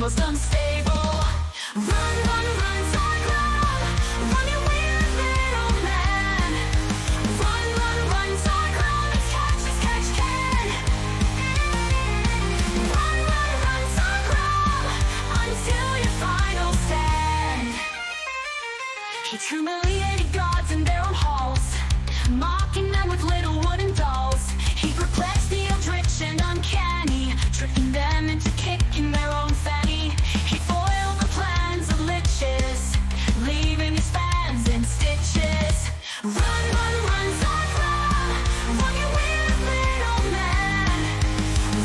most unstable. Run, run, run, Zargram, run you weird little man. Run, run, run, Zargram, it's catch can. Run, run, run, Zargram, until your final stand. He humiliated gods in their own halls, mocking them with little wooden dolls. He perplexed the eldritch and uncanny, tricking them into kicking their own fanny. He foiled the plans of liches, leaving his fans in stitches. Run, run, run, Zargram, run you weird little man.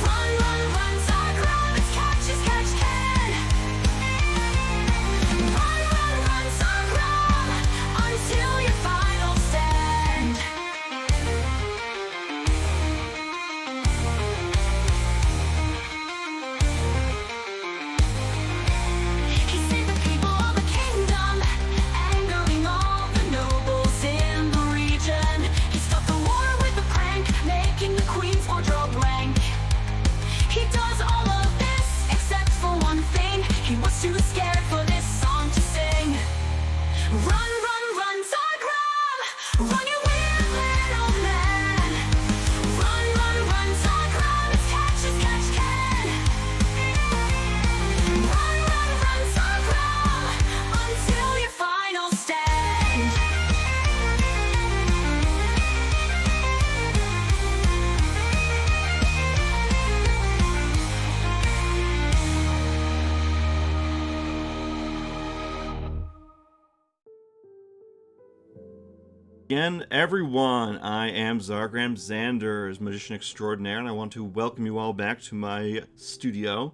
Run, run, run, Zargram, it's catch can. Run, run, run, Zargram, until your final stand. He saved the people of the kingdom, angering all the nobles in the region. He stopped the war with a prank, making the queen's wardrobe rank. He does all of this except for one thing. He was too scared for this song to sing. Run, run, run, Zargram, run you weird little man. Run, run, run, Zargram, it's catch can. Run, run, run, Zargram, until your final stand. Again, everyone, I am Zargram Xanders, Magician Extraordinaire, and I want to welcome you all back to my studio.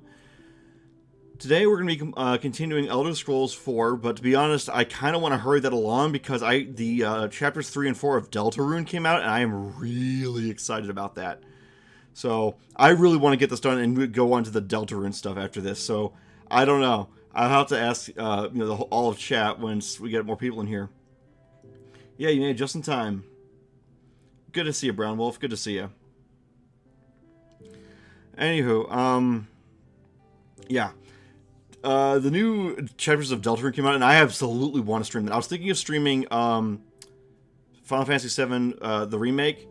Today we're going to be continuing Elder Scrolls 4, but to be honest, I kind of want to hurry that along because the chapters 3 and 4 of Deltarune came out, and I am really excited about that. So, I really want to get this done and go on to the Deltarune stuff after this, so I don't know. I'll have to ask all of chat once we get more people in here. Yeah, you made it just in time. Good to see you, Brown Wolf. Good to see you. Anywho, yeah. The new chapters of Deltarune came out, and I absolutely want to stream that. I was thinking of streaming, Final Fantasy VII, the remake,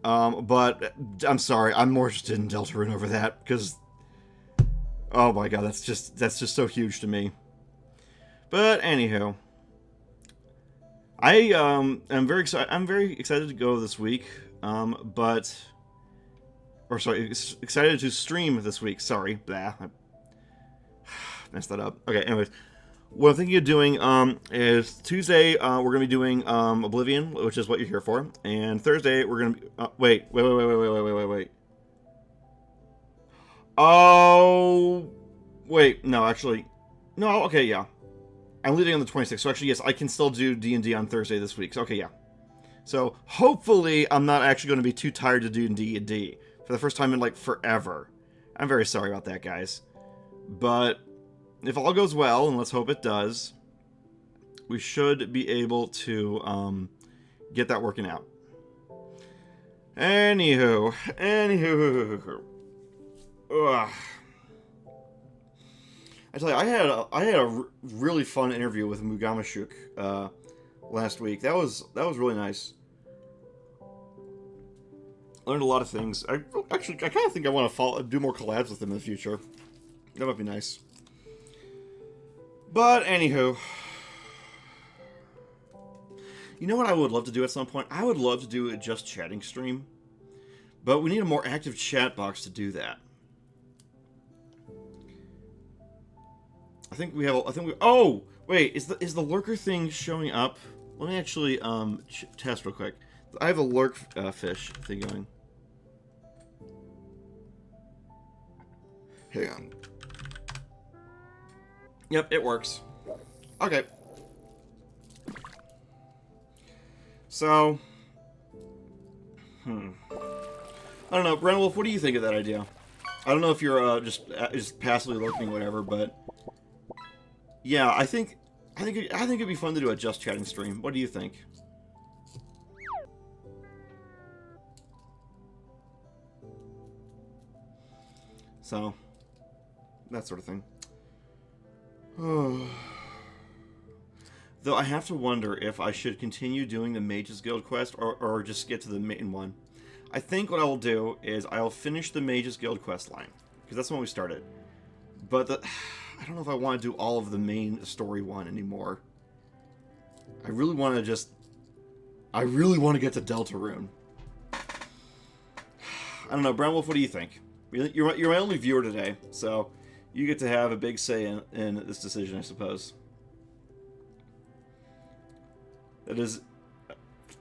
but I'm sorry, I'm more interested in Deltarune over that, because, oh my god, that's just so huge to me. But, anywho. I'm very excited to go this week, excited to stream this week, sorry, blah, I messed that up. Okay, anyways, what I'm thinking of doing, is Tuesday, we're gonna be doing, Oblivion, which is what you're here for, and Thursday, we're gonna be, wait. Oh, wait, no, actually, no, okay, yeah. I'm leaving on the 26th, so actually, yes, I can still do D&D on Thursday this week. So, okay, yeah. So, hopefully, I'm not actually going to be too tired to do D&D for the first time in, like, forever. I'm very sorry about that, guys. But, if all goes well, and let's hope it does, we should be able to, get that working out. Anywho. Ugh. I tell you, I had a really fun interview with Mugamashuk last week. That was really nice. Learned a lot of things. I kind of think I want to do more collabs with him in the future. That might be nice. But anywho, you know what I would love to do at some point? I would love to do a just chatting stream, but we need a more active chat box to do that. Oh! Wait, is the lurker thing showing up? Let me actually, test real quick. I have a lurk, fish thing going. Hang on. Yep, it works. Okay. So... I don't know, Bren Wolf, what do you think of that idea? I don't know if you're, just passively lurking or whatever, but... Yeah, I think it'd be fun to do a just chatting stream. What do you think? So, that sort of thing. Though I have to wonder if I should continue doing the Mages Guild quest or just get to the main one. I think what I will do is I'll finish the Mages Guild quest line, because that's the one we started. But I don't know if I want to do all of the main story one anymore. I really want to just... I really want to get to Deltarune. I don't know, Brown Wolf, what do you think? You're my only viewer today, so you get to have a big say in this decision, I suppose. That is... if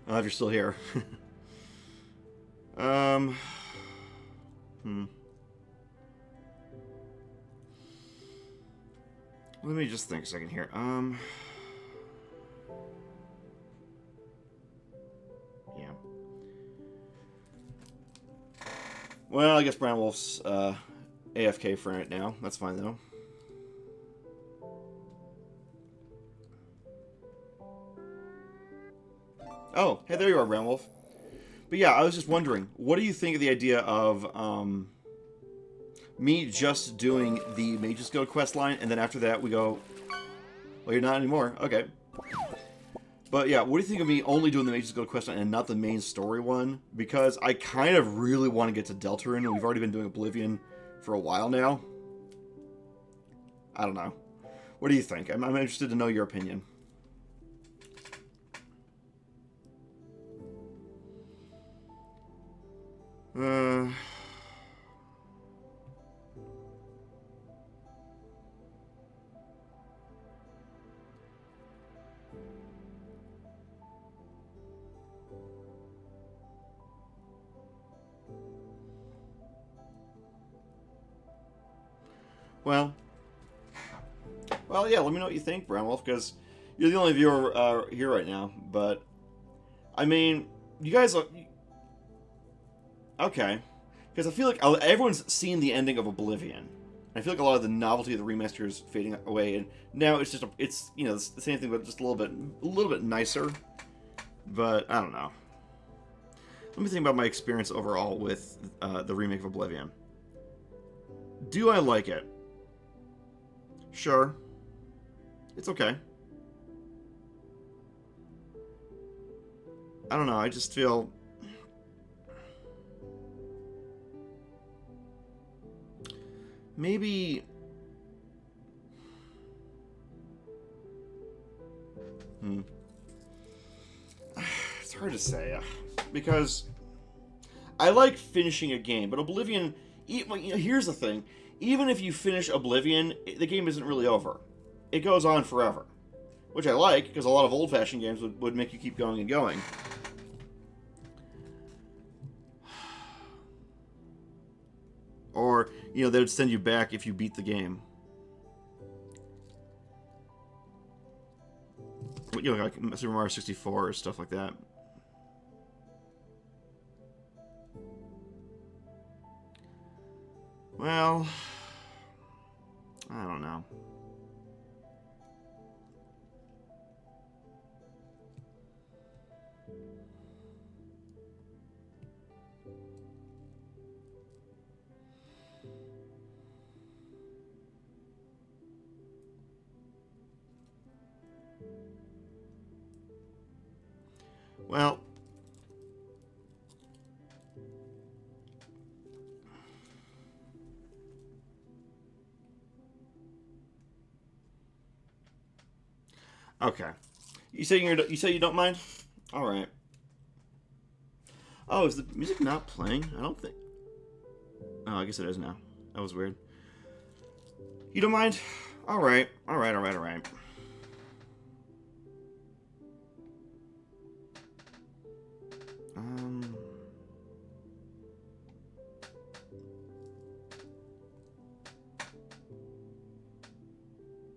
you're still here. Let me just think a second here. Yeah. Well, I guess Brown Wolf's AFK for right now. That's fine, though. Oh, hey, there you are, Brown Wolf. But yeah, I was just wondering, what do you think of the idea of me just doing the Mages Guild quest line, and then after that we go... Well, you're not anymore. Okay. But yeah, what do you think of me only doing the Mages Guild quest line and not the main story one? Because I kind of really want to get to Deltarune, and we've already been doing Oblivion for a while now. I don't know. What do you think? I'm interested to know your opinion. Well, yeah, let me know what you think, Brown Wolf, because you're the only viewer here right now, but, I mean, you guys are... Okay. Because I feel like everyone's seen the ending of Oblivion. I feel like a lot of the novelty of the remaster is fading away, and now it's just, it's, you know, it's the same thing, but just a little bit nicer. But, I don't know. Let me think about my experience overall with the remake of Oblivion. Do I like it? Sure. It's okay. I don't know, I just feel... Maybe... It's hard to say, because I like finishing a game, but Oblivion... You know, here's the thing. Even if you finish Oblivion, the game isn't really over. It goes on forever. Which I like, because a lot of old-fashioned games would make you keep going and going. Or, you know, they would send you back if you beat the game. You know, like Super Mario 64 or stuff like that. Well, I don't know. Well, okay. You say you don't mind? All right. Oh, is the music not playing? I don't think. Oh, I guess it is now. That was weird. You don't mind? All right. All right. All right. All right.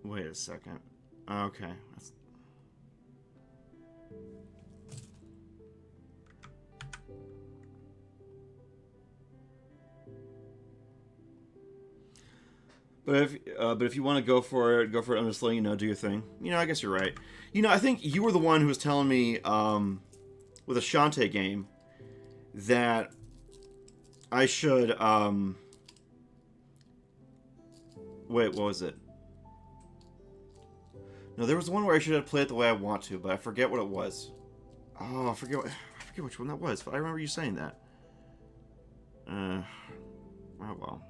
Wait a second. Okay. But if you want to go for it. Go for it. I'm just letting you know. Do your thing. You know, I guess you're right. You know, I think you were the one who was telling me with a Shantae game that I should wait. What was it? No, there was one where I should have played it the way I want to, but I forget what it was. Oh, I forget which one that was, but I remember you saying that. Oh well.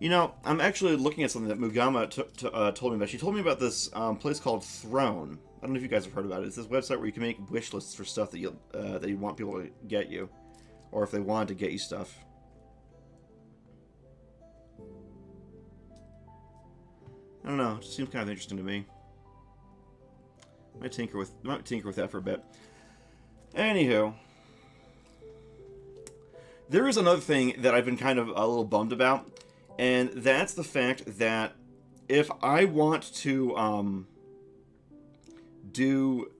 You know, I'm actually looking at something that Mugama told me about. She told me about this place called Throne. I don't know if you guys have heard about it. It's this website where you can make wish lists for stuff that you want people to get you, or if they wanted to get you stuff. I don't know. It just seems kind of interesting to me. Might tinker with that for a bit. Anywho, there is another thing that I've been kind of a little bummed about, and that's the fact that if I want to do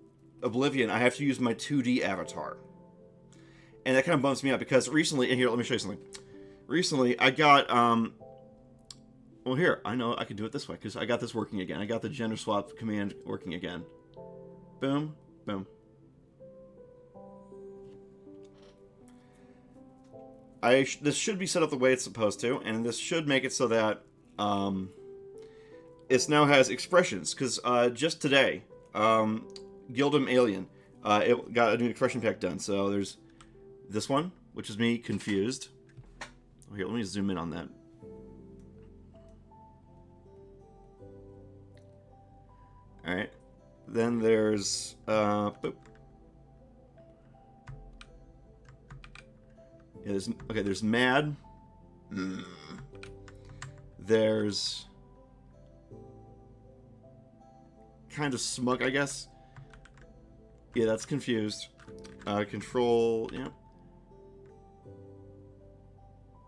Oblivion, I have to use my 2D avatar, and that kind of bums me out because recently, and here, let me show you something. Recently, I got well, here, I know I can do it this way, because I got this working again. I got the gender swap command working again. Boom, boom. This should be set up the way it's supposed to, and this should make it so that it now has expressions, because just today, Gildem Alien, it got a new expression pack done. So there's this one, which is me confused. Oh, here, let me zoom in on that. Alright. Then there's boop. Yeah, there's mad. There's kind of smug, I guess. Yeah, that's confused. Control, yeah.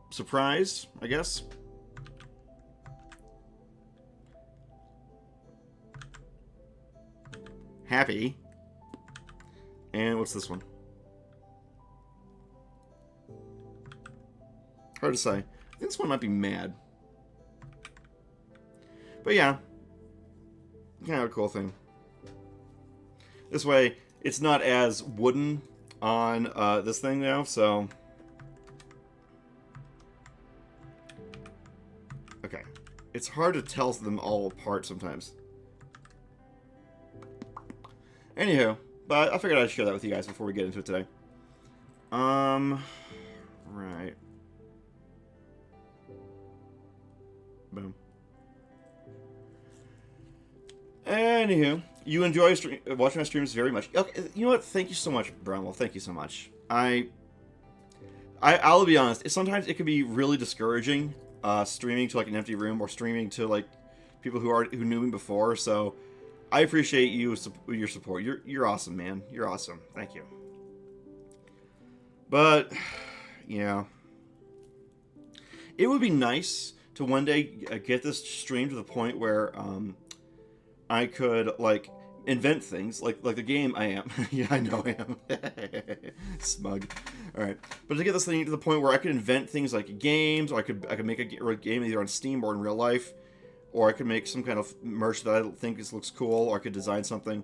Surprised, I guess. Happy. And what's this one? Hard to say. I think this one might be mad. But yeah. Kind of a cool thing. This way, it's not as wooden on this thing now, so... Okay. It's hard to tell them all apart sometimes. Anywho, but I figured I'd share that with you guys before we get into it today. Right. Boom. Anywho, you enjoy watching my streams very much. Okay, you know what? Thank you so much, Brownwell. Thank you so much. I'll be honest. Sometimes it can be really discouraging, streaming to like an empty room or streaming to like people who knew me before. So I appreciate your support. You're awesome, man. You're awesome. Thank you. But yeah, it would be nice to one day get this stream to the point where I could like invent things like the game I am. Yeah, I know I am. Smug. All right, but to get this thing to the point where I could invent things like games, or I could make a game either on Steam or in real life, or I could make some kind of merch that I think looks cool, or I could design something,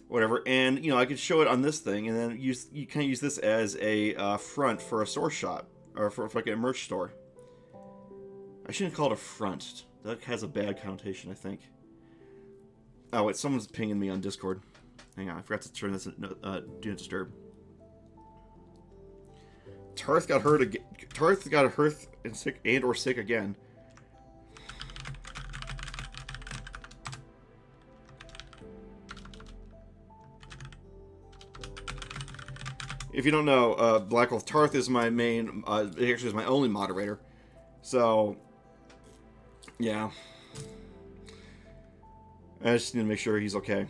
whatever, and you know I could show it on this thing, and then you can use this as a front for a store shop or for like a merch store. I shouldn't call it a front. That has a bad connotation, I think. Oh wait, someone's pinging me on Discord. Hang on, I forgot to turn this Do Not Disturb. Tarth got hurt again. Tarth got hurt and sick again. If you don't know, Black Wolf, Tarth is my main, actually is my only moderator. So, yeah. I just need to make sure he's okay.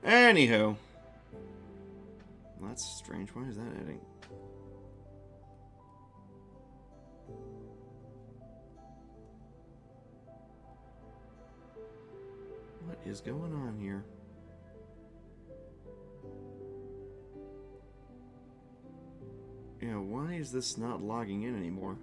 Anywho. Well, that's strange. Why is that adding? What is going on here? Yeah, why is this not logging in anymore?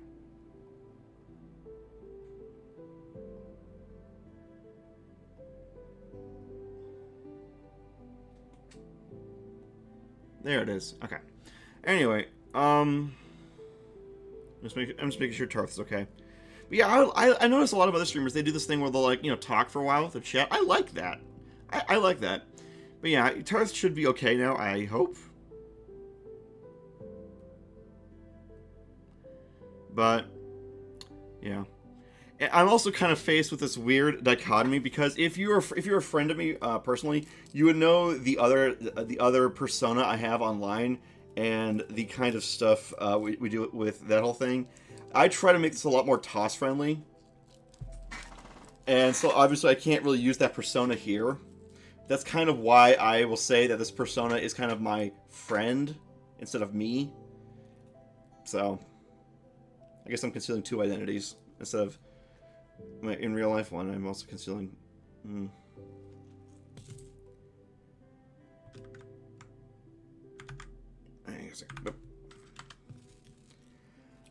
There it is. Okay. Anyway, I'm just making sure Tarth's okay. But yeah, I notice a lot of other streamers, they do this thing where they'll, like, talk for a while with their chat. I like that. I like that. But yeah, Tarth should be okay now, I hope. But, yeah. I'm also kind of faced with this weird dichotomy, because if you're a friend of me personally, you would know the other persona I have online and the kind of stuff we do with that whole thing. I try to make this a lot more TOS friendly, and so obviously I can't really use that persona here. That's kind of why I will say that this persona is kind of my friend instead of me. So I guess I'm concealing two identities instead of in real life one. I'm also concealing.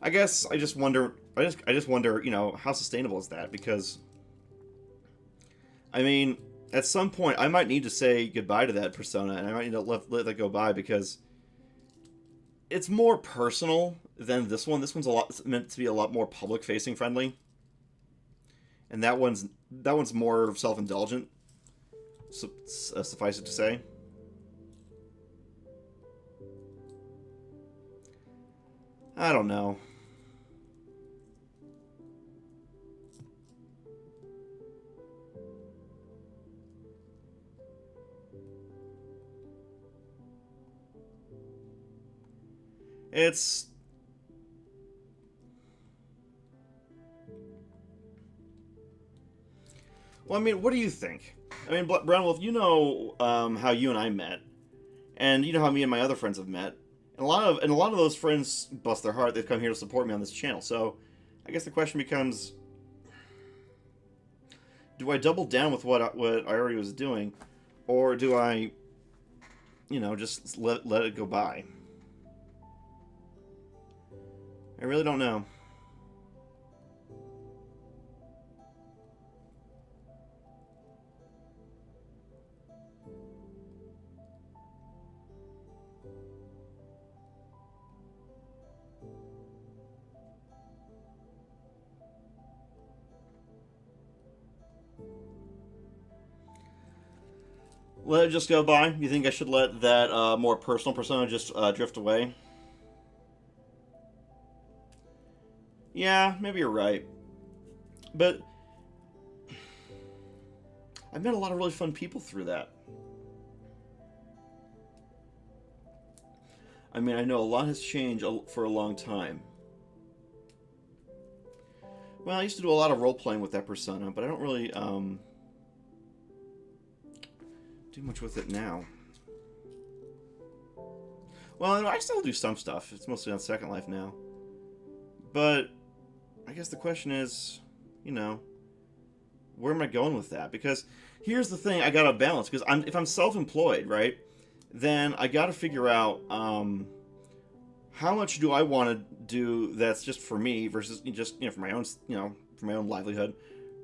I guess I just wonder. I just wonder. How sustainable is that? Because I mean, at some point, I might need to say goodbye to that persona, and I might need to let that go by, because it's more personal than this one. This one's it's meant to be a lot more public-facing friendly. And that one's more self-indulgent, suffice it to say. I don't know. It's... Well, I mean, what do you think? I mean, Brown Wolf, you know how you and I met, and you know how me and my other friends have met, and a lot of those friends bust their heart. They've come here to support me on this channel. So, I guess the question becomes: do I double down with what I already was doing, or do I, just let it go by? I really don't know. Let it just go by? You think I should let that more personal persona just drift away? Yeah, maybe you're right. But I've met a lot of really fun people through that. I mean, I know a lot has changed for a long time. Well, I used to do a lot of role-playing with that persona, but I don't really do much with it now. Well, I still do some stuff. It's mostly on Second Life now. But I guess the question is, where am I going with that? Because here's the thing I gotta balance. Because if I'm self-employed, right, then I gotta figure out how much do I want to do that's just for me versus just for my own for my own livelihood,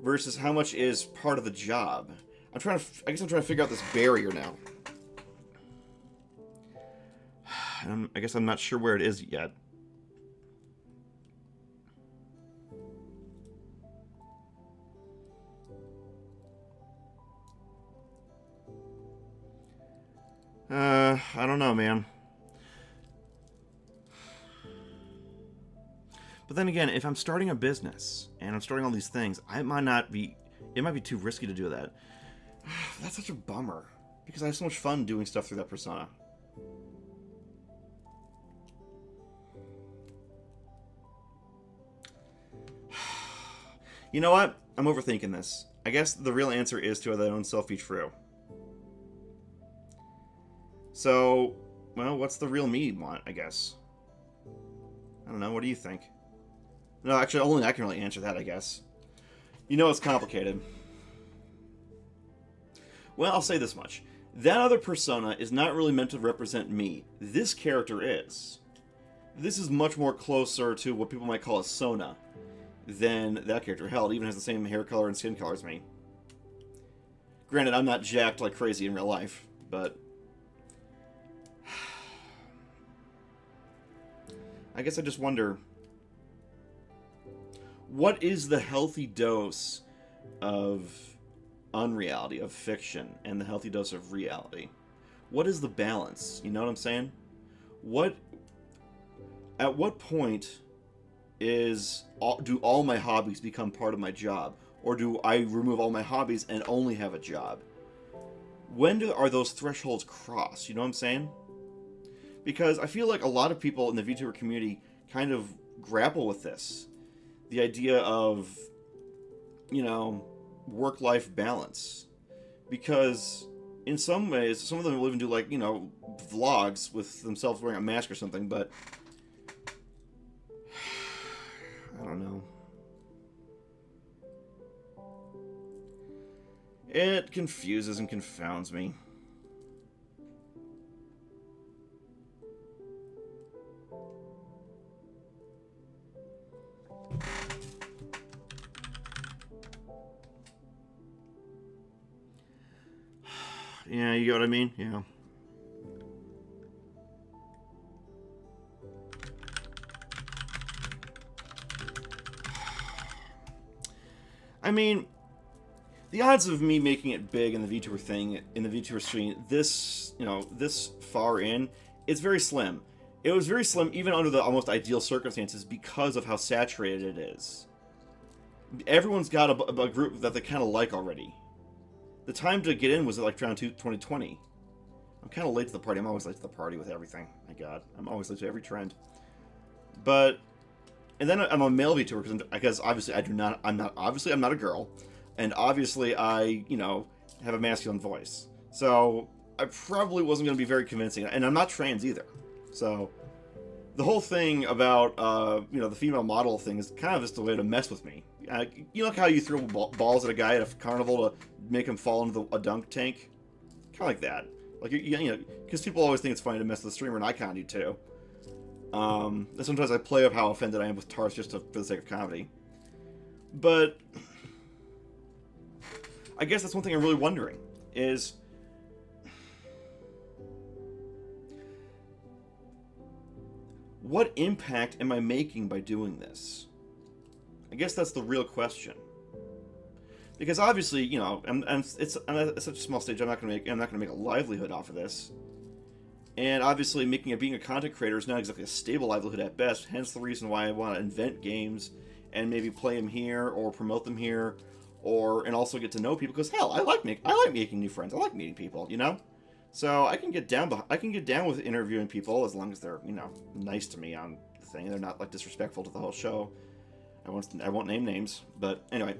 versus how much is part of the job. I guess I'm trying to figure out this barrier now. I guess I'm not sure where it is yet. I don't know, man. But then again, if I'm starting a business and I'm starting all these things, it might be too risky to do that. That's such a bummer, because I have so much fun doing stuff through that persona. You know what? I'm overthinking this. I guess the real answer is to let own self be true. So, well, what's the real me want, I guess? I don't know, what do you think? No, actually, only I can really answer that, I guess. It's complicated. Well, I'll say this much. That other persona is not really meant to represent me. This character is. This is much more closer to what people might call a Sona than that character. Hell, it even has the same hair color and skin color as me. Granted, I'm not jacked like crazy in real life, but I guess I just wonder, what is the healthy dose of unreality, of fiction, and the healthy dose of reality? What is the balance? You know what I'm saying? At what point do all my hobbies become part of my job? Or do I remove all my hobbies and only have a job? When are those thresholds crossed? You know what I'm saying? Because I feel like a lot of people in the VTuber community kind of grapple with this. The idea of, work-life balance. Because in some ways, some of them will even do, like, vlogs with themselves wearing a mask or something, but I don't know. It confuses and confounds me. Yeah, you get what I mean? Yeah. I mean, the odds of me making it big in the VTuber thing, in the VTuber scene, this far in, it's very slim. It was very slim even under the almost ideal circumstances because of how saturated it is. Everyone's got a group that they kind of like already. The time to get in was like around 2020. I'm kind of late to the party. I'm always late to the party with everything. My God, I'm always late to every trend. But, and then I'm a male VTuber because obviously I'm not a girl, and obviously I have a masculine voice. So I probably wasn't going to be very convincing, and I'm not trans either. So the whole thing about the female model thing is kind of just a way to mess with me. You know how you throw balls at a guy at a carnival to make him fall into a dunk tank? Kind of like that. Like, because people always think it's funny to mess with the streamer, and I kind of do too. And sometimes I play up how offended I am with Tars just for the sake of comedy. But I guess that's one thing I'm really wondering, is what impact am I making by doing this? I guess that's the real question. Because obviously, I'm at such a small stage. I'm not gonna make a livelihood off of this. And obviously, being a content creator is not exactly a stable livelihood at best. Hence the reason why I want to invent games and maybe play them here or promote them here, and also get to know people. Because hell, I like making new friends. I like meeting people. So I can get down. With interviewing people as long as they're nice to me on the thing. They're not like disrespectful to the whole show. I won't name names, but anyway.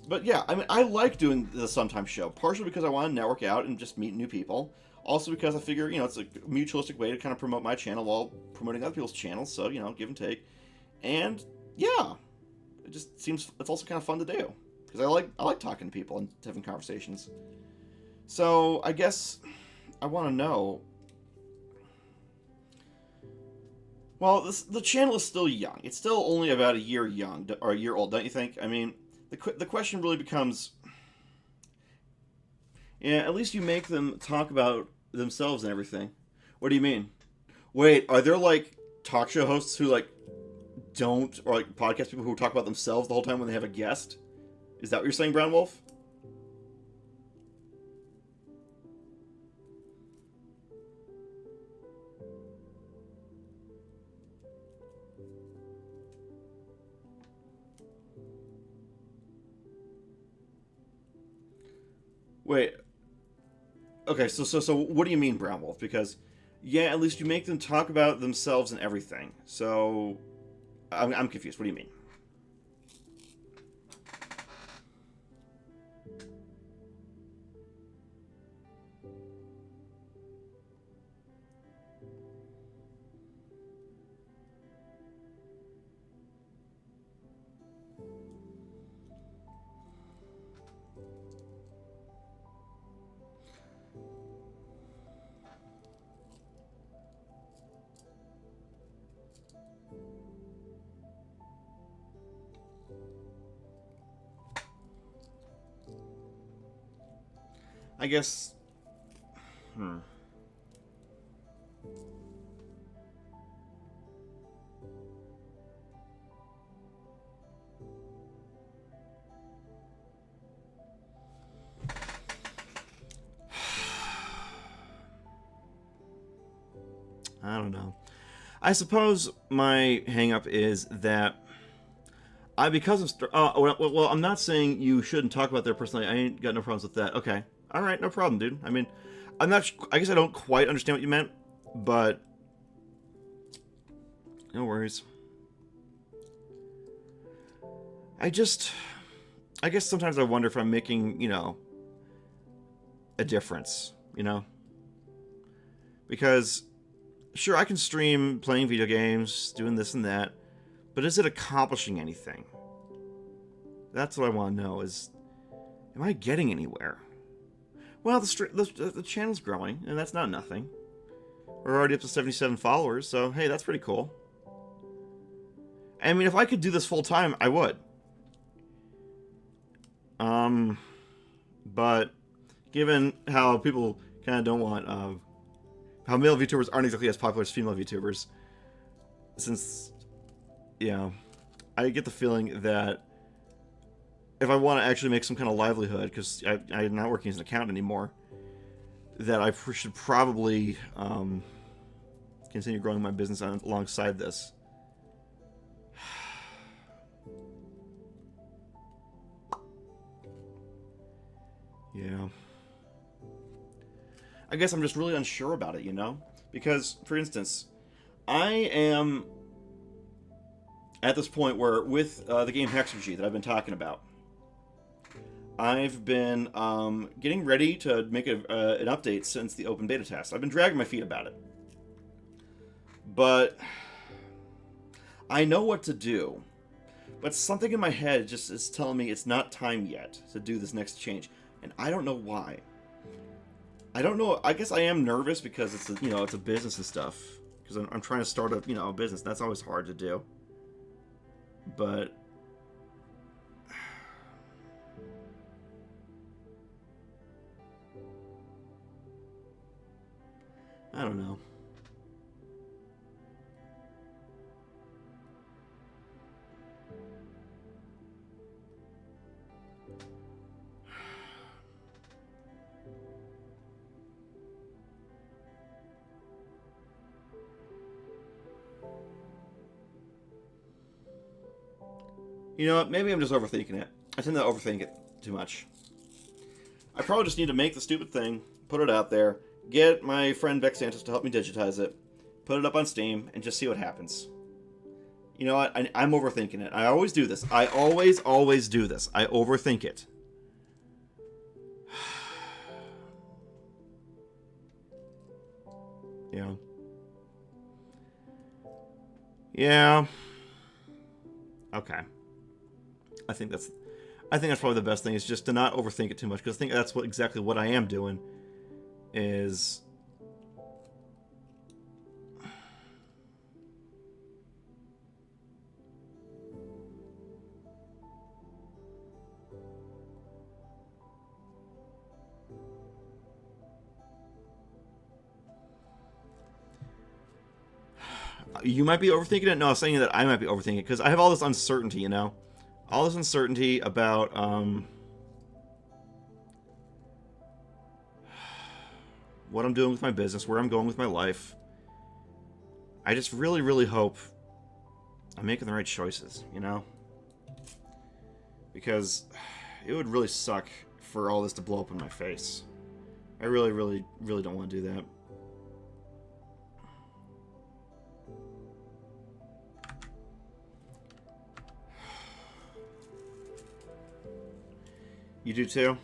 But yeah, I mean, I like doing the Sometimes show, partially because I want to network out and just meet new people. Also because I figure, it's a mutualistic way to kind of promote my channel while promoting other people's channels, so, give and take. And, yeah, it just seems, it's also kind of fun to do. Because I like talking to people and having conversations. So, I guess I want to know. Well, the channel is still young. It's still only about a year young, or a year old, don't you think? I mean, the question really becomes, yeah, at least you make them talk about themselves and everything. What do you mean? Wait, are there like talk show hosts who like don't, or like podcast people who talk about themselves the whole time when they have a guest? Is that what you're saying, Brown Wolf? Wait. Okay, so what do you mean, Brown Wolf? Because, yeah, at least you make them talk about themselves and everything. So, I'm confused. What do you mean? I guess. I don't know. I suppose my hang-up is that because of well, I'm not saying you shouldn't talk about their personality. I ain't got no problems with that. Okay, all right, no problem, dude. I mean, I'm not. I guess I don't quite understand what you meant, but no worries. I guess sometimes I wonder if I'm making, a difference, because sure, I can stream playing video games, doing this and that, but is it accomplishing anything? That's what I want to know is, am I getting anywhere? Well, the channel's growing, and that's not nothing. We're already up to 77 followers, so hey, that's pretty cool. I mean, if I could do this full time, I would. But given how people kind of don't want, how male VTubers aren't exactly as popular as female VTubers, since, I get the feeling that if I want to actually make some kind of livelihood, because I'm not working as an accountant anymore, that I should probably continue growing my business alongside this. Yeah. I guess I'm just really unsure about it, Because, for instance, I am at this point where, with the game Hexergy that I've been talking about, I've been getting ready to make an update since the open beta test. I've been dragging my feet about it. But I know what to do. But something in my head just is telling me it's not time yet to do this next change. And I don't know why. I don't know. I guess I am nervous because it's it's a business and stuff. Because I'm trying to start a business. That's always hard to do. But I don't know. You know what? Maybe I'm just overthinking it. I tend to overthink it too much. I probably just need to make the stupid thing, put it out there, get my friend Bex Santos to help me digitize it, put it up on Steam, and just see what happens. You know what? I'm overthinking it. I always do this. I always do this. I overthink it. Yeah. Yeah. Okay. I think that's probably the best thing is just to not overthink it too much, because I think that's exactly what I am doing. Is you might be overthinking it. No, I'm saying that I might be overthinking it because I have all this uncertainty, all this uncertainty about what I'm doing with my business, where I'm going with my life. I just really, really hope I'm making the right choices, because it would really suck for all this to blow up in my face. I really, really, really don't want to do that. You do too?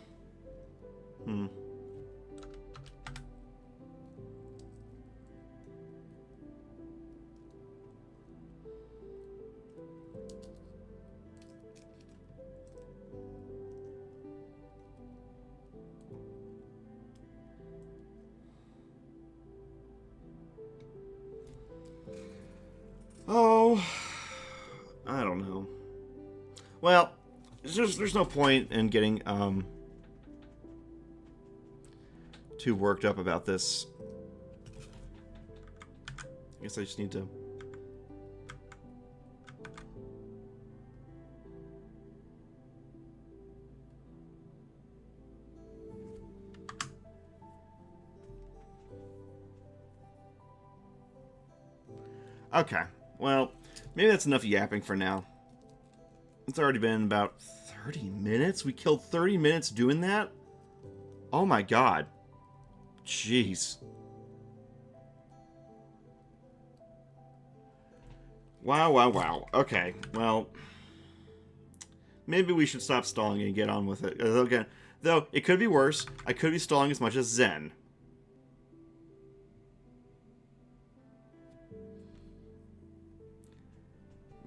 Oh, I don't know. Well, there's no point in getting too worked up about this. I guess I just need to. Okay. Well, maybe that's enough yapping for now. It's already been about 30 minutes? We killed 30 minutes doing that? Oh my god. Jeez. Wow, wow, wow. Okay, well... maybe we should stop stalling and get on with it. Again, though, it could be worse. I could be stalling as much as Zen.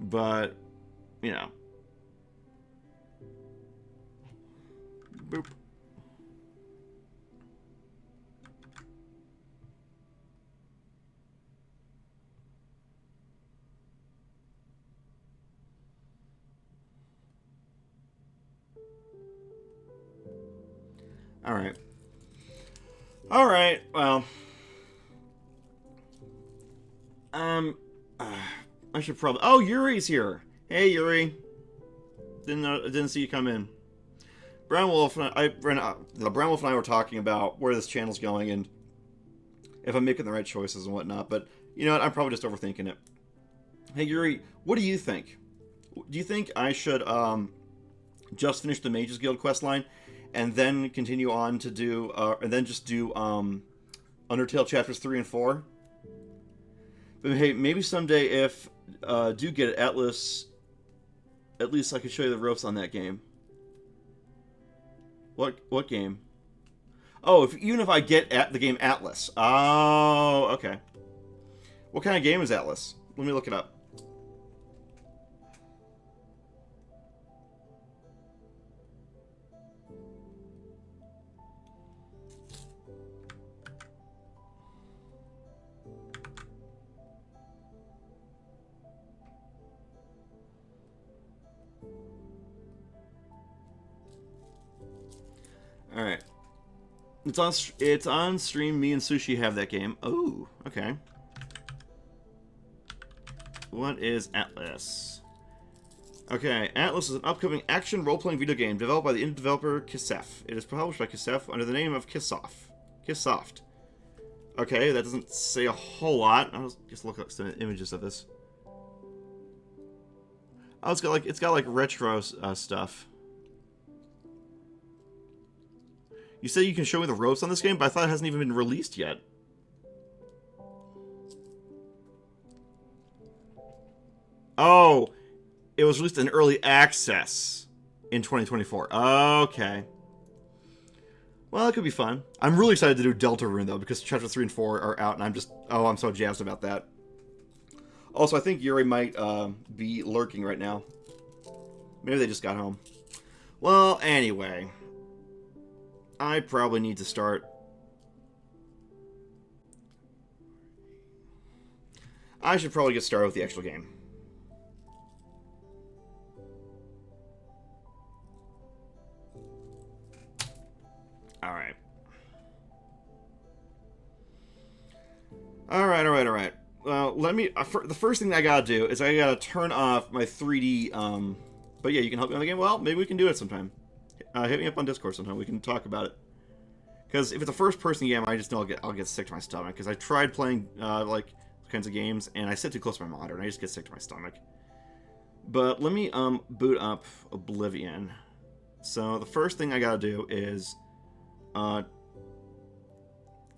But, you know. Boop. Alright. Alright, well. I should probably... oh, Yuri's here! Hey, Yuri. Didn't see you come in. Brown Wolf and Brown Wolf and I were talking about where this channel's going and if I'm making the right choices and whatnot, but you know what? I'm probably just overthinking it. Hey, Yuri, what do you think? Do you think I should just finish the Mages Guild questline and then continue on to do, and then just do Undertale chapters 3 and 4? But hey, maybe someday if do get Atlas, at least I could show you the ropes on that game. What game? Oh, even if I get at the game Atlas. Oh, okay. What kind of game is Atlas? Let me look it up. All right. It's on stream. Me and Sushi have that game. Oh, okay. What is Atlas? Okay, Atlas is an upcoming action role-playing video game developed by the indie developer Kisef. It is published by Kisef under the name of Kisoft. Okay, that doesn't say a whole lot. I'll just look up some images of this. Oh, it's got like retro stuff. You say you can show me the ropes on this game, but I thought it hasn't even been released yet. Oh, it was released in early access in 2024. Okay. Well, it could be fun. I'm really excited to do Deltarune, though, because chapters 3 and 4 are out, and I'm so jazzed about that. Also, I think Yuri might be lurking right now. Maybe they just got home. Well, anyway. I probably need to start... I should probably get started with the actual game. Alright. Alright. Well, let me... the first thing I gotta do is I gotta turn off my 3D... But yeah, you can help me on the game? Well, maybe we can do it sometime. Hit me up on Discord sometime. We can talk about it. Because if it's a first-person game, I just know I'll get sick to my stomach. Because I tried playing like kinds of games, and I sit too close to my monitor, and I just get sick to my stomach. But let me boot up Oblivion. So the first thing I gotta do is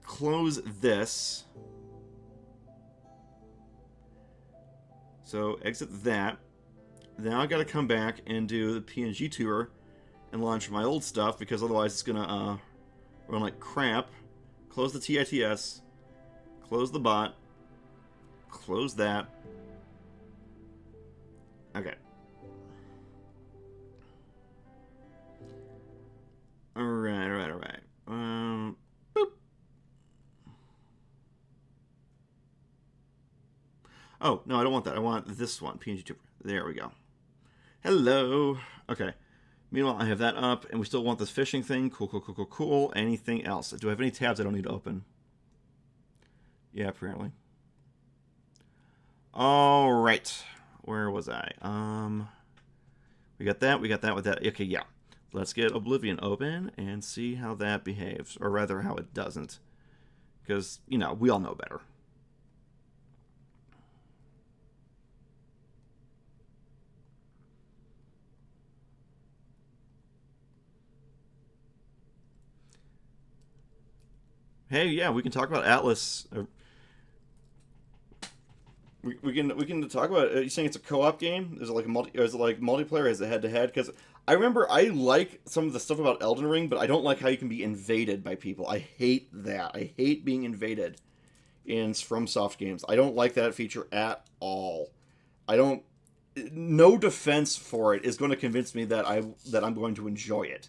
close this. So exit that. Then I gotta come back and do the PNG tour and launch my old stuff, because otherwise it's gonna run like crap. Close the TITS. Close the bot. Close that. Okay. Alright. Boop. Oh, no, I don't want that. I want this one, PNG Tuber. There we go. Hello. Okay. Meanwhile, I have that up, and we still want this fishing thing. Cool. Anything else? Do I have any tabs I don't need to open? Yeah, apparently. All right. Where was I? We got that with that. Okay, yeah. Let's get Oblivion open and see how that behaves. Or rather, how it doesn't. Because, you know, we all know better. Hey, yeah, we can talk about Atlas. We can talk about. Are you saying it's a co-op game? Is it like a or is it like multiplayer? Is it head-to-head? Because I remember I like some of the stuff about Elden Ring, but I don't like how you can be invaded by people. I hate that. I hate being invaded in FromSoft games. I don't like that feature at all. I don't. No defense for it is going to convince me that I'm going to enjoy it.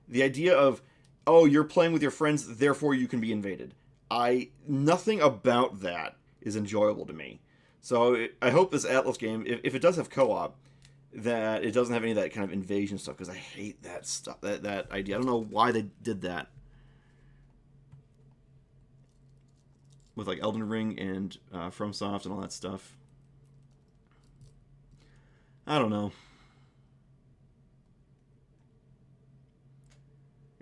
The idea of, oh, you're playing with your friends, therefore you can be invaded. Nothing about that is enjoyable to me. So I hope this Atlas game, if it does have co-op, that it doesn't have any of that kind of invasion stuff, because I hate that stuff, that idea. I don't know why they did that with like Elden Ring and FromSoft and all that stuff. I don't know.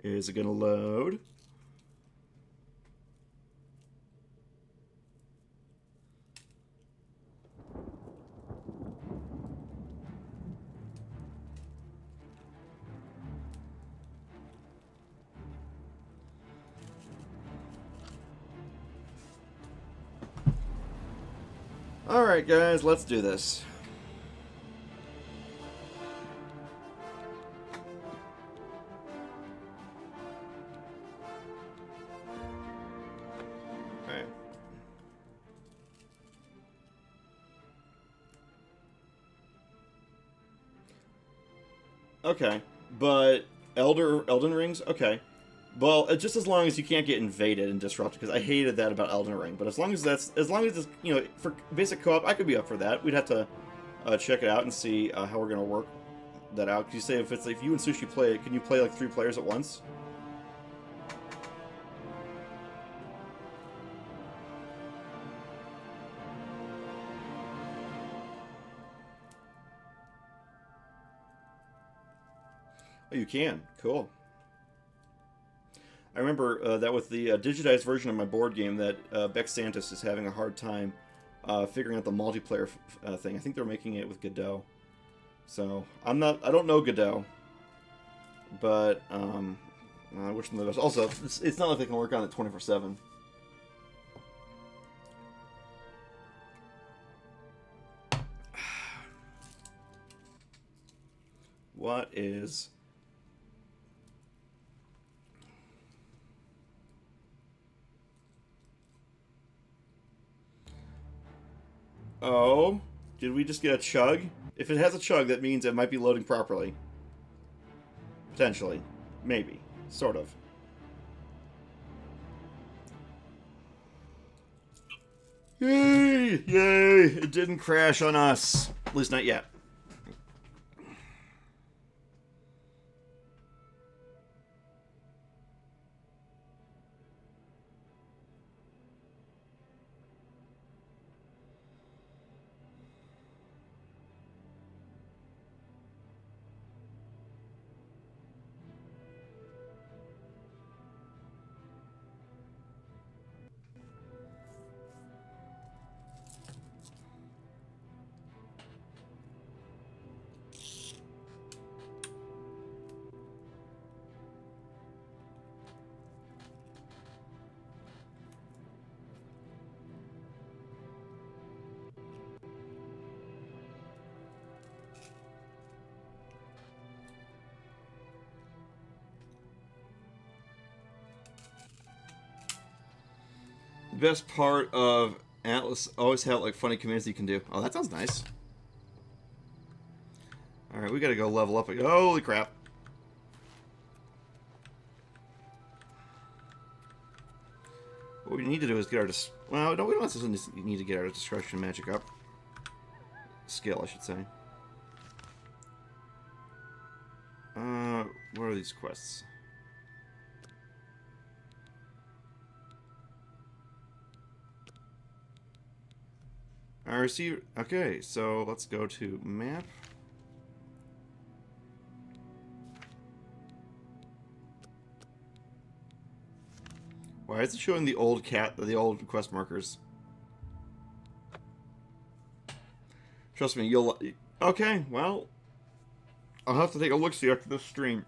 Is it gonna load? Alright guys, let's do this. Alright. Okay, but Elden Rings? Okay. Well, just as long as you can't get invaded and disrupted, because I hated that about Elden Ring. But as long as it's, you know, for basic co-op, I could be up for that. We'd have to check it out and see how we're gonna work that out. Cause you say if you and Sushi play it, can you play like 3 players at once? Oh, you can. Cool. I remember that with the digitized version of my board game that Xanders is having a hard time figuring out the multiplayer thing. I think they're making it with Godot. So I don't know Godot, but I wish them the best. Also, it's not like they can work on it 24/7. What is? Oh, did we just get a chug? If it has a chug, that means it might be loading properly. Potentially. Maybe. Sort of. Yay! Yay! It didn't crash on us. At least not yet. The best part of Atlas always have like funny commands you can do. Oh, that sounds nice. Alright, we gotta go level up. Holy crap. What we need to do is get our... Well, no, we don't necessarily need to get our destruction magic up. Skill, I should say. What are these quests? I received... Okay, so let's go to map. Why is it showing the old quest markers? Trust me, you'll... Okay, well... I'll have to take a look-see after this stream.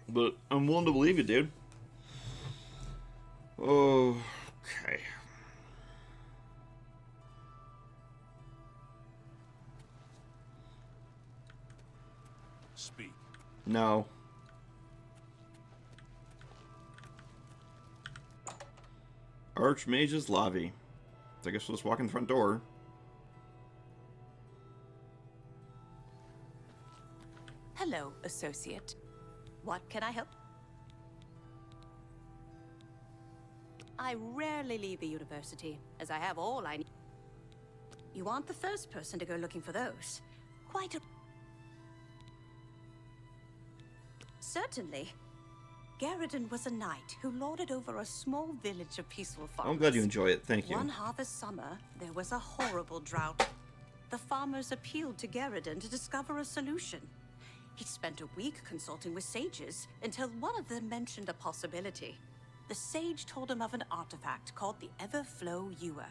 But I'm willing to believe you, dude. Okay. Speak. No. Archmage's Lobby. So I guess we'll just walk in the front door. Hello, associate. What can I help? I rarely leave the university, as I have all I need. You aren't the first person to go looking for those. Quite a... Certainly. Garridan was a knight who lorded over a small village of peaceful farmers. I'm glad you enjoy it. Thank you. One harvest summer, there was a horrible drought. The farmers appealed to Garridan to discover a solution. He spent a week consulting with sages until one of them mentioned a possibility. The sage told him of an artifact called the Everflow Ewer.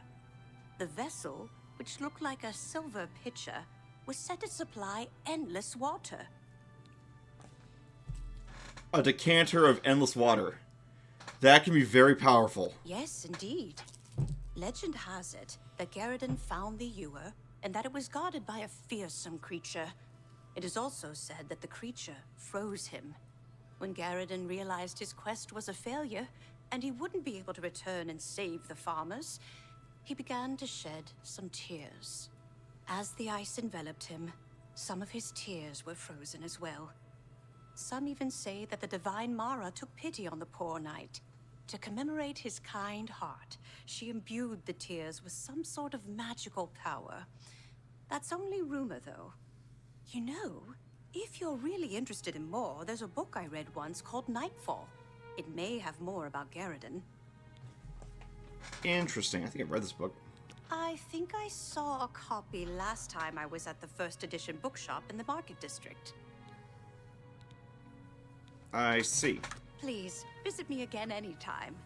The vessel, which looked like a silver pitcher, was set to supply endless water. A decanter of endless water. That can be very powerful. Yes, indeed. Legend has it that Garridan found the ewer and that it was guarded by a fearsome creature. It is also said that the creature froze him. When Garridan realized his quest was a failure and he wouldn't be able to return and save the farmers, he began to shed some tears. As the ice enveloped him, some of his tears were frozen as well. Some even say that the divine Mara took pity on the poor knight. To commemorate his kind heart, she imbued the tears with some sort of magical power. That's only rumor, though. You know, if you're really interested in more, there's a book I read once called Nightfall. It may have more about Garridan. Interesting. I think I've read this book. I think I saw a copy last time I was at the first edition bookshop in the Market District. I see. Please, visit me again anytime.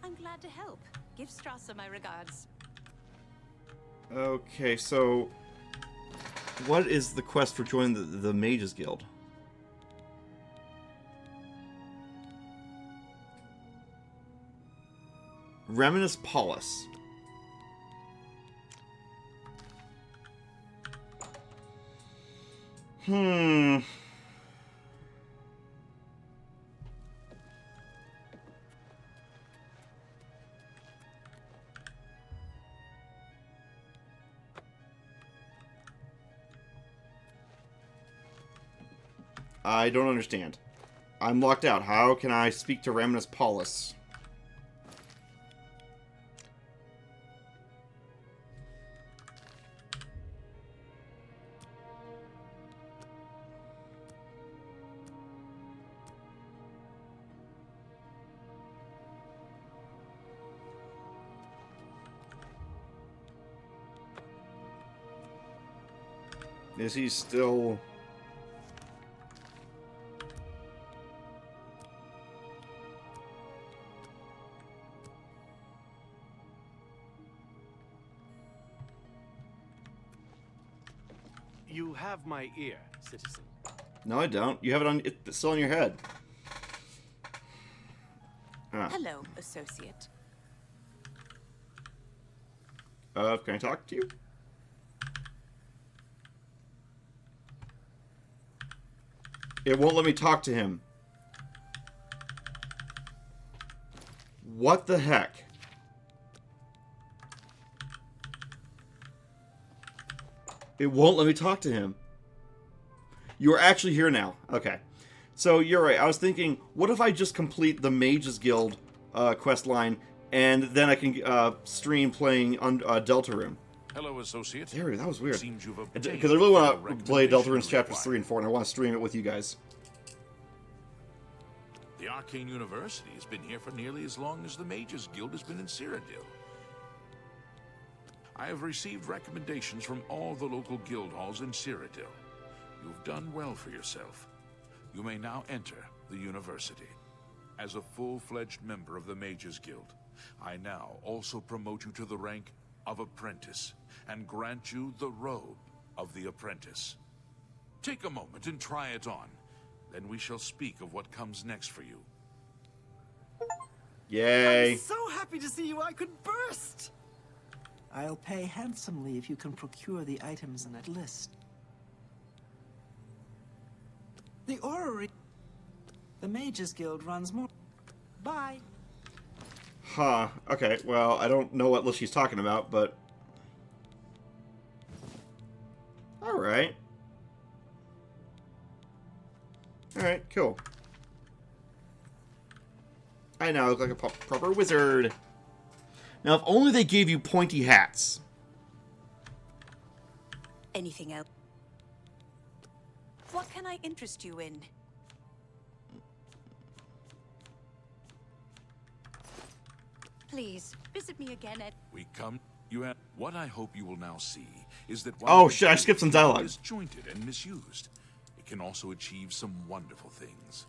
I'm glad to help. Give Strasser my regards. Okay, so... what is the quest for joining the Mages Guild? Reminus Paulus. I don't understand. I'm locked out. How can I speak to Reminus Paulus? Is he still... You have my ear, citizen. No, I don't. You have it on. It's still in your head. Ah. Hello, associate. Can I talk to you? It won't let me talk to him. What the heck? It won't let me talk to him. You are actually here now. Okay. So, you're right. I was thinking, what if I just complete the Mages Guild quest line, and then I can stream playing on Deltarune? Hello, associate. There, that was weird. Seems you've Because obtained I really want the to play recommendation Deltarune's chapters required. 3 and 4, and I want to stream it with you guys. The Arcane University has been here for nearly as long as the Mages Guild has been in Cyrodiil. I have received recommendations from all the local guild halls in Cyrodiil. You've done well for yourself. You may now enter the university. As a full-fledged member of the Mages Guild, I now also promote you to the rank of apprentice and grant you the robe of the apprentice. Take a moment and try it on. Then we shall speak of what comes next for you. Yay. I'm so happy to see you, I could burst! I'll pay handsomely if you can procure the items in that list. The orrery... The Mages Guild runs more... Bye. Huh. Okay, well, I don't know what list she's talking about, but... Alright. Alright, cool. I now look like a proper wizard. Now, if only they gave you pointy hats. Anything else? What can I interest you in? Please, visit me again at... We come. You have. What I hope you will now see is that. Oh, shit, I skipped some dialogue. Disjointed and misused. It can also achieve some wonderful things.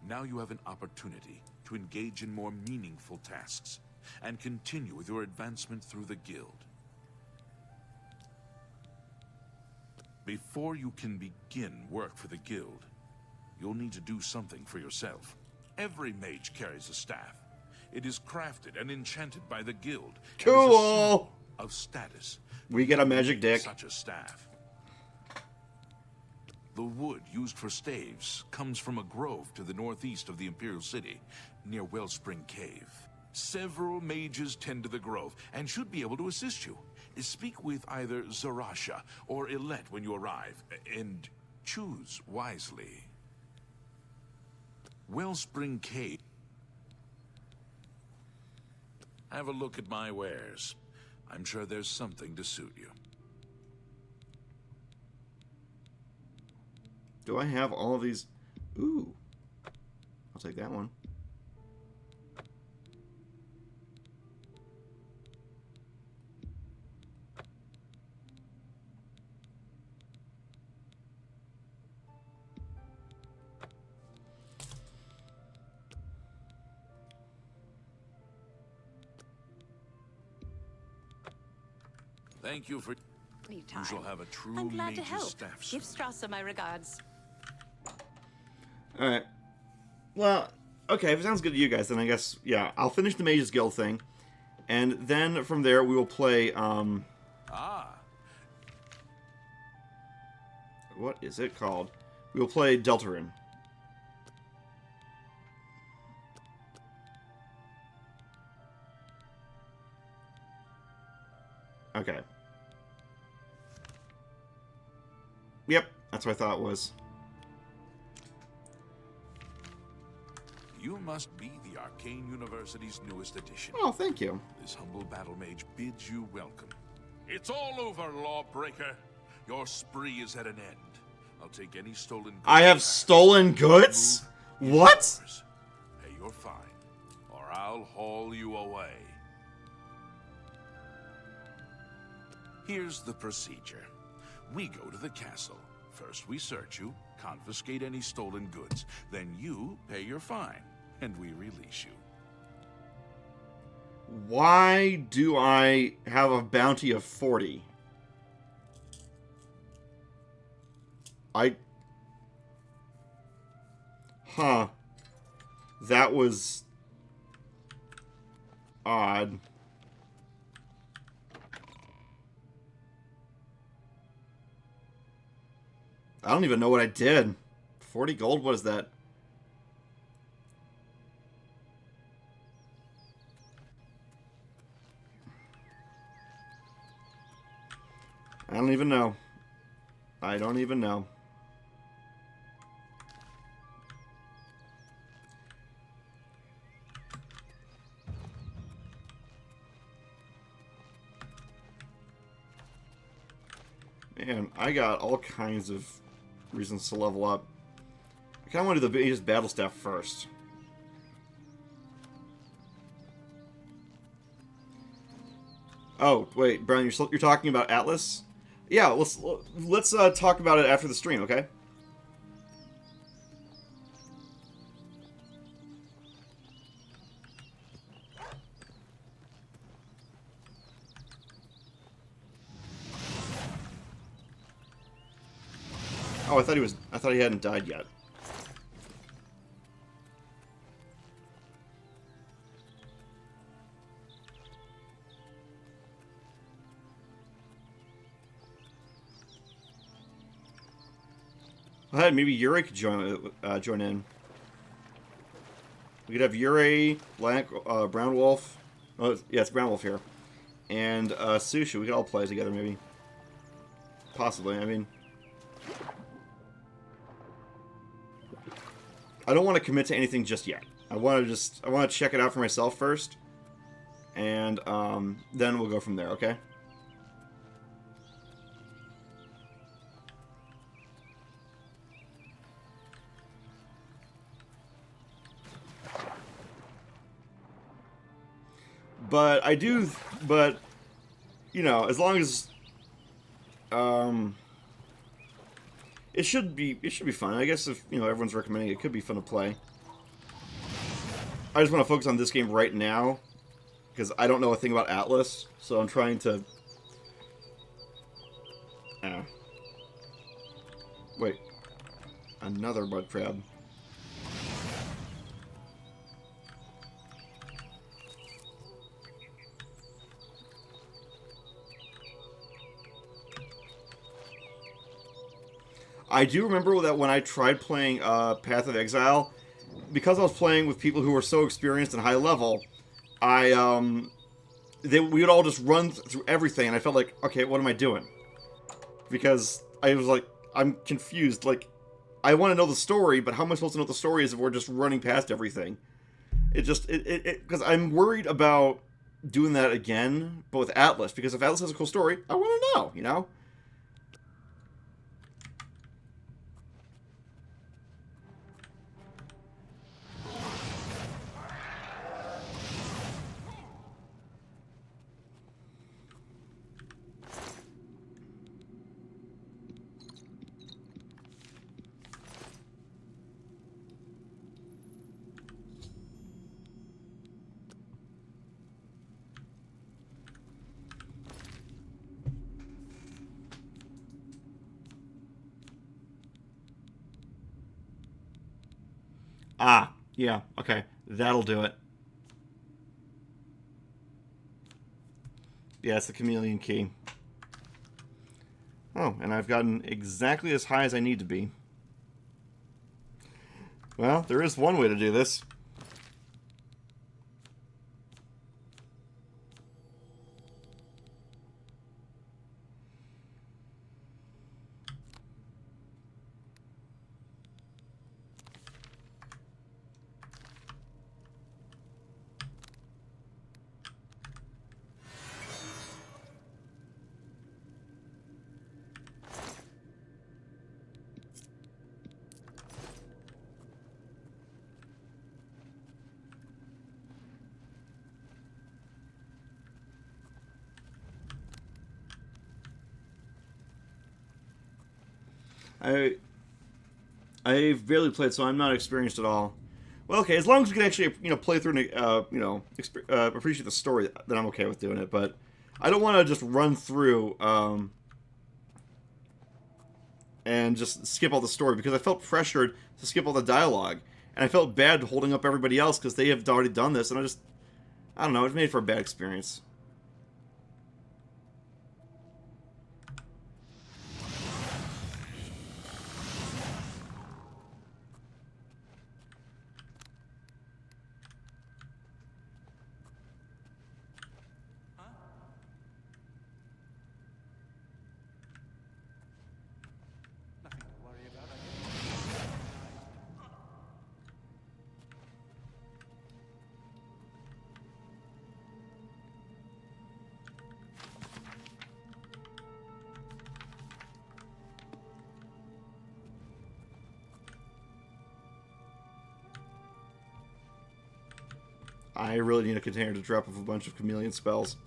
Now you have an opportunity to engage in more meaningful tasks and continue with your advancement through the guild. Before you can begin work for the guild, you'll need to do something for yourself. Every mage carries a staff. It is crafted and enchanted by the guild. And is a Cool! symbol of status. We get a magic dick. Such a staff. The wood used for staves comes from a grove to the northeast of the Imperial City, near Wellspring Cave. Several mages tend to the grove and should be able to assist you. Speak with either Zarasha or Ilette when you arrive, and choose wisely. Wellspring Cave. Have a look at my wares. I'm sure there's something to suit you. Do I have all of these? Ooh. I'll take that one. Thank you for... Anytime. You shall have a true I'm glad to mage's help. staff. Give Strasser my regards. Alright. Well, okay, if it sounds good to you guys, then I guess, yeah, I'll finish the Mages Guild thing. And then from there, we will play, what is it called? We will play Deltarune. Okay. Yep, that's what I thought it was. You must be the Arcane University's newest addition. Oh, thank you. This humble battle mage bids you welcome. It's all over, lawbreaker. Your spree is at an end. I'll take any stolen goods. I have stolen goods? What? Pay your fine, or I'll haul you away. Here's the procedure. We go to the castle. First we search you, confiscate any stolen goods. Then you pay your fine, and we release you. Why do I have a bounty of 40? Huh. That was... odd. I don't even know what I did. 40 gold? What is that? I don't even know. I don't even know. Man, I got all kinds of reasons to level up. I kind of want to do the Mage's Battle Staff first. Oh, wait, Brian, you're talking about Atlas? Yeah, let's talk about it after the stream, okay? Oh, I thought he hadn't died yet. Well, maybe Yuri could join in. We could have Yuri, Black, Brown Wolf. Oh, yeah, it's Brown Wolf here. And Sushi. We could all play together, maybe. Possibly, I mean. I don't want to commit to anything just yet. I want to check it out for myself first. And then we'll go from there, okay? But you know, as long as it should be fun. I guess if, you know, everyone's recommending it, it could be fun to play. I just want to focus on this game right now because I don't know a thing about Atlas, so I'm trying to wait. Another mud crab. I do remember that when I tried playing Path of Exile, because I was playing with people who were so experienced and high level, we would all just run through everything, and I felt like, okay, what am I doing? Because I was like, I'm confused. Like, I want to know the story, but how am I supposed to know what the story is if we're just running past everything? Because I'm worried about doing that again, but with Atlas, because if Atlas has a cool story, I want to know, you know? Ah, yeah, okay. That'll do it. Yeah, it's the chameleon key. Oh, and I've gotten exactly as high as I need to be. Well, there is one way to do this. I've barely played, so I'm not experienced at all. Well, okay, as long as we can actually, you know, play through and, you know, appreciate the story, then I'm okay with doing it. But I don't want to just run through and just skip all the story, because I felt pressured to skip all the dialogue, and I felt bad holding up everybody else because they have already done this, and I don't know, it made for a bad experience. I really need a container to drop off a bunch of chameleon spells.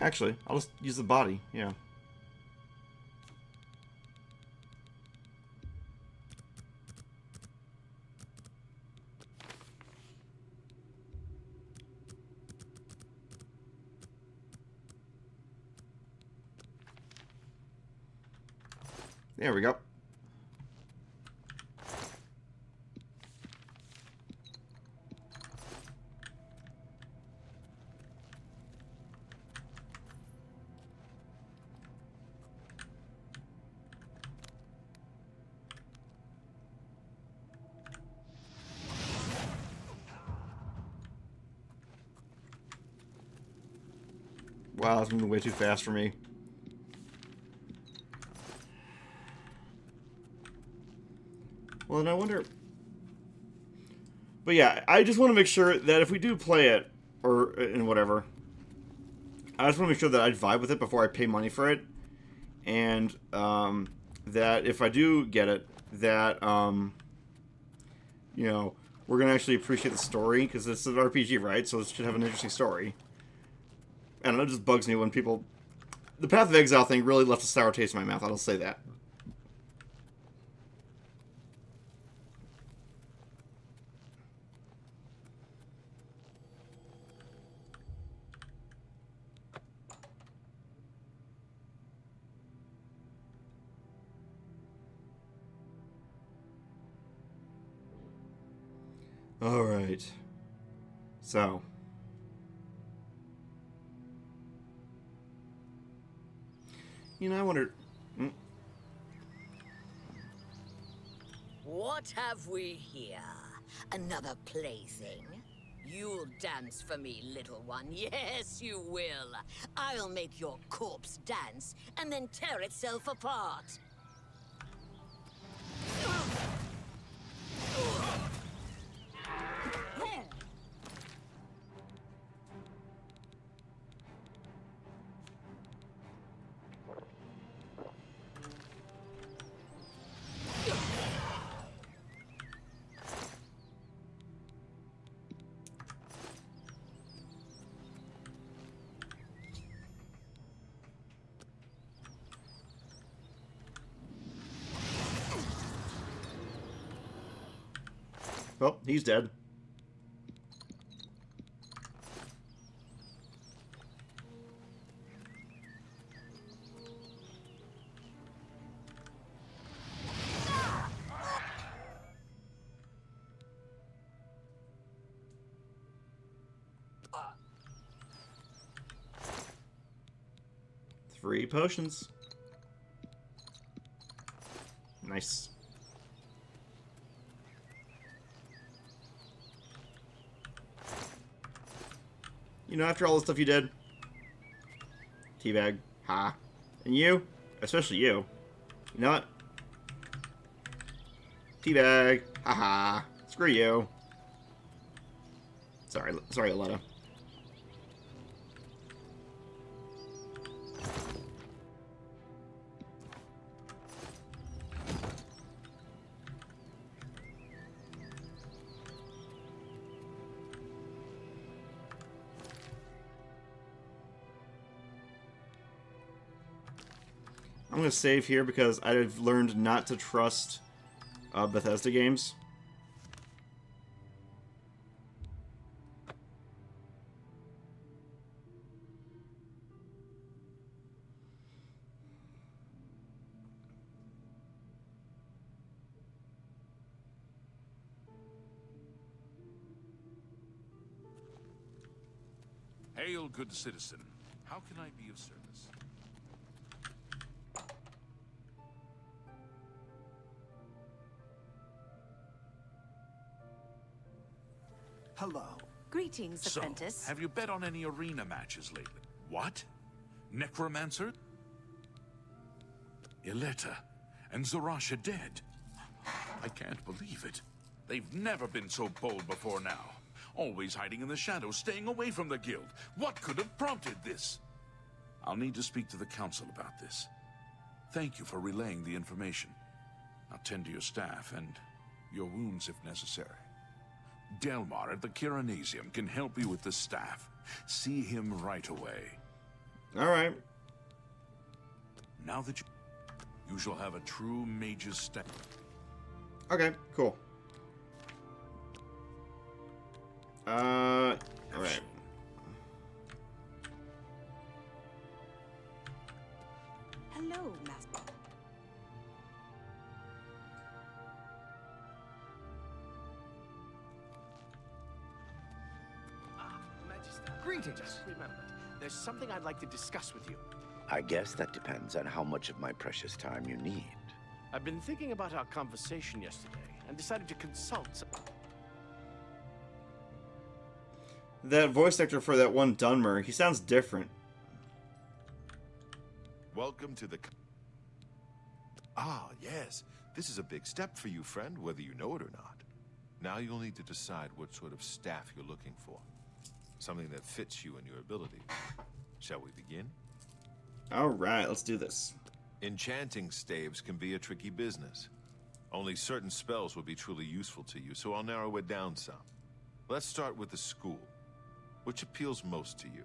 Actually, I'll just use the body, yeah. There we go. Wow, that's moving way too fast for me. Well, then I wonder... But yeah, I just want to make sure that if we do play it, or and whatever, I just want to make sure that I vibe with it before I pay money for it. And that if I do get it, that, you know, we're going to actually appreciate the story, because it's an RPG, right? So it should have an interesting story. I don't know, it just bugs me when people... The Path of Exile thing really left a sour taste in my mouth, I'll say that. Alright. So. You know, I wonder... What have we here? Another plaything? You'll dance for me, little one. Yes, you will. I'll make your corpse dance and then tear itself apart. Well, he's dead. Three potions. Nice. You know, after all the stuff you did. Teabag. Ha. And you? Especially you. You know what? Teabag. Ha ha. Screw you. Sorry, Aletta. I'm going to save here because I've learned not to trust Bethesda games. Hail, good citizen. How can I be of service? Hello. Greetings, So, apprentice. have you bet on any arena matches lately? What? Necromancer? Ileta and Zarasha dead. I can't believe it. They've never been so bold before now. Always hiding in the shadows, staying away from the guild. What could have prompted this? I'll need to speak to the council about this. Thank you for relaying the information. Now tend to your staff and your wounds if necessary. Delmar at the Kiranasium can help you with the staff. See him right away. Alright. Now that you shall have a true mage's staff. Okay, cool. Alright. Hello, Master. Greetings. Remember, there's something I'd like to discuss with you. I guess that depends on how much of my precious time you need. I've been thinking about our conversation yesterday and decided to consult. That voice actor for that one Dunmer, he sounds different. Welcome to the... Ah, yes. This is a big step for you, friend, whether you know it or not. Now you'll need to decide what sort of staff you're looking for. Something that fits you and your abilities. Shall we begin? Alright, let's do this. Enchanting staves can be a tricky business. Only certain spells will be truly useful to you, so I'll narrow it down some. Let's start with the school. Which appeals most to you?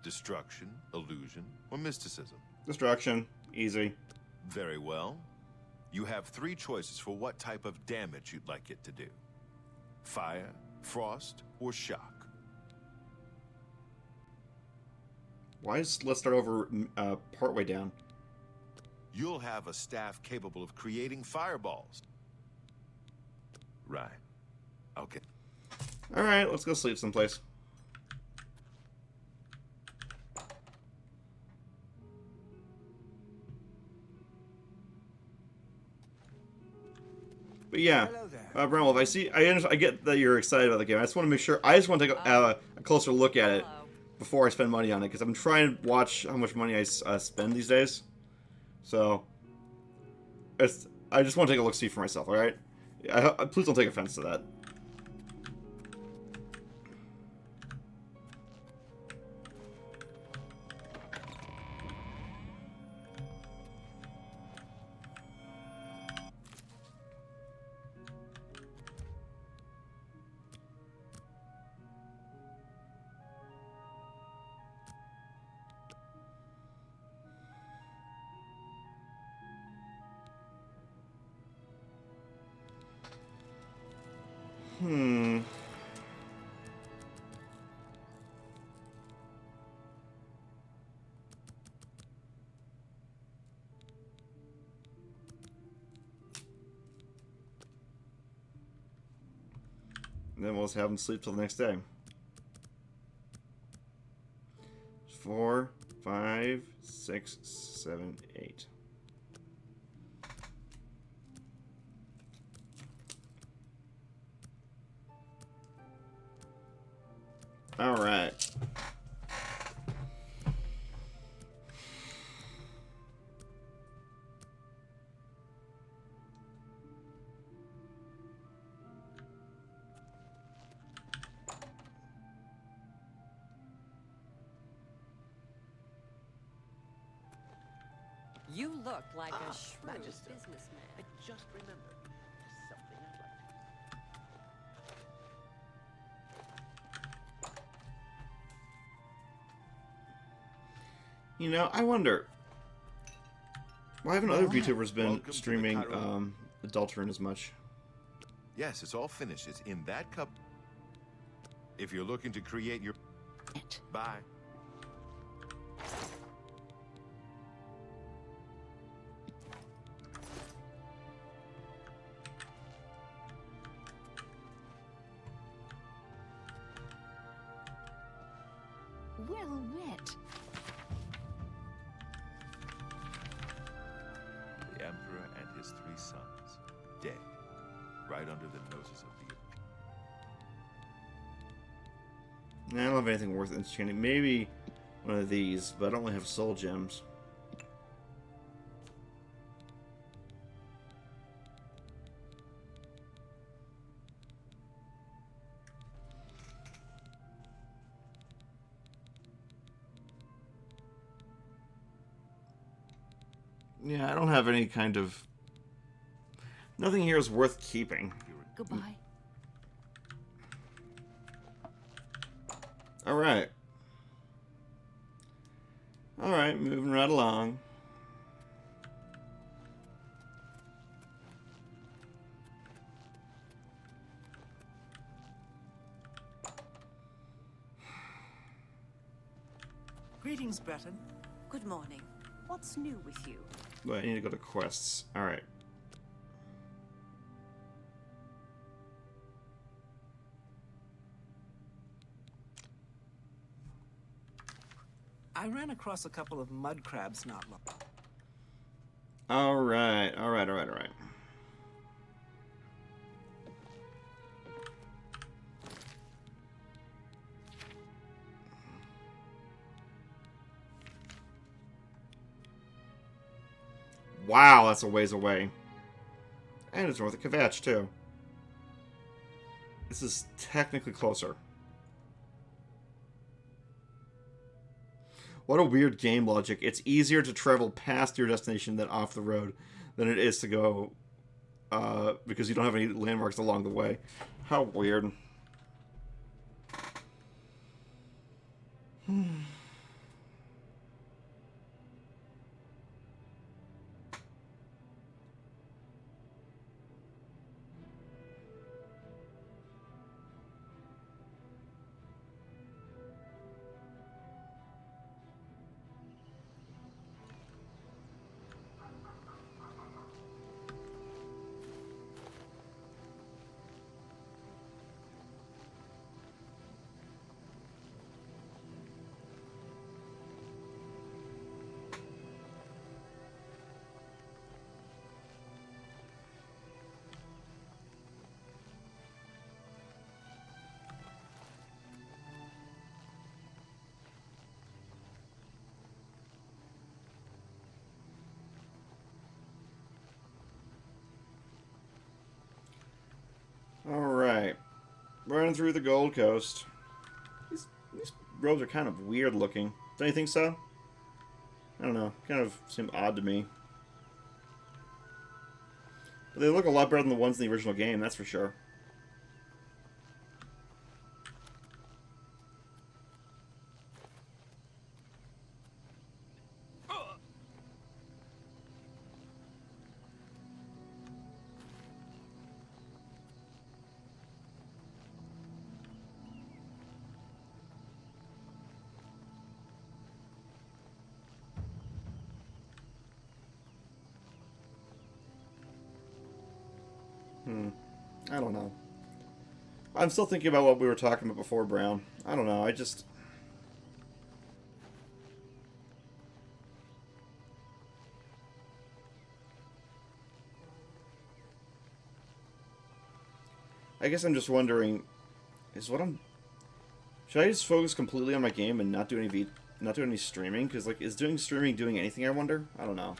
Destruction, illusion, or mysticism? Destruction. Easy. Very well. You have 3 choices for what type of damage you'd like it to do. Fire, frost, or shock. Let's start over partway down. You'll have a staff capable of creating fireballs. Right. Okay. Alright, let's go sleep someplace. But yeah, Bramwell, I get that you're excited about the game. I just want to make sure. I just want to take a closer look at it before I spend money on it, because I'm trying to watch how much money I spend these days. So, I just want to take a look see for myself. All right, please don't take offense to that. Then we'll just have them sleep till the next day. 4, 5, 6, 7, 8. All right. You look like a shrewd Magister. businessman. I just remembered. There's something I'd like to... You know, I wonder, why haven't other VTubers been Welcome to the streaming Chiron. Adulterin as much? Yes, it's all finished. It's in that cup. If you're looking to create your... Bye. Well met. The Emperor and his 3 sons, dead, right under the noses of the... Nah, I don't have anything worth enchanting. Maybe one of these, but I don't really have soul gems. Yeah, I don't have any kind of... Nothing here is worth keeping. Goodbye. Alright. Alright, moving right along. Greetings, Breton. Good morning. What's new with you? But I need to go to quests. Alright. I ran across a couple of mud crabs not long. Alright. Wow, that's a ways away. And it's north of Kvatch, too. This is technically closer. What a weird game logic. It's easier to travel past your destination than off the road than it is to go because you don't have any landmarks along the way. How weird. Alright. Running through the Gold Coast. These roads are kind of weird looking. Don't you think so? I don't know. Kind of seem odd to me. But they look a lot better than the ones in the original game, that's for sure. I don't know. I'm still thinking about what we were talking about before, Brown. I don't know, I guess I'm just wondering, should I just focus completely on my game and not do any streaming? Because, like, is doing streaming doing anything, I wonder? I don't know.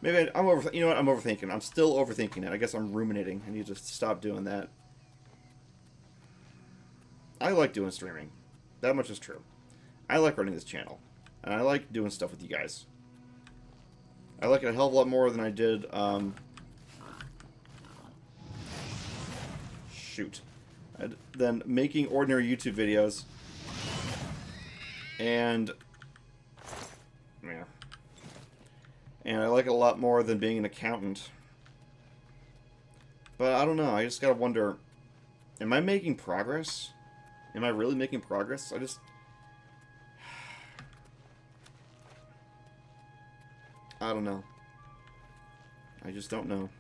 Maybe you know what? I'm overthinking. I'm still overthinking it. I guess I'm ruminating. I need to stop doing that. I like doing streaming. That much is true. I like running this channel. And I like doing stuff with you guys. I like it a hell of a lot more than I did, than making ordinary YouTube videos. And yeah. And I like it a lot more than being an accountant. But I don't know, I just gotta wonder, am I making progress? Am I really making progress? I don't know. I just don't know.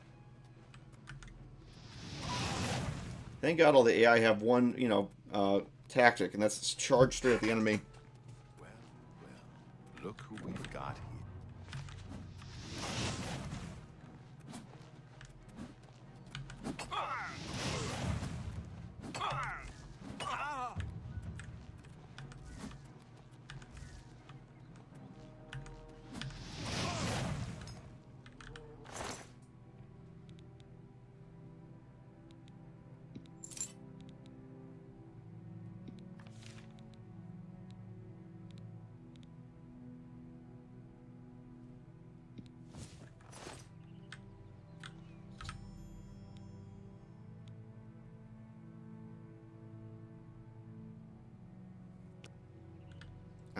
Thank God all the AI have one, tactic, and that's charge straight at the enemy. Well, look who we've got here.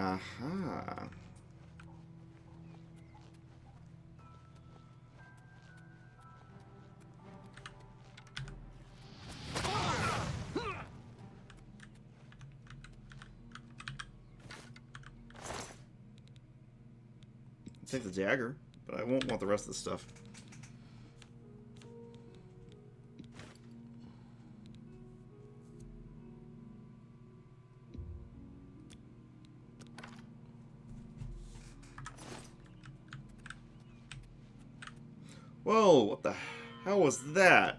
Aha. Take the dagger, but I won't want the rest of the stuff. Whoa, what the hell was that?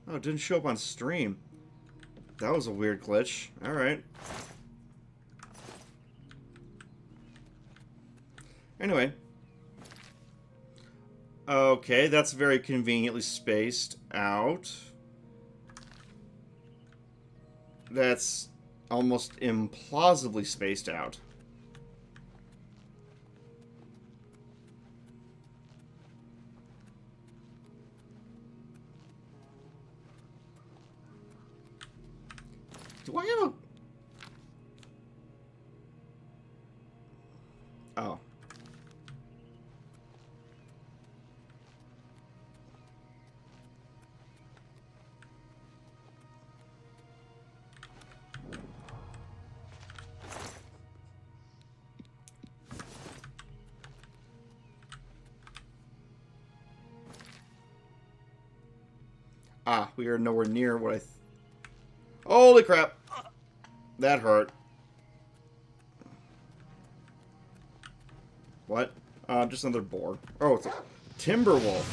Oh, it didn't show up on stream. That was a weird glitch. Alright. Anyway. Okay, that's very conveniently spaced out. That's almost implausibly spaced out. Do I have a... Oh. Ah, we are nowhere near what I... Holy crap! That hurt. What? Just another boar. Oh, it's a Timberwolf.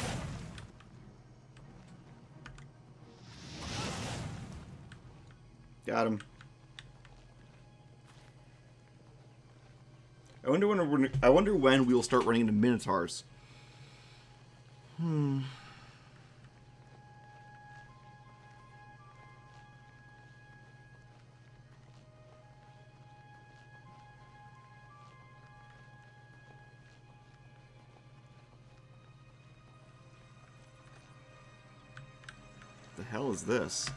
Got him. I wonder when we will start running into Minotaurs. Hmm. The hell is this?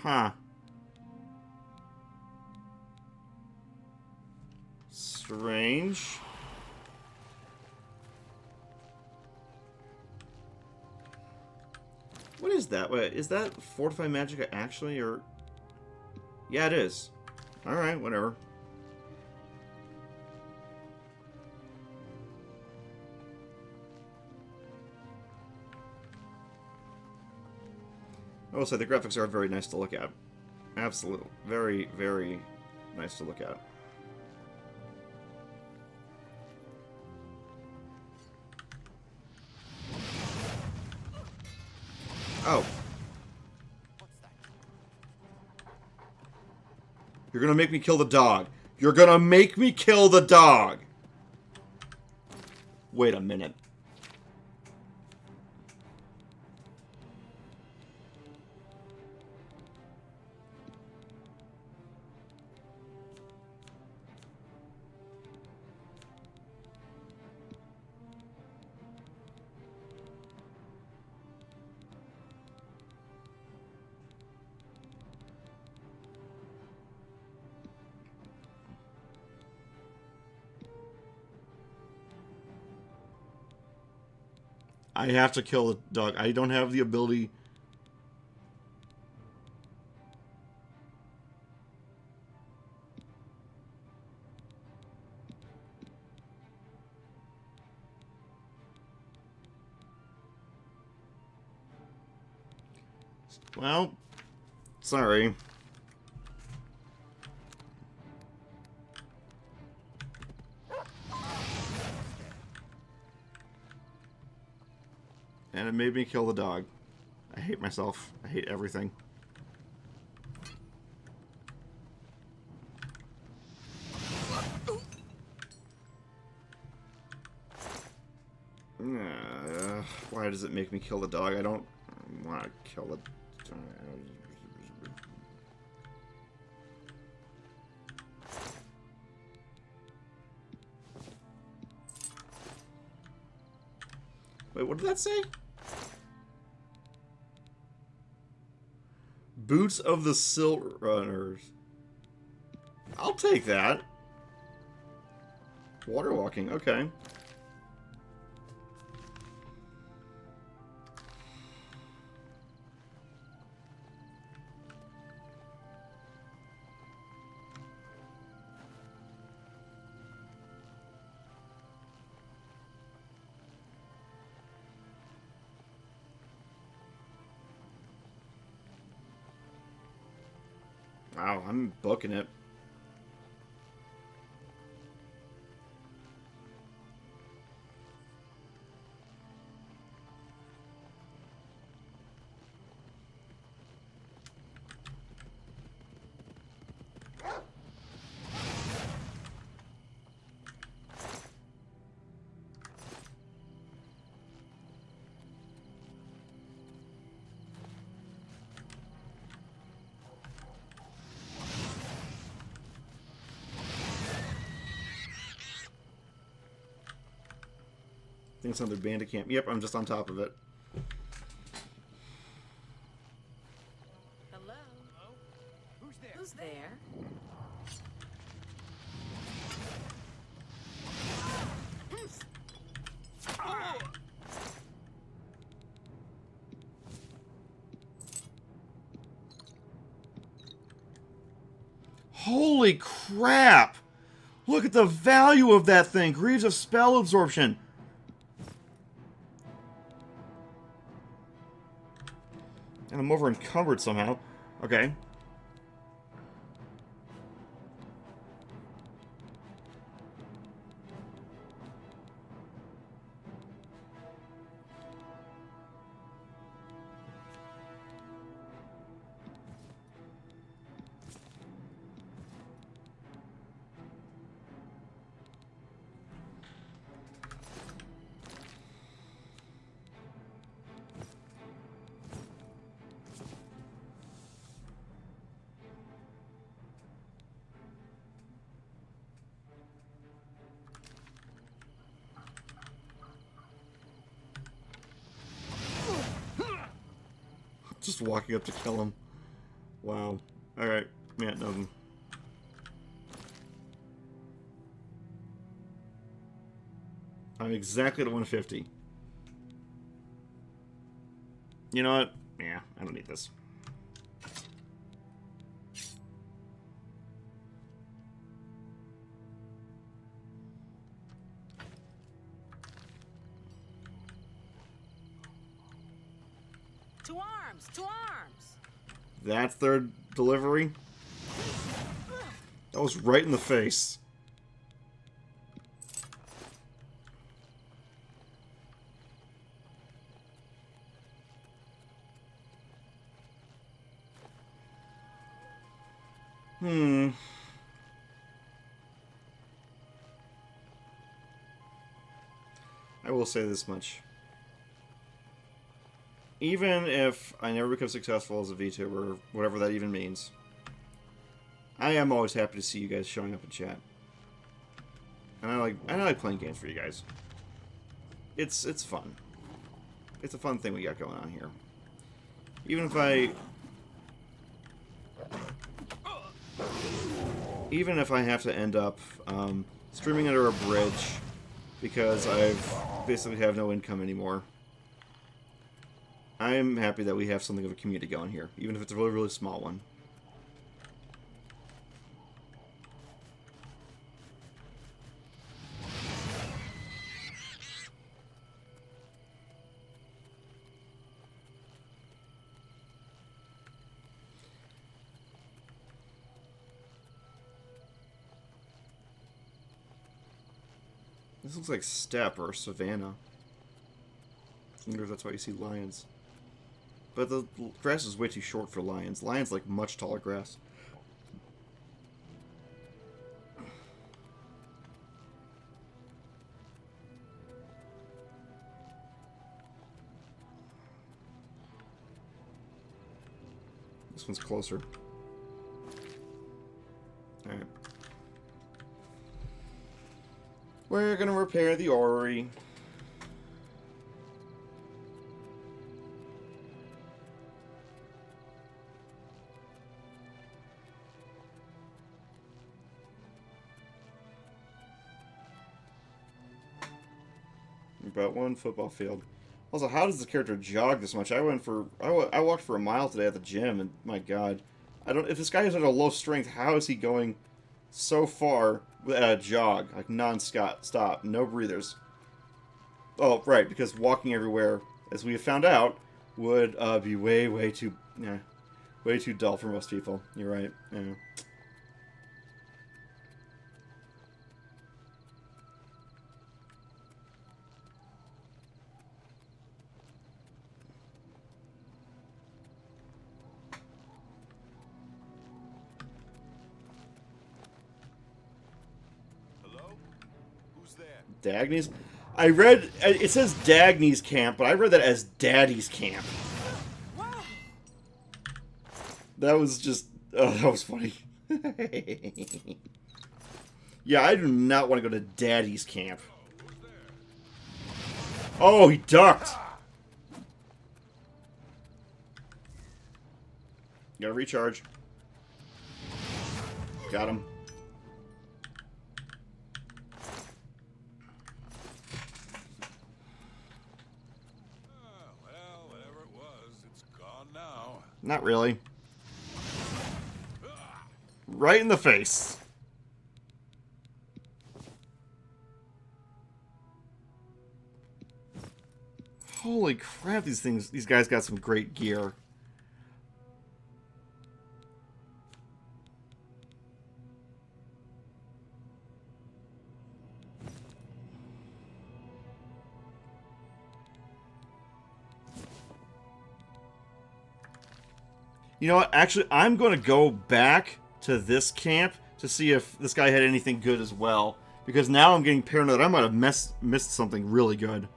Huh. Strange. What is that? Wait, is that Fortify Magicka actually, or... Yeah, it is. Alright, whatever. I will say the graphics are very nice to look at. Absolutely. Very, very nice to look at. Oh. You're gonna make me kill the dog. You're gonna make me kill the dog! Wait a minute. I have to kill the dog. I don't have the ability. Well, sorry. And it made me kill the dog. I hate myself. I hate everything. Why does it make me kill the dog? I don't want to kill the dog. Wait, what did that say? Boots of the Silt Runners. I'll take that. Water walking, okay. Wow, I'm booking it. I think it's another bandit camp. Yep, I'm just on top of it. Hello? Who's there? Who's there? Holy crap! Look at the value of that thing! Greaves of spell absorption! And I'm over encumbered somehow. Okay. Just walking up to kill him. Wow. Alright. Yeah, nothing. I'm exactly at 150. You know what? Yeah, I don't need this. To arms! To arms! That's their delivery? That was right in the face. I will say this much. Even if I never become successful as a VTuber, whatever that even means, I am always happy to see you guys showing up in chat. And I like playing games for you guys. It's fun. It's a fun thing we got going on here. Even if I have to end up streaming under a bridge because I've basically have no income anymore, I am happy that we have something of a community going here, even if it's a really, really small one. This looks like steppe or savanna. I wonder if that's why you see lions. But the grass is way too short for lions. Lions like much taller grass. This one's closer. Alright. We're gonna repair the orrery. About one football field. Also, how does the character jog this much? I walked for a mile today at the gym, and my god, if this guy is at a low strength, how is he going so far at a jog, like non-stop, no breathers? Oh, right, because walking everywhere, as we have found out, would be way too. Way too dull for most people. You're right. Yeah. Hello? Who's there? Dagny's? I read... It says Dagny's camp, but I read that as Daddy's camp. That was just... Oh, that was funny. Yeah, I do not want to go to Daddy's camp. Oh, he ducked! Gotta recharge. Got him. Well, whatever it was, it's gone now. Not really. Right in the face. Holy crap, these guys got some great gear. You know what? Actually, I'm going to go back to this camp to see if this guy had anything good as well. Because now I'm getting paranoid. I might have missed something really good.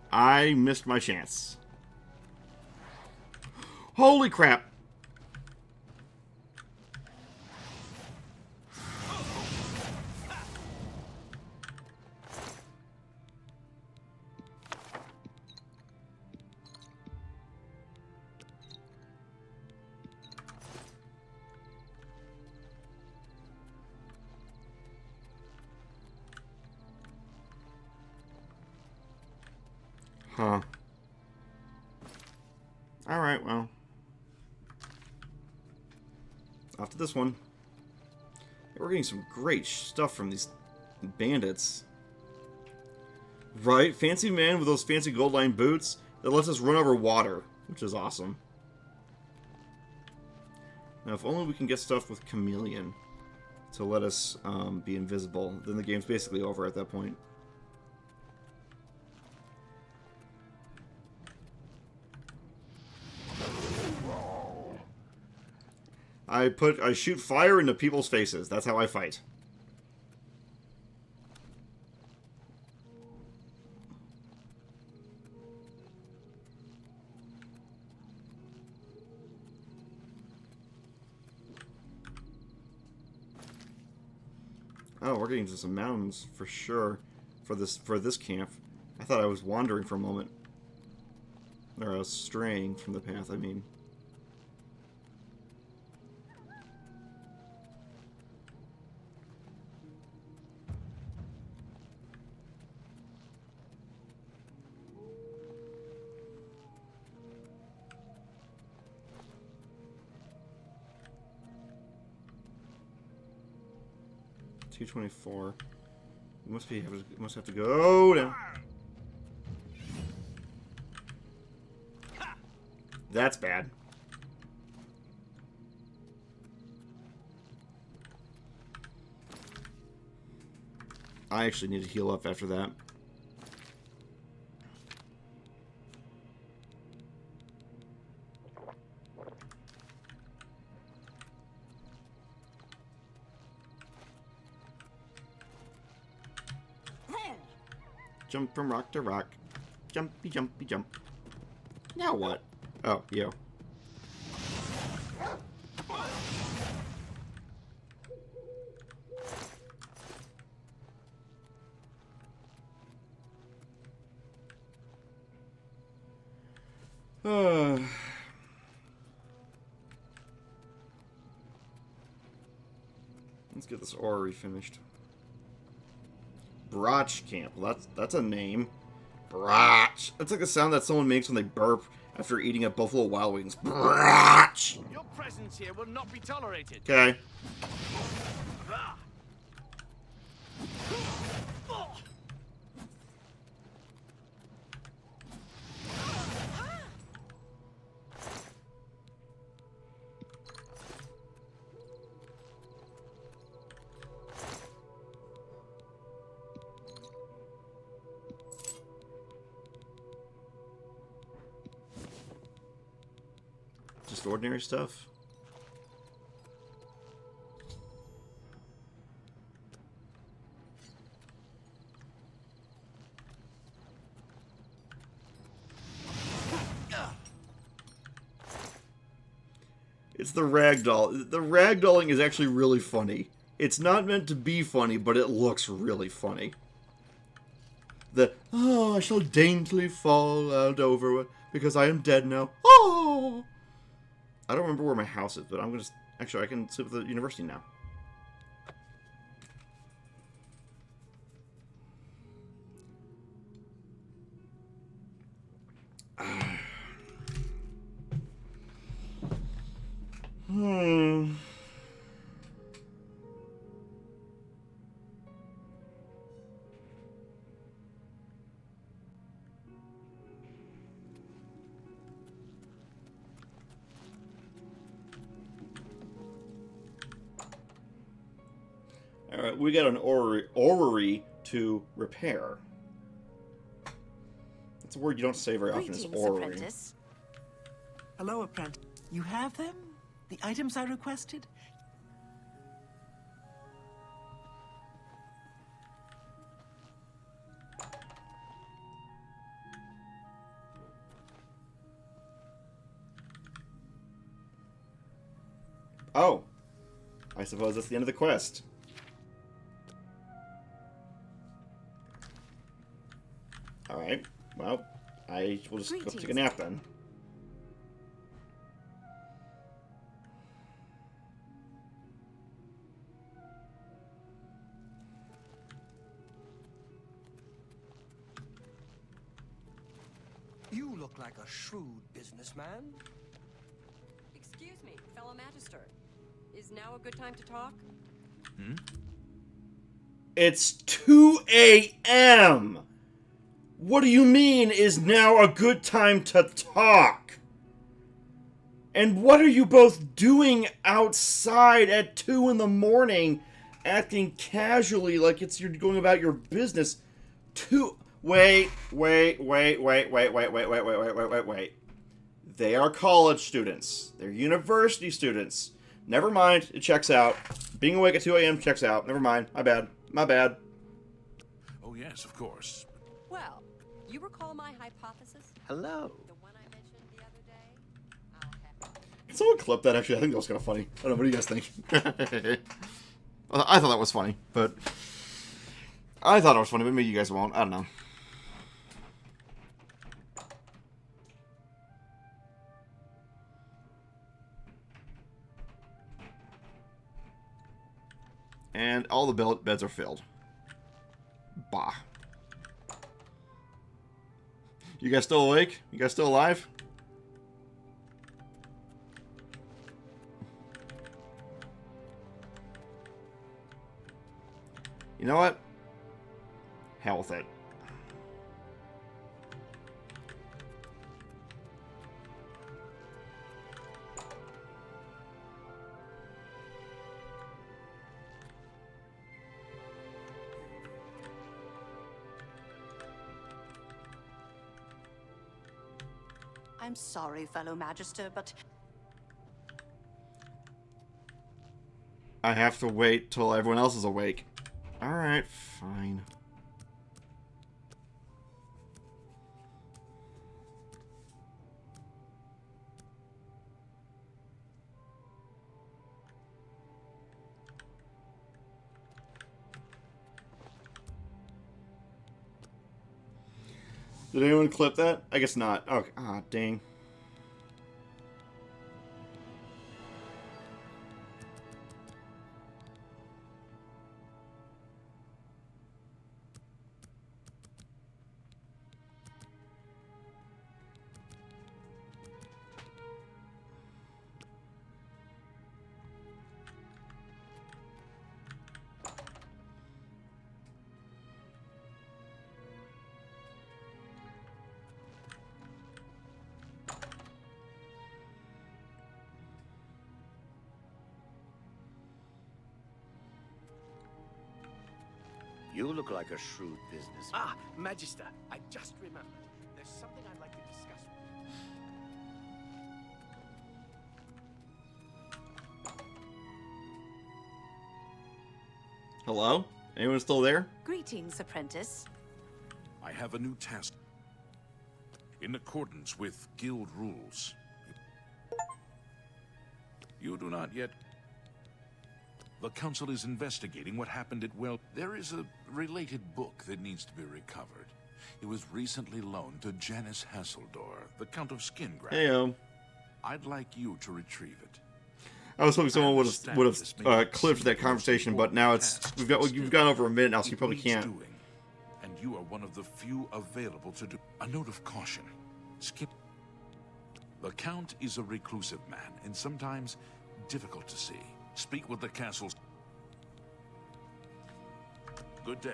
I missed my chance. Holy crap! Huh. Alright, well. Off to this one. We're getting some great stuff from these bandits. Right? Fancy man with those fancy gold-lined boots that lets us run over water, which is awesome. Now, if only we can get stuff with Chameleon to let us be invisible, then the game's basically over at that point. I shoot fire into people's faces. That's how I fight. Oh, we're getting to some mountains for sure for this camp. I thought I was wandering for a moment. Or I was straying from the path, I mean. $224. Must have to go down. That's bad. I actually need to heal up after that. Jump from rock to rock. Jumpy, jumpy, jump. Now what? Oh, you. Let's get this orrery finished. Brach Camp. Well, that's a name. Brach. That's like a sound that someone makes when they burp after eating at Buffalo Wild Wings. Brach. Your presence here will not be tolerated. Okay. Just ordinary stuff. It's the ragdoll. The ragdolling is actually really funny. It's not meant to be funny, but it looks really funny. Oh, I shall daintily fall out over because I am dead now. Oh! I don't remember where my house is, but I'm gonna... Actually, I can sleep at the university now. Alright, we got an orrery to repair. That's a word you don't say very often, is Greetings, orrery. apprentice. Hello, apprentice. You have them? The items I requested? Oh. I suppose that's the end of the quest. Alright. Well, I will just go take a nap then. You look like a shrewd businessman. Excuse me, fellow Magister. Is now a good time to talk? It's 2 a.m. What do you mean is now a good time to talk? And what are you both doing outside at 2 in the morning, acting casually like you're going about your business? Wait. They are college students. They're university students. Never mind, it checks out. Being awake at 2 a.m. checks out. Never mind. My bad. My bad. Oh, yes, of course. Well, you recall my hypothesis? Hello. The one I mentioned the other day? I'll have... Can someone clip that, actually? I think that was kind of funny. I don't know, what do you guys think? I thought that was funny, but... I thought it was funny, but maybe you guys won't. I don't know. And all the beds are filled. Bah. You guys still awake? You guys still alive? You know what? Hell with it. I'm sorry, fellow Magister, but I have to wait till everyone else is awake. Alright, fine. Did anyone clip that? I guess not. Okay. Ah, dang. You look like a shrewd businessman. Ah, Magister, I just remembered. There's something I'd like to discuss with you. Hello? Anyone still there? Greetings, apprentice. I have a new task. In accordance with guild rules. You do not yet... The council is investigating what happened at There is a related book that needs to be recovered. It was recently loaned to Janice Hasseldor, the Count of Skingrad. Heyo. I'd like you to retrieve it. I was hoping someone would have clipped that conversation, but now you've gone over a minute now, so you probably can't. And you are one of the few available to do. A note of caution. The Count is a reclusive man, and sometimes difficult to see. Speak with the castle's... Good day.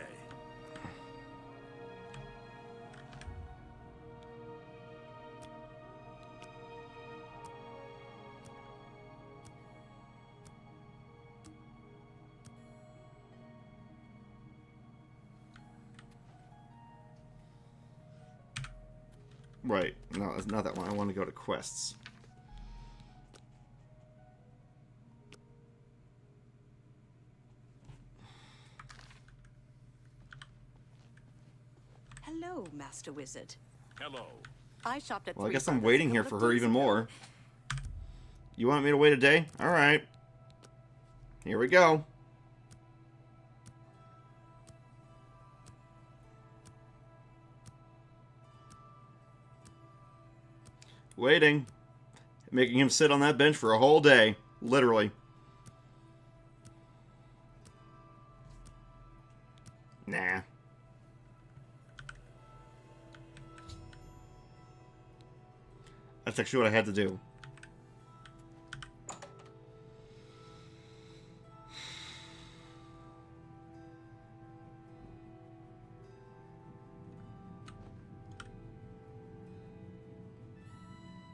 Right. No, it's not that one. I want to go to quests. Hello, Master Wizard. Hello. I shopped at Well, I Three guess I'm Brothers waiting a here couple for of her days even ago. more. You want me to wait a day? Alright. Here we go. Waiting. Making him sit on that bench for a whole day. Literally. Nah. That's actually what I had to do.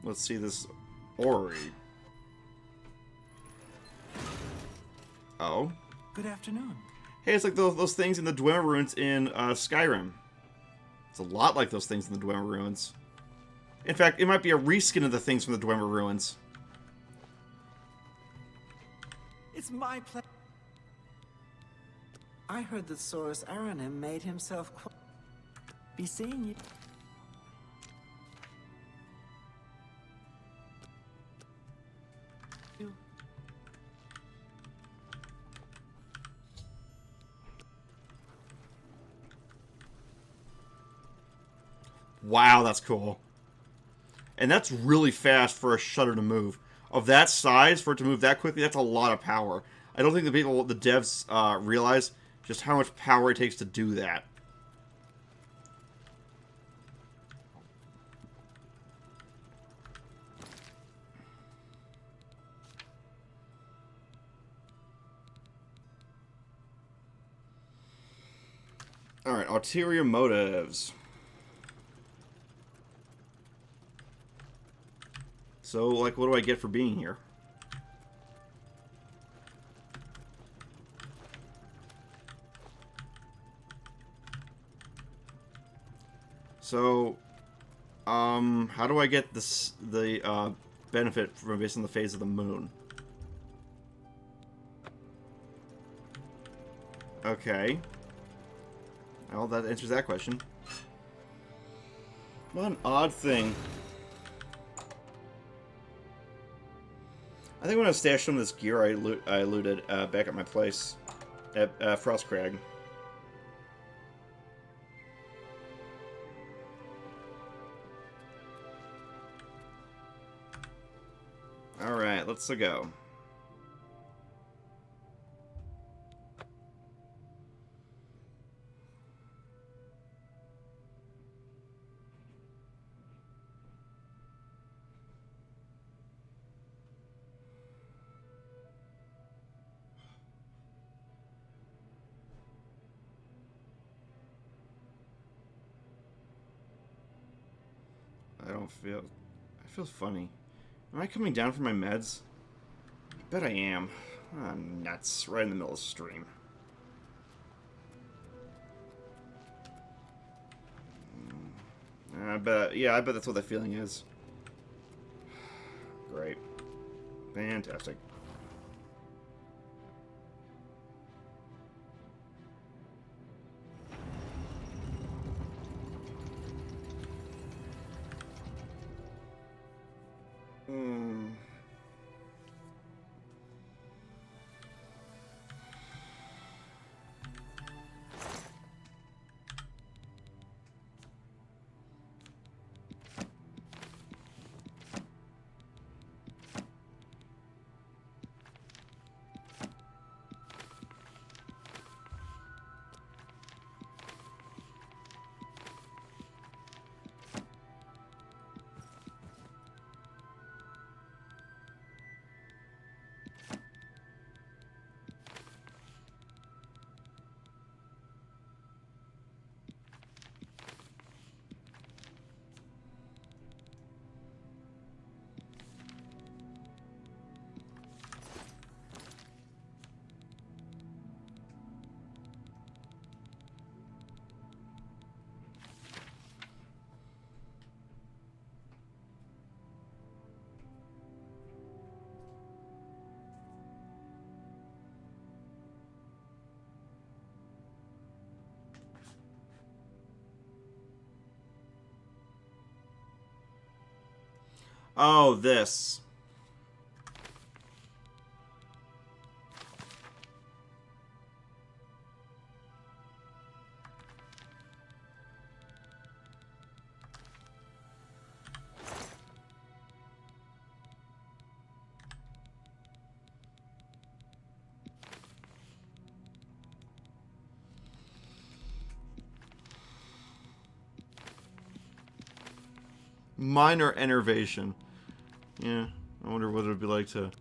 Let's see this orrery. Oh. Good afternoon. Hey, it's like those things in the Dwemer Ruins in Skyrim. It's a lot like those things in the Dwemer Ruins. In fact, it might be a reskin of the things from the Dwemer Ruins. It's my pleasure. I heard that Saurus Aranim made himself be seeing you. Wow, that's cool. And that's really fast for a shutter to move. Of that size, for it to move that quickly, that's a lot of power. I don't think the devs realize just how much power it takes to do that. Alright, ulterior motives. So, like, what do I get for being here? So, how do I get the benefit from based on the phase of the moon? Okay. Well, that answers that question. What an odd thing. I think I'm going to stash some of this gear I looted back at my place at Frostcrag. Alright, let's go. I feel funny. Am I coming down from my meds? I bet I am. Ah, nuts. Right in the middle of the stream. bet. Yeah, I bet that's what that feeling is. Great. Fantastic. Oh, this. Minor enervation. Yeah, I wonder what it would be like to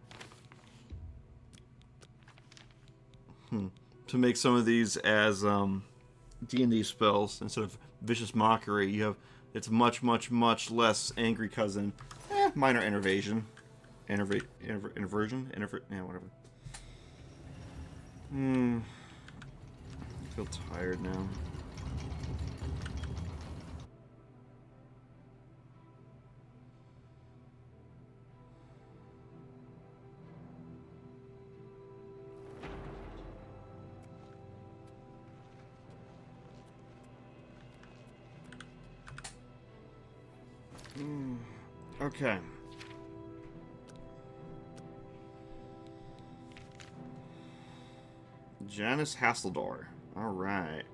make some of these as D&D spells instead of vicious mockery. You have it's much less angry cousin. Minor enervation, inversion, yeah, whatever. I feel tired now. Okay. Janus Hasseldor. Alright.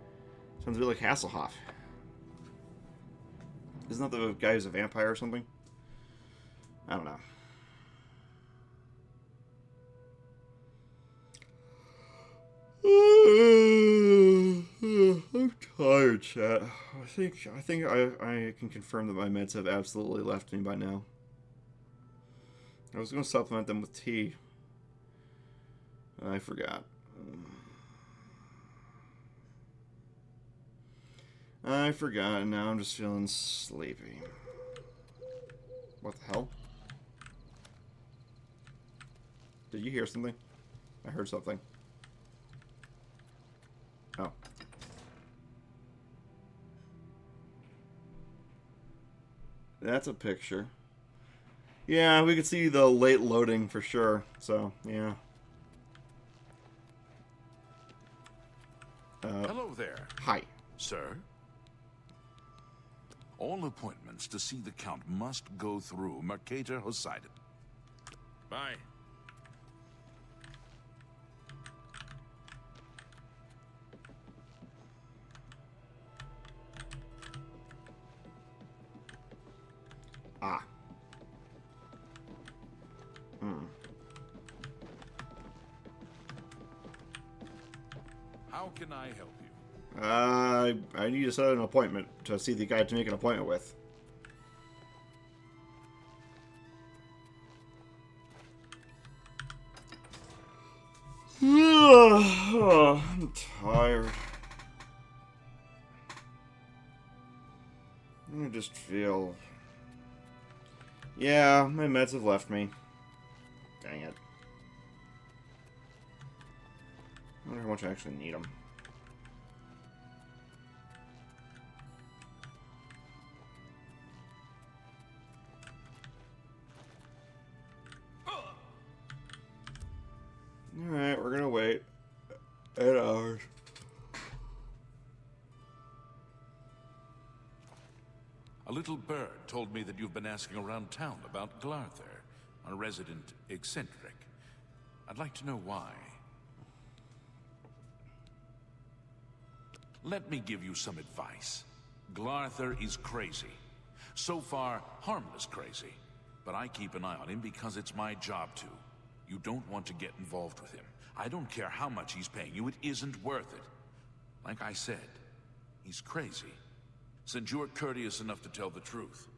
Sounds a bit like Hasselhoff. Isn't that the guy who's a vampire or something? I don't know. I'm tired, chat. I think I can confirm that my meds have absolutely left me by now. I was going to supplement them with tea. I forgot. And now I'm just feeling sleepy. What the hell? Did you hear something? I heard something. Oh. That's a picture. Yeah, we could see the late loading for sure. So, yeah. Hello there. Hi. Sir? All appointments to see the Count must go through Mercator Poseidon. Bye. Ah. How can I help you? I need to set an appointment to see the guy to make an appointment with. I'm tired. I just feel... Yeah, my meds have left me. Dang it. I wonder how much I actually need them. little bird told me that you've been asking around town about Glarther, a resident eccentric. I'd like to know why. Let me give you some advice. Glarther is crazy. So far, harmless crazy. But I keep an eye on him because it's my job to. You don't want to get involved with him. I don't care how much he's paying you, it isn't worth it. Like I said, he's crazy. Since you're courteous enough to tell the truth,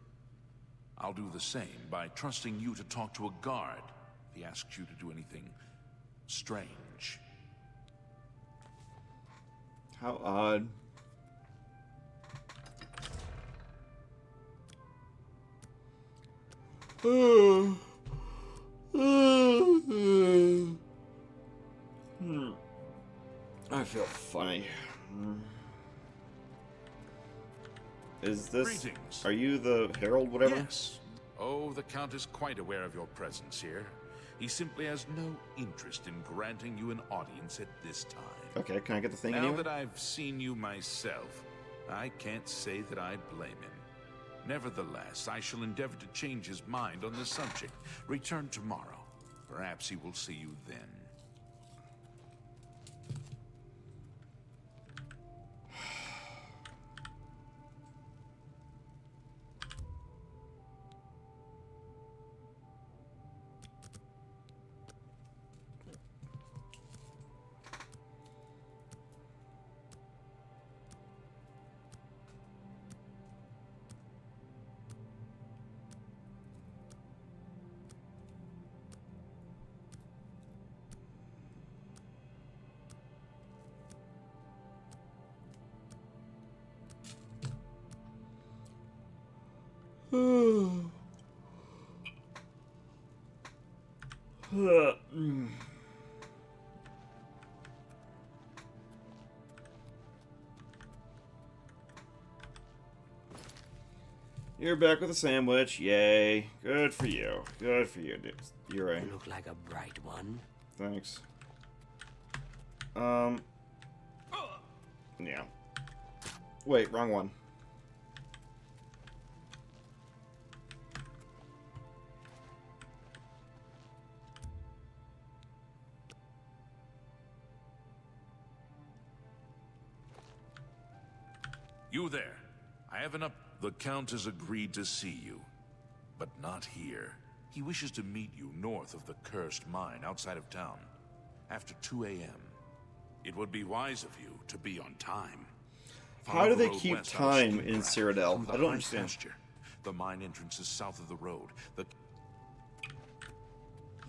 I'll do the same by trusting you to talk to a guard if he asks you to do anything strange. How odd. I feel funny. Is this... Greetings. Are you the herald, whatever? Yes. Oh, the Count is quite aware of your presence here. He simply has no interest in granting you an audience at this time. Okay, can I get the thing Now anyway? that I've seen you myself, I can't say that I blame him. Nevertheless, I shall endeavor to change his mind on the subject. Return tomorrow. Perhaps he will see you then. You're back with a sandwich. Yay. Good for you. Good for you, dude. You're right. You look like a bright one. Thanks. Yeah. Wait, wrong one. You there. I have an up... The Count has agreed to see you, but not here. He wishes to meet you north of the cursed mine outside of town, after 2 a.m. It would be wise of you to be on time. How do they keep time in Cyrodiil? I don't understand. The mine entrance is south of the road.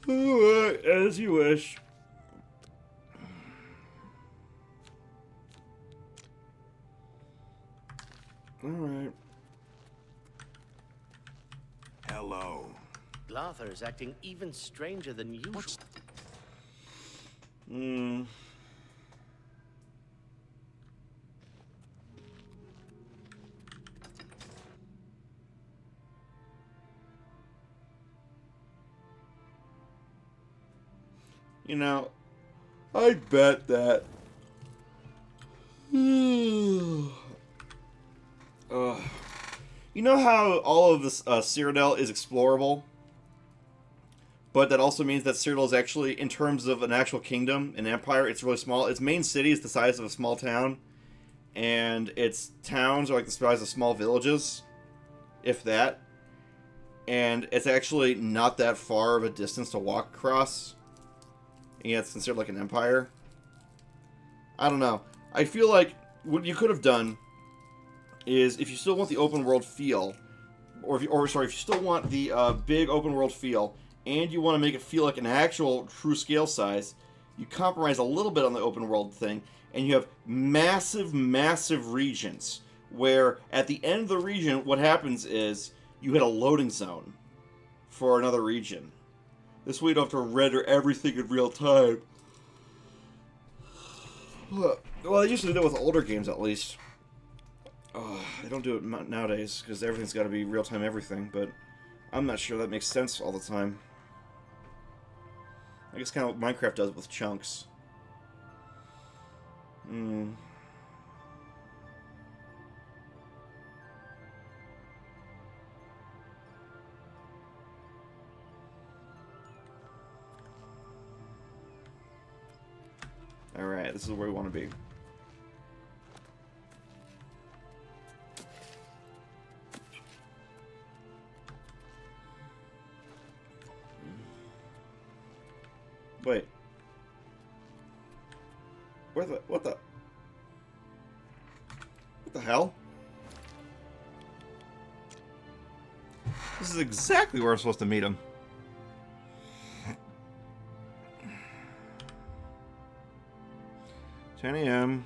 Alright, as you wish. Alright. Hello. Glarther is acting even stranger than usual. You know, I bet that... You know how all of this Cyrodiil is explorable? But that also means that Cyrodiil is actually, in terms of an actual kingdom, an empire, it's really small. Its main city is the size of a small town. And its towns are like the size of small villages. If that. And it's actually not that far of a distance to walk across. And yet it's considered like an empire. I don't know. I feel like what you could have done is, if you still want the open world feel, if you still want the big open world feel, and you want to make it feel like an actual true scale size, you compromise a little bit on the open world thing, and you have massive, massive regions, where at the end of the region, what happens is, you hit a loading zone for another region. This way you don't have to render everything in real time. Well, they used to do that with older games, at least. They don't do it nowadays, because everything's got to be real-time everything, but I'm not sure that makes sense all the time. I guess kind of what Minecraft does with chunks. Hmm. 。this is where we want to be. Wait. What the hell? This is exactly where we're supposed to meet him. "10 a.m.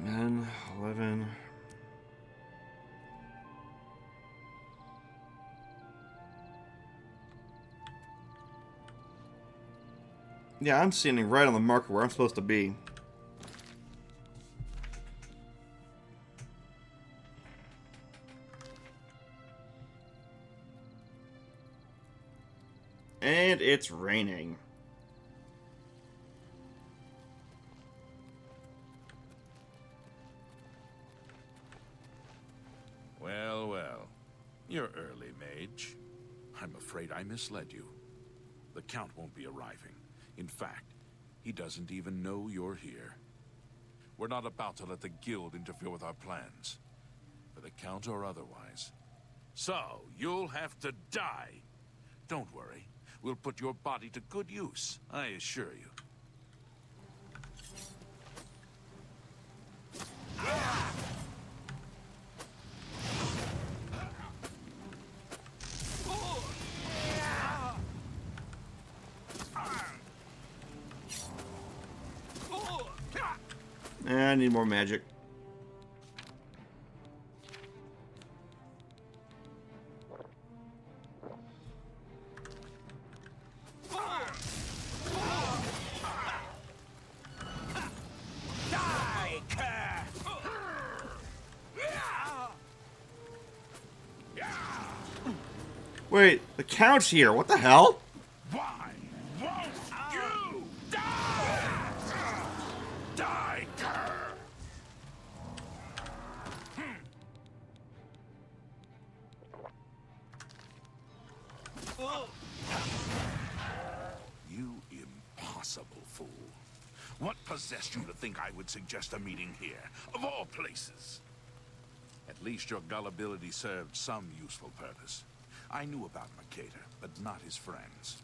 And 11. Yeah, I'm standing right on the marker where I'm supposed to be. And it's raining. Well, well. You're early, mage. I'm afraid I misled you. The Count won't be arriving. In fact, he doesn't even know you're here. We're not about to let the Guild interfere with our plans, for the Count or otherwise. So, you'll have to die. Don't worry. We'll put your body to good use, I assure you. I need more magic. Wait, the Count's here. What the hell? Why won't you die? Die, cur! You impossible fool. What possessed you to think I would suggest a meeting here, of all places? At least your gullibility served some useful purpose. I knew about Mercator, but not his friends.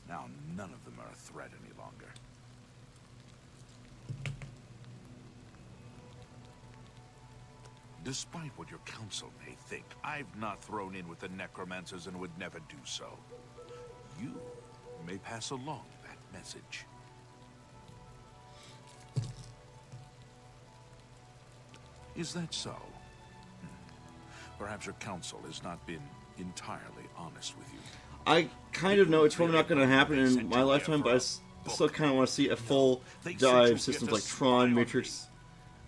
Now none of them are a threat any longer. Despite what your council may think, I've not thrown in with the necromancers and would never do so. You may pass along that message. Is that so? Perhaps your council has not been entirely honest with you. I kind of know it's probably not going to happen in my lifetime, but I still kind of want to see a full dive systems like Tron, Matrix,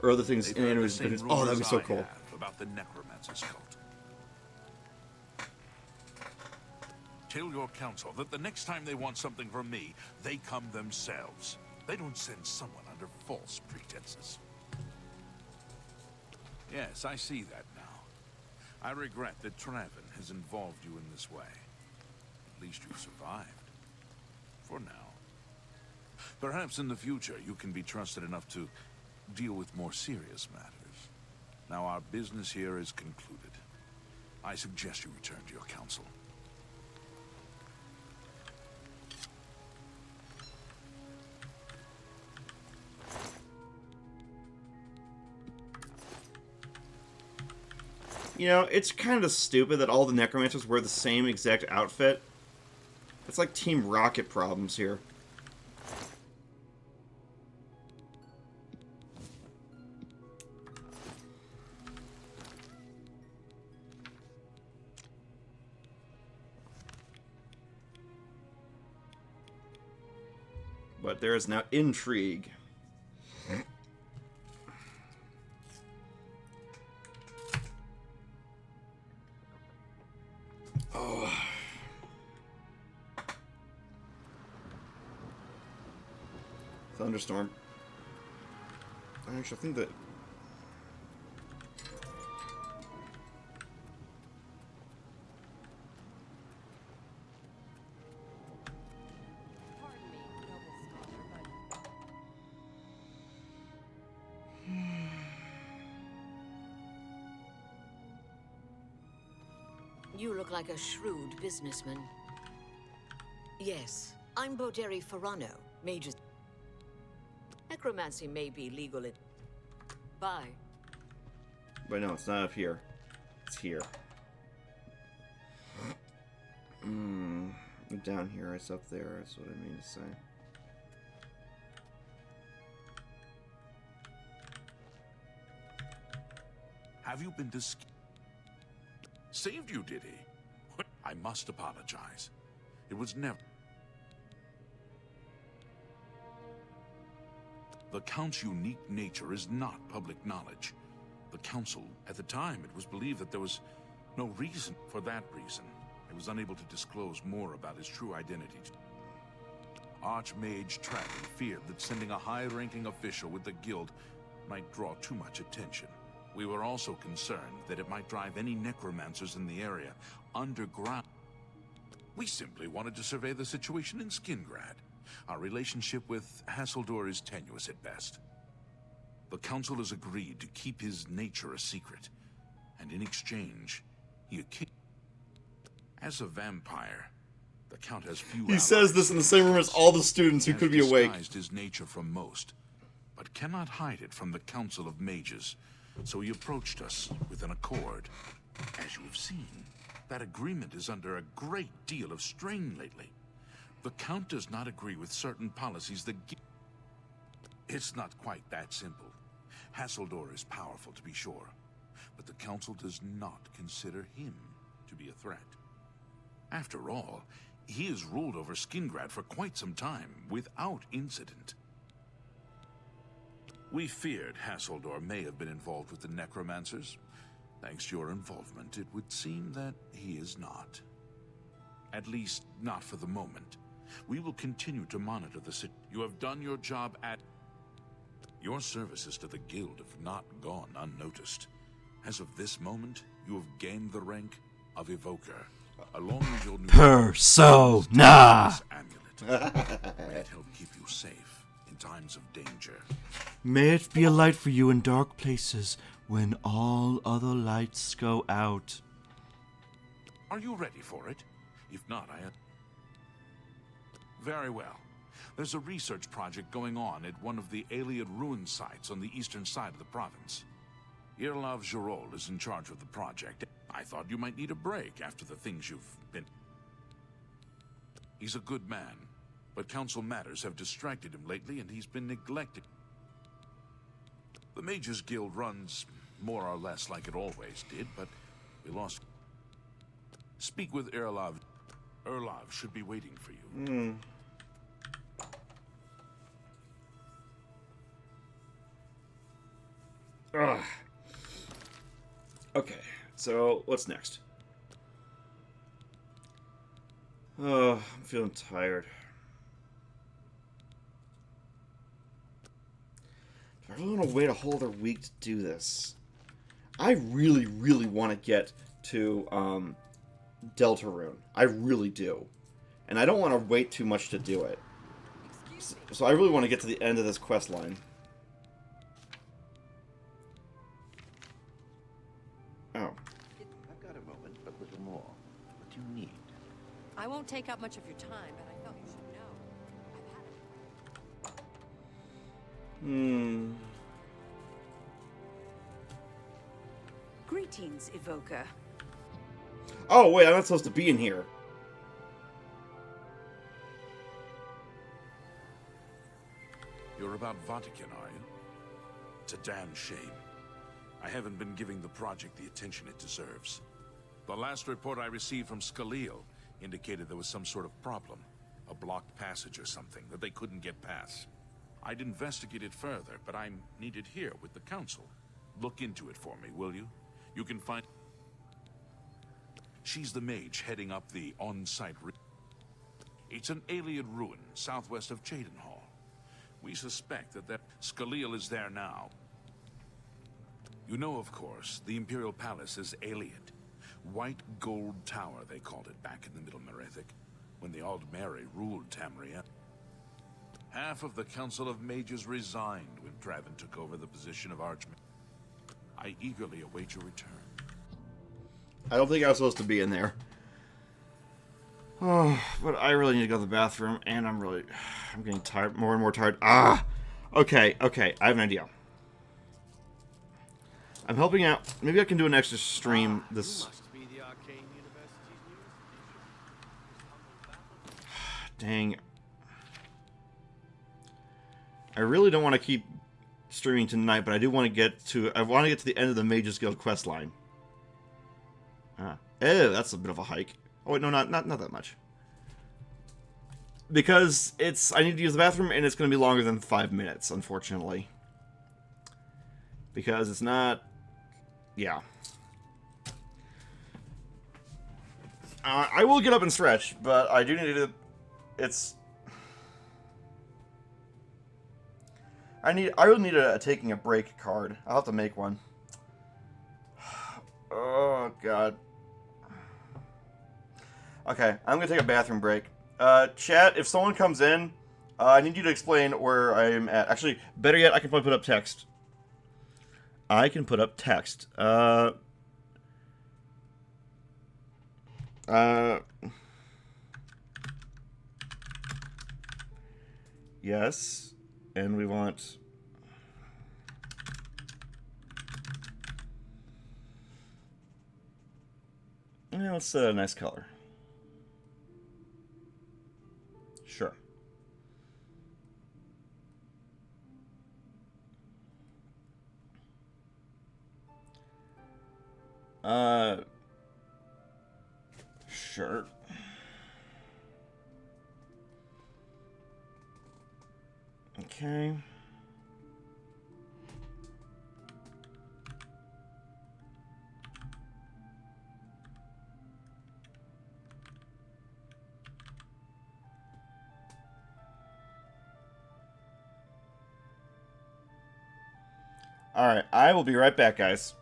or other things in animated videos. Oh, that'd be so cool. About the necromancer's cult. Tell your council that the next time they want something from me, they come themselves. They don't send someone under false pretenses. Yes, I see that now. I regret that Traven has involved you in this way. At least you've survived. For now. Perhaps in the future you can be trusted enough to deal with more serious matters. Now our business here is concluded. I suggest you return to your council. You know, it's kind of stupid that all the necromancers wear the same exact outfit. It's like Team Rocket problems here. But there is now intrigue. thunderstorm. Actually, I think that... Pardon me, noble scholar, but You look like a shrewd businessman. Yes, I'm Boderi Ferrano, Mage's... Necromancy may be legal in... Bye. But no, it's not up here. It's here. Down here, it's up there. That's what I mean to say. Have you been saved you, did he? I must apologize. It was never... The Count's unique nature is not public knowledge. The Council, at the time, it was believed that there was no reason. For that reason, I was unable to disclose more about his true identity. Archmage Trappin feared that sending a high-ranking official with the guild might draw too much attention. We were also concerned that it might drive any necromancers in the area underground. We simply wanted to survey the situation in Skingrad. Our relationship with Hasseldor is tenuous at best. The Council has agreed to keep his nature a secret, and in exchange, as a vampire, the Count has few He says this in the same room as all the students who could be awake. Disguised his nature from most, but cannot hide it from the Council of Mages. So he approached us with an accord. As you have seen, that agreement is under a great deal of strain lately. The Count does not agree with certain policies that It's not quite that simple. Hasseldor is powerful, to be sure, but the Council does not consider him to be a threat. After all, he has ruled over Skingrad for quite some time, without incident. We feared Hasseldor may have been involved with the necromancers. Thanks to your involvement, it would seem that he is not. At least, not for the moment. We will continue to monitor the situation. You have done your job at... Your services to the Guild have not gone unnoticed. As of this moment, you have gained the rank of Evoker, along with your new... Persona! Amulet. May it help keep you safe in times of danger. May it be a light for you in dark places when all other lights go out. Are you ready for it? If not, I... Very well. There's a research project going on at one of the Aliad ruin sites on the eastern side of the province. Irlav Jirol is in charge of the project. I thought you might need a break after the things you've been... He's a good man, but council matters have distracted him lately and he's been neglected. The Mages Guild runs more or less like it always did, but we lost... Speak with Irlav. Irlav should be waiting for you. Ugh. Okay, so what's next? Oh, I'm feeling tired. Do I really want to wait a whole other week to do this? I really, really want to get to Deltarune. I really do. And I don't want to wait too much to do it. So I really want to get to the end of this quest line. Oh. I've got a moment, but little more. What do you need? I won't take up much of your time, but I felt you should know. I've had Greetings, Evoker. Oh, wait, I'm not supposed to be in here. You're about Vatican, are you? It's a damn shame. I haven't been giving the project the attention it deserves. The last report I received from Scaleel indicated there was some sort of problem. A blocked passage or something that they couldn't get past. I'd investigate it further, but I'm needed here with the council. Look into it for me, will you? You can find... She's the mage heading up the on-site... It's an Aliad ruin southwest of Cheydinhall. We suspect that Scalil is there now. You know, of course, the Imperial Palace is alien. White Gold Tower, they called it back in the Middle Merethic, when the Aldmeri ruled Tamriel. Half of the Council of Mages resigned when Draven took over the position of Archmage. I eagerly await your return. I don't think I was supposed to be in there. Oh, but I really need to go to the bathroom, and I'm getting tired, more and more tired. Okay, I have an idea. I'm helping out. Maybe I can do an extra stream this. Dang. I really don't want to keep streaming tonight, but I do want to get to. I want to get to the end of the Mages Guild quest line. Oh, that's a bit of a hike. Oh wait, no, not that much. Because I need to use the bathroom, and it's going to be longer than 5 minutes, unfortunately. Because it's not. Yeah. I will get up and stretch, but I do need to. I really need a taking a break card. I'll have to make one. Oh god. Okay, I'm gonna take a bathroom break. Chat, if someone comes in, I need you to explain where I'm at. Actually, better yet, I can probably put up text. Yes, and we want. Yeah, let's set a nice color. Sure. Sure. Okay. Alright, I will be right back, guys.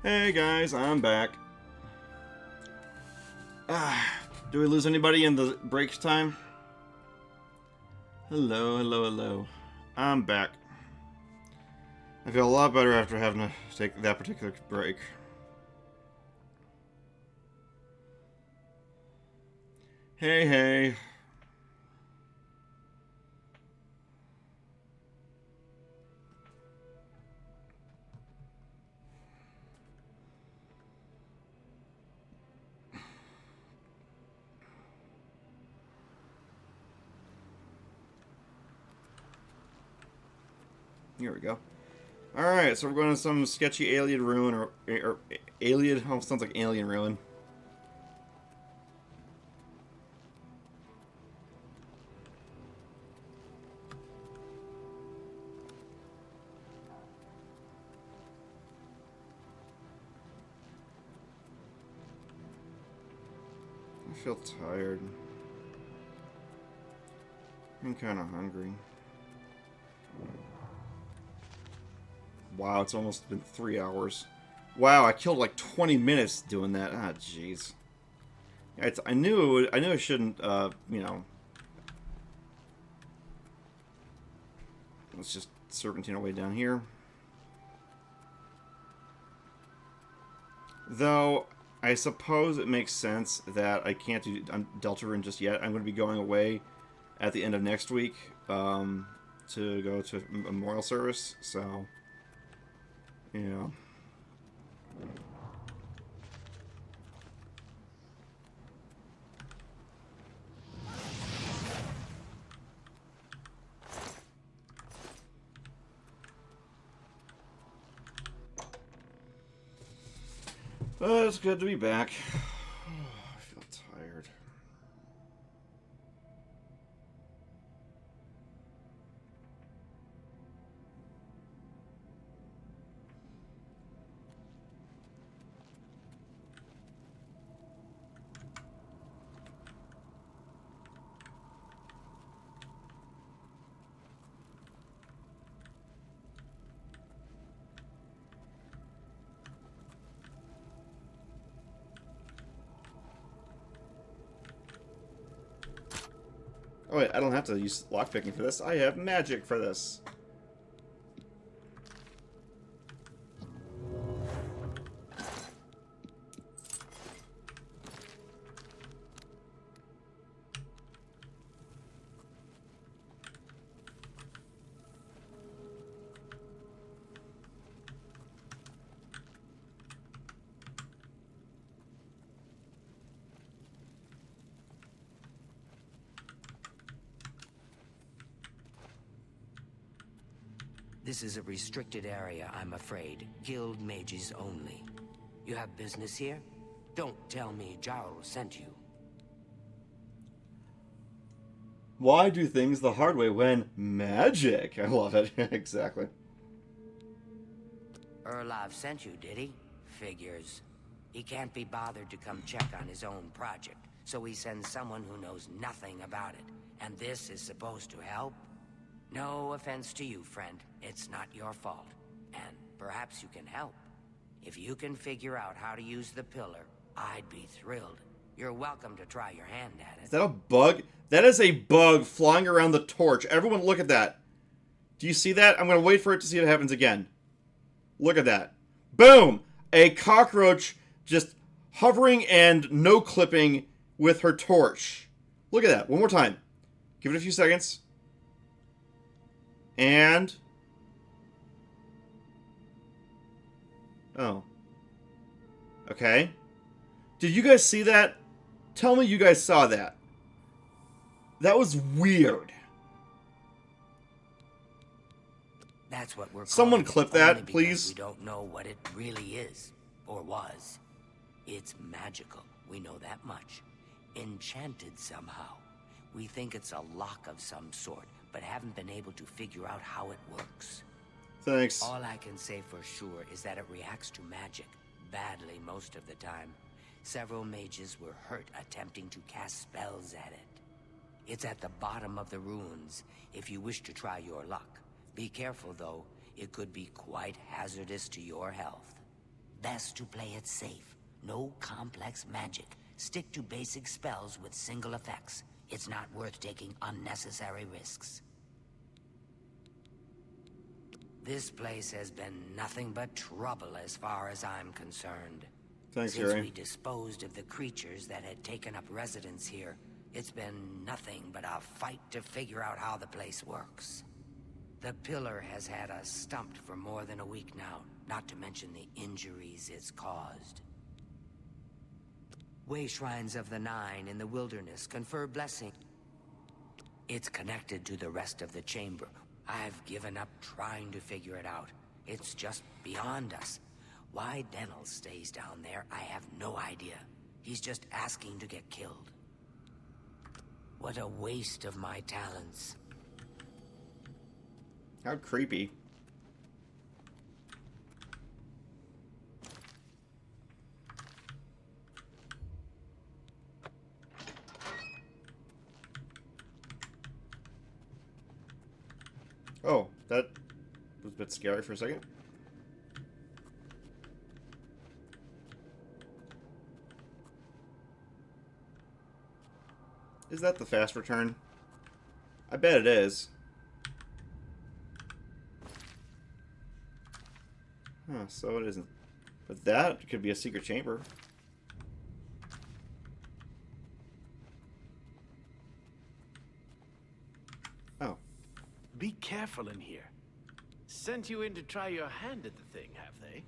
Hey guys, I'm back. Do we lose anybody in the break time? Hello, hello, hello. I'm back. I feel a lot better after having to take that particular break. Hey, hey. Here we go. Alright, so we're going to some sketchy alien ruin, or alien, oh, sounds like alien ruin. I feel tired. I'm kind of hungry. Wow, it's almost been 3 hours. Wow, I killed like 20 minutes doing that. Ah, jeez. I knew I shouldn't, you know. Let's just serpentine our way down here. Though, I suppose it makes sense that I can't do Deltarune just yet. I'm going to be going away at the end of next week to go to a memorial service, so... Yeah. But it's good to be back. I feel tired. Oh wait, I don't have to use lockpicking for this. I have magic for this. This is a restricted area, I'm afraid. Guild mages only. You have business here? Don't tell me Jarl sent you. Why do things the hard way when magic? I love it. Exactly. Erlov sent you, did he? Figures. He can't be bothered to come check on his own project, so he sends someone who knows nothing about it. And this is supposed to help? No offense to you, friend. It's not your fault. And perhaps you can help. If you can figure out how to use the pillar, I'd be thrilled. You're welcome to try your hand at it. Is that a bug? That is a bug flying around the torch. Everyone look at that. Do you see that? I'm going to wait for it to see if it happens again. Look at that. Boom! A cockroach just hovering and no-clipping with her torch. Look at that. One more time. Give it a few seconds. And... oh. Okay. Did you guys see that? Tell me you guys saw that. That was weird. That's what we're Someone calling clip it, that, only because please. We don't know what it really is, or was. It's magical, we know that much. Enchanted somehow. We think it's a lock of some sort, but haven't been able to figure out how it works. Thanks. All I can say for sure is that it reacts to magic, badly most of the time. Several mages were hurt attempting to cast spells at it. It's at the bottom of the ruins, if you wish to try your luck. Be careful, though. It could be quite hazardous to your health. Best to play it safe. No complex magic. Stick to basic spells with single effects. It's not worth taking unnecessary risks. This place has been nothing but trouble as far as I'm concerned. Thanks, Since Yuri. we disposed of the creatures that had taken up residence here, it's been nothing but a fight to figure out how the place works. The pillar has had us stumped for more than a week now, not to mention the injuries it's caused. Way shrines of the Nine in the wilderness confer blessing. It's connected to the rest of the chamber. I've given up trying to figure it out. It's just beyond us. Why Dental stays down there, I have no idea. He's just asking to get killed. What a waste of my talents. How creepy. Oh, that was a bit scary for a second. Is that the fast return? I bet it is. Huh, so it isn't. But that could be a secret chamber. Oh. Be careful in here. Sent you in to try your hand at the thing, have they?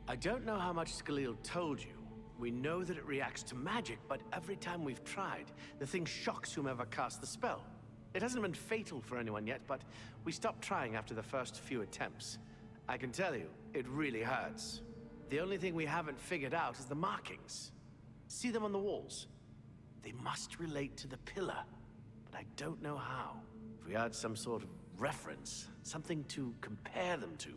I don't know how much Skalil told you. We know that it reacts to magic, but every time we've tried, the thing shocks whomever casts the spell. It hasn't been fatal for anyone yet, but we stopped trying after the first few attempts. I can tell you, it really hurts. The only thing we haven't figured out is the markings. See them on the walls? They must relate to the pillar, but I don't know how. If we had some sort of reference, something to compare them to,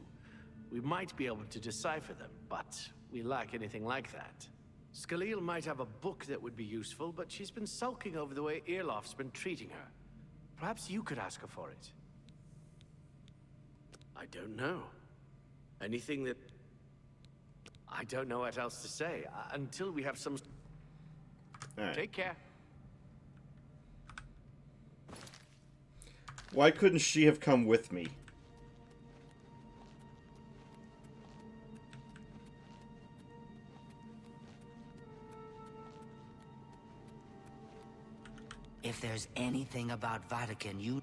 we might be able to decipher them, but we lack anything like that. Skalil might have a book that would be useful, but she's been sulking over the way Earloft's been treating her. Perhaps you could ask her for it. I don't know. Anything that... I don't know what else to say, until we have some... All right. Take care. Why couldn't she have come with me? If there's anything about Vatican,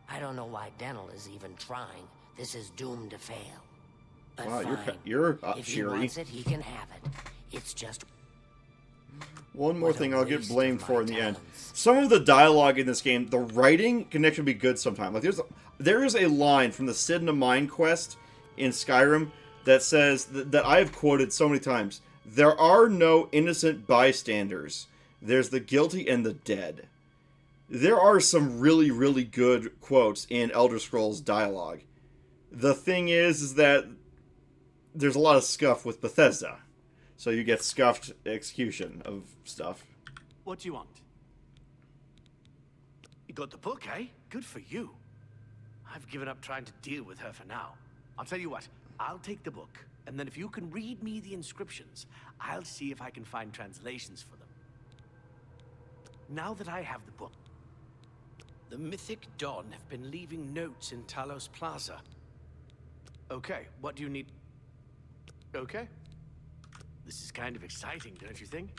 I don't know why Dental is even trying. This is doomed to fail. But Wow, fine. you're If he cheery. wants it, he can have it. It's just... One more What a thing I'll get waste of blamed my for in the end. talents. Some of the dialogue in this game, the writing can actually be good sometimes. Like there is a line from the Sidna Mind quest in Skyrim that says that I have quoted so many times. There are no innocent bystanders. There's the guilty and the dead. There are some really, really good quotes in Elder Scrolls dialogue. The thing is that there's a lot of scuff with Bethesda. So you get scuffed execution of stuff. What do you want? You got the book, eh? Good for you. I've given up trying to deal with her for now. I'll tell you what, I'll take the book, and then if you can read me the inscriptions, I'll see if I can find translations for them. Now that I have the book, the Mythic Dawn have been leaving notes in Talos Plaza. Okay, what do you need? Okay. This is kind of exciting, don't you think?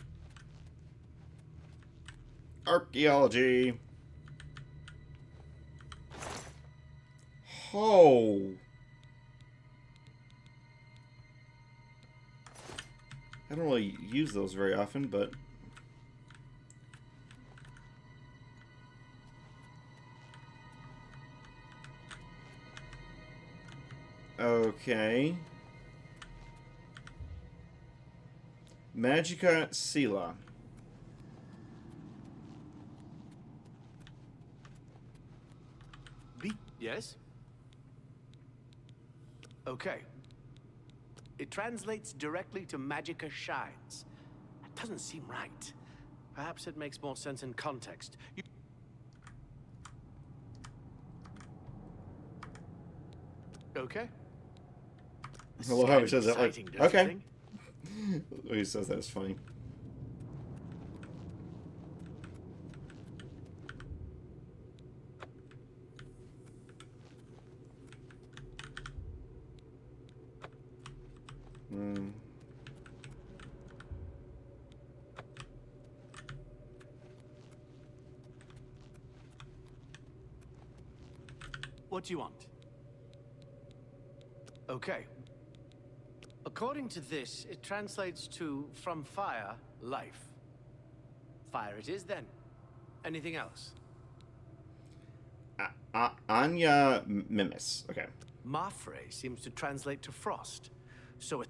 Archaeology. Oh. I don't really use those very often, but... Okay. Magica Sila. Yes? Okay. It translates directly to Magica Shines. That doesn't seem right. Perhaps it makes more sense in context. Okay. I love how he says that. Like, Exciting, don't you okay. think? The way he says that is funny. What do you want? Okay. According to this, it translates to from fire, life. Fire it is then. Anything else? Anya Mimis. Okay. Mafre seems to translate to frost. So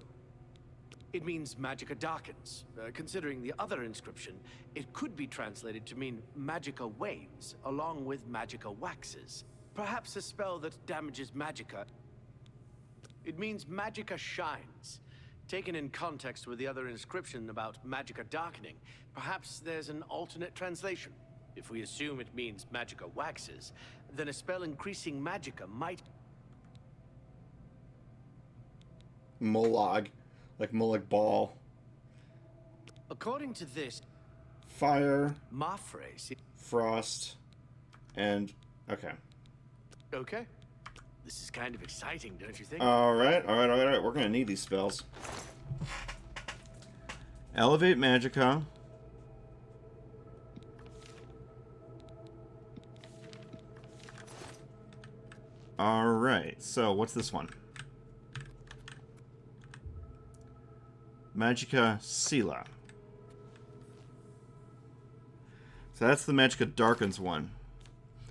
it means magicka darkens. Considering the other inscription, it could be translated to mean magicka wanes, along with magicka waxes. Perhaps a spell that damages magicka. It means magicka shines. Taken in context with the other inscription about magicka darkening, perhaps there's an alternate translation. If we assume it means magicka waxes, then a spell increasing magicka might... Molag. Like Molag Ball. According to this... Fire. Mafre... Frost. And... Okay. Okay. This is kind of exciting, don't you think? Alright. We're gonna need these spells. Elevate Magicka. Alright, so what's this one? Magicka Sela. So that's the Magicka Darkens one.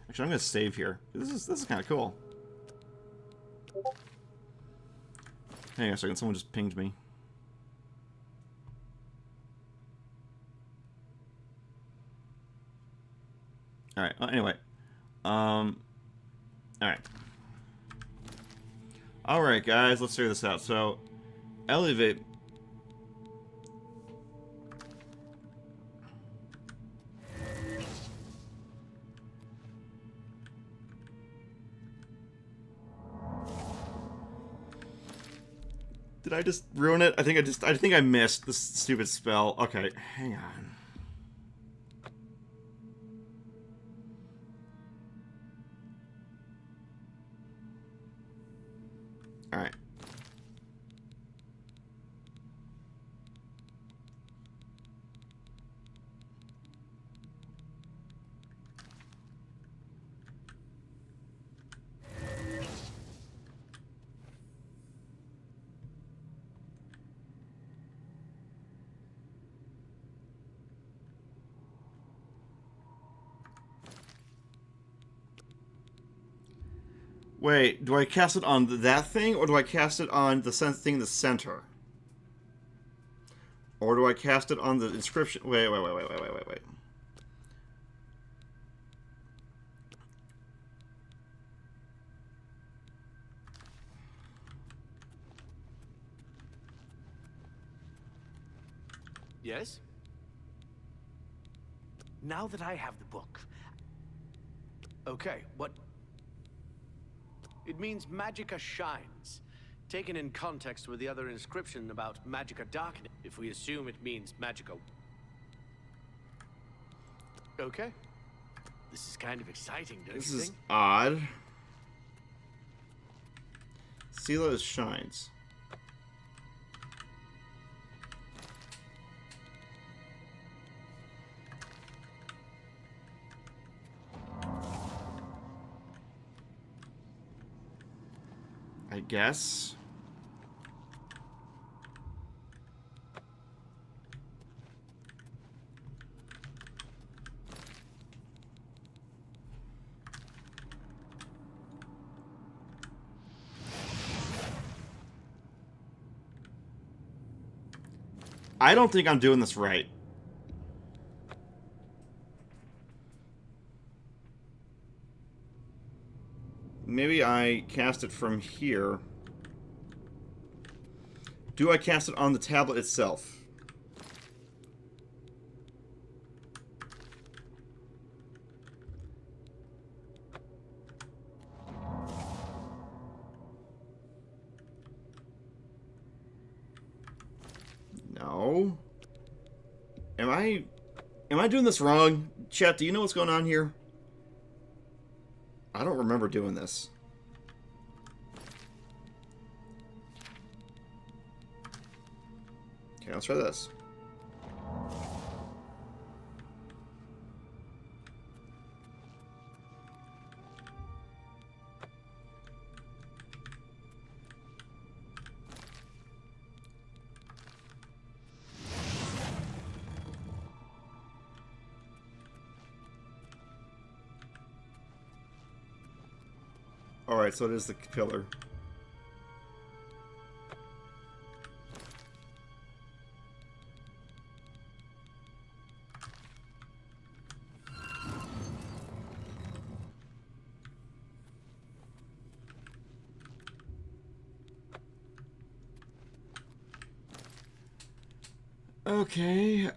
Actually, I'm gonna save here. This is kind of cool. Hang on a second, someone just pinged me. Alright, well, anyway. Alright. Alright, guys, let's figure this out. So, elevate. Did I just ruin it? I think I missed this stupid spell. Okay, hang on. Alright. Wait, do I cast it on that thing, or do I cast it on the thing in the center? Or do I cast it on the inscription? Wait. Yes? Now that I have the book... Okay, what... It means magicka shines. Taken in context with the other inscription about magicka darkening, if we assume it means magicka... Okay. This is kind of exciting, don't you think? This is odd. Sela is shines. I guess. I don't think I'm doing this right. Maybe I cast it from here. Do I cast it on the tablet itself? Am I doing this wrong? Chat, do you know what's going on here? I don't remember doing this. Okay, let's try this. Alright, so it is the pillar. Okay,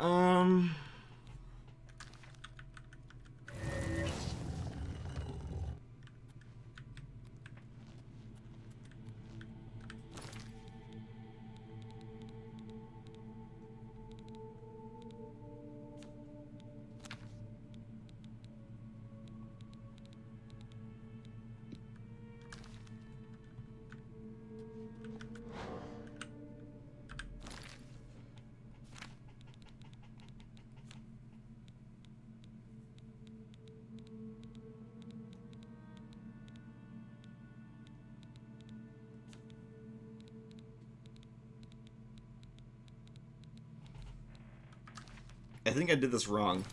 I think I did this wrong.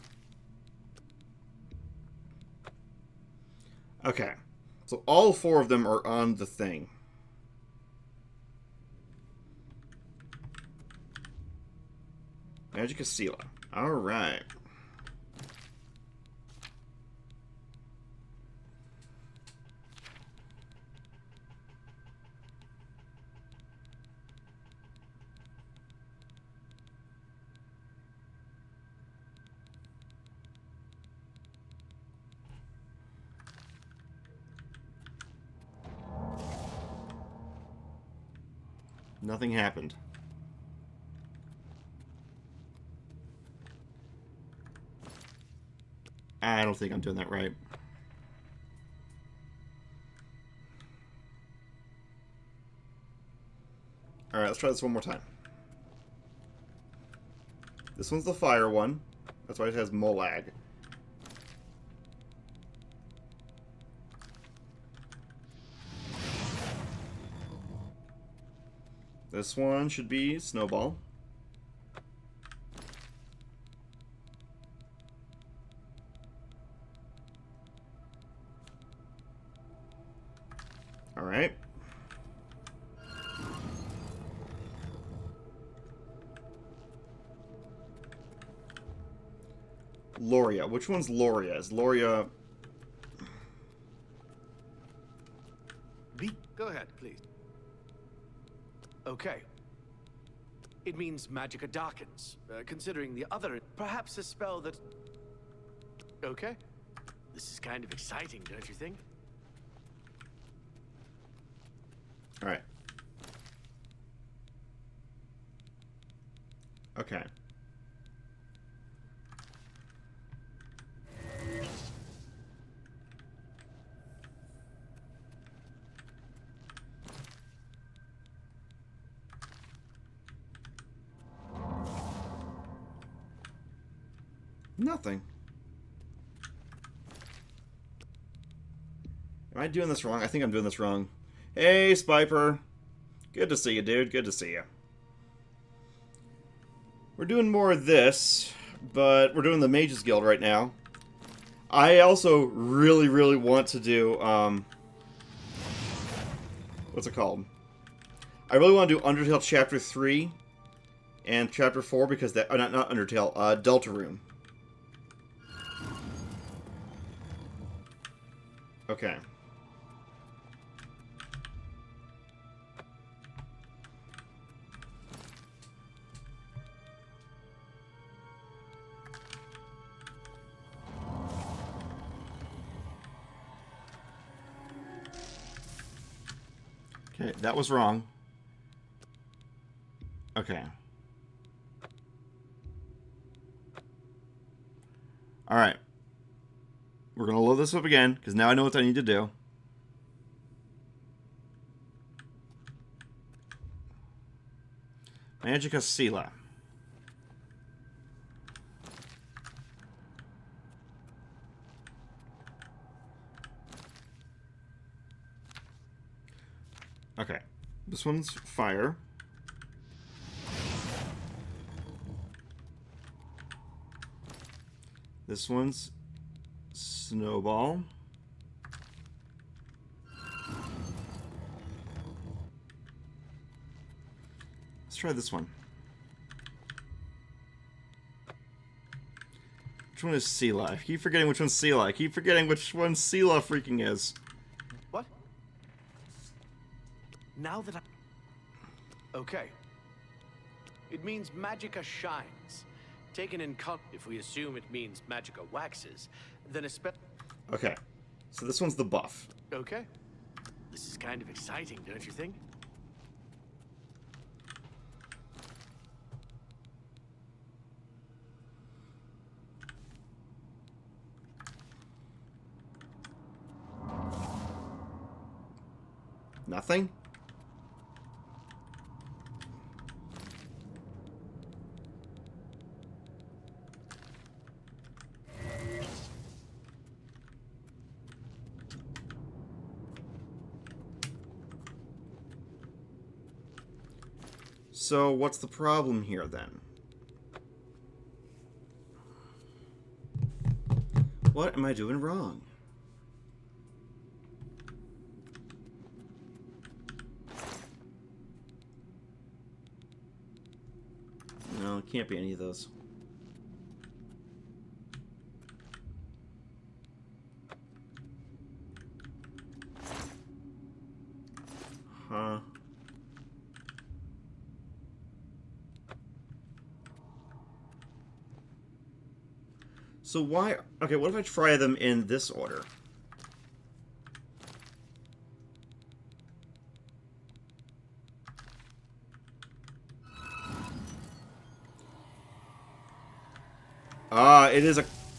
Okay. So all 4 of them are on the thing. Magic Casilla. Alright. Nothing happened. I don't think I'm doing that right. Alright, let's try this one more time. This one's the fire one. That's why it has Molag. This one should be Snowball. Alright. Loria. Which one's Loria? Is Loria... Go ahead, please. Okay. It means Magicka darkens, considering the other... Perhaps a spell that... Okay. This is kind of exciting, don't you think? Alright. Okay. Nothing. Am I doing this wrong? I think I'm doing this wrong. Hey, Spiper. Good to see you, dude. Good to see you. We're doing more of this, but we're doing the Mages Guild right now. I also really want to do, what's it called? I really want to do Undertale Chapter 3 and Chapter 4 because that... not Undertale, Deltarune. Okay. Okay, that was wrong. Okay. Alright. We're going to load this up again, because now I know what I need to do. Magica Sela. Okay. This one's fire. This one's snowball. Let's try this one. Which one is Sela? I keep forgetting which one's Sela. I keep forgetting which one Sela freaking is. What? Now that I... Okay. It means Magica shines. Taken in if we assume it means Magica waxes, then a Okay. So this one's the buff. Okay. This is kind of exciting, don't you think? Nothing? So what's the problem here then? What am I doing wrong? No, it can't be any of those. Huh. So why... Okay, what if I try them in this order?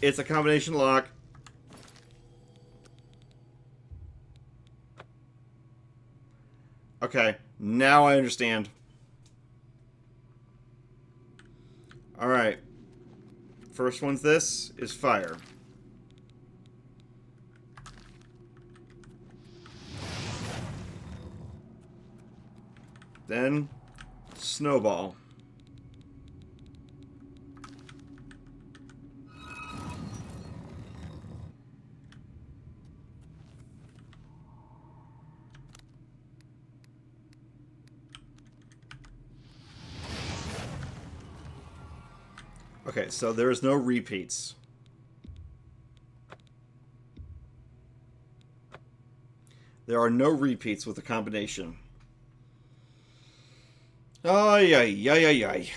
It's a combination lock. Okay, now I understand. Alright. First one's this, is fire. Then, snowball. Okay, so there is no repeats. There are no repeats with the combination. Ay, ay, ay, ay, ay.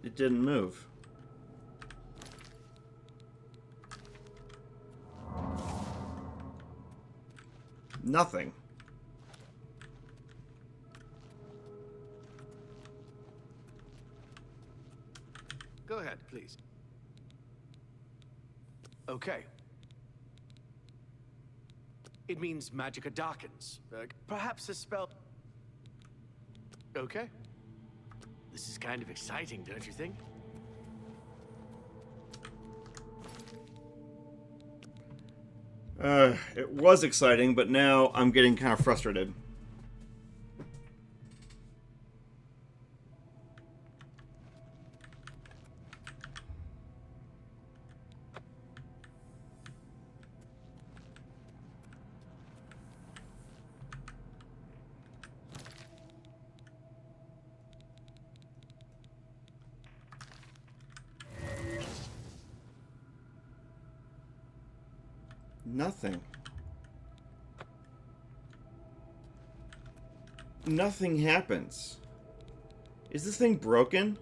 It didn't move. Nothing. Go ahead, please. Okay. It means Magica darkens. Perhaps a spell... Okay. This is kind of exciting, don't you think? It was exciting, but now I'm getting kind of frustrated. Nothing. Nothing happens. Is this thing broken?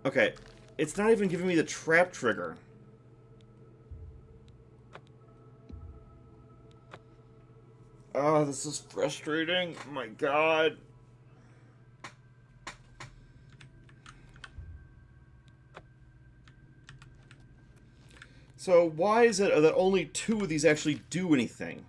Okay, it's not even giving me the trap trigger. Oh, this is frustrating. Oh my god. So why is it that only 2 of these actually do anything?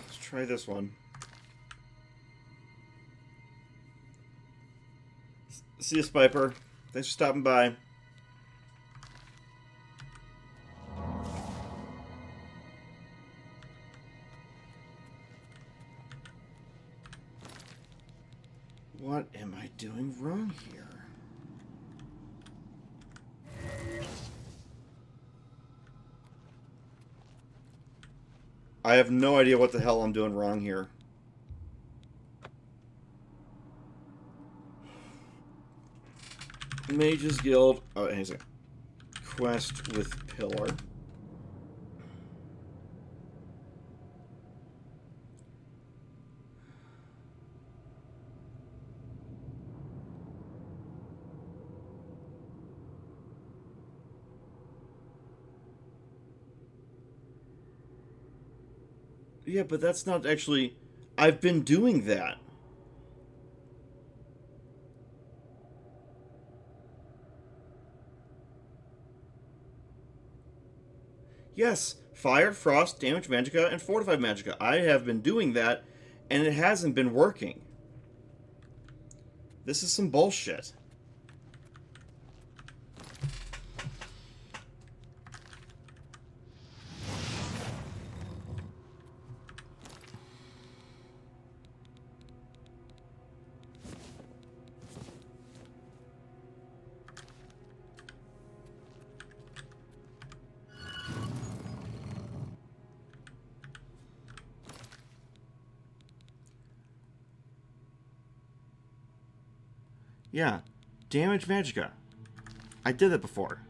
Let's try this one. See you, Spiper. Thanks for stopping by. What am I doing wrong here? I have no idea what the hell I'm doing wrong here. Mages Guild. Oh, hang on a second. Quest with Pillar. Yeah, but that's not actually... I've been doing that. Yes, Fire, Frost, Damage Magicka, and Fortified Magicka. I have been doing that, and it hasn't been working. This is some bullshit. Yeah, Damage Magicka. I did it before.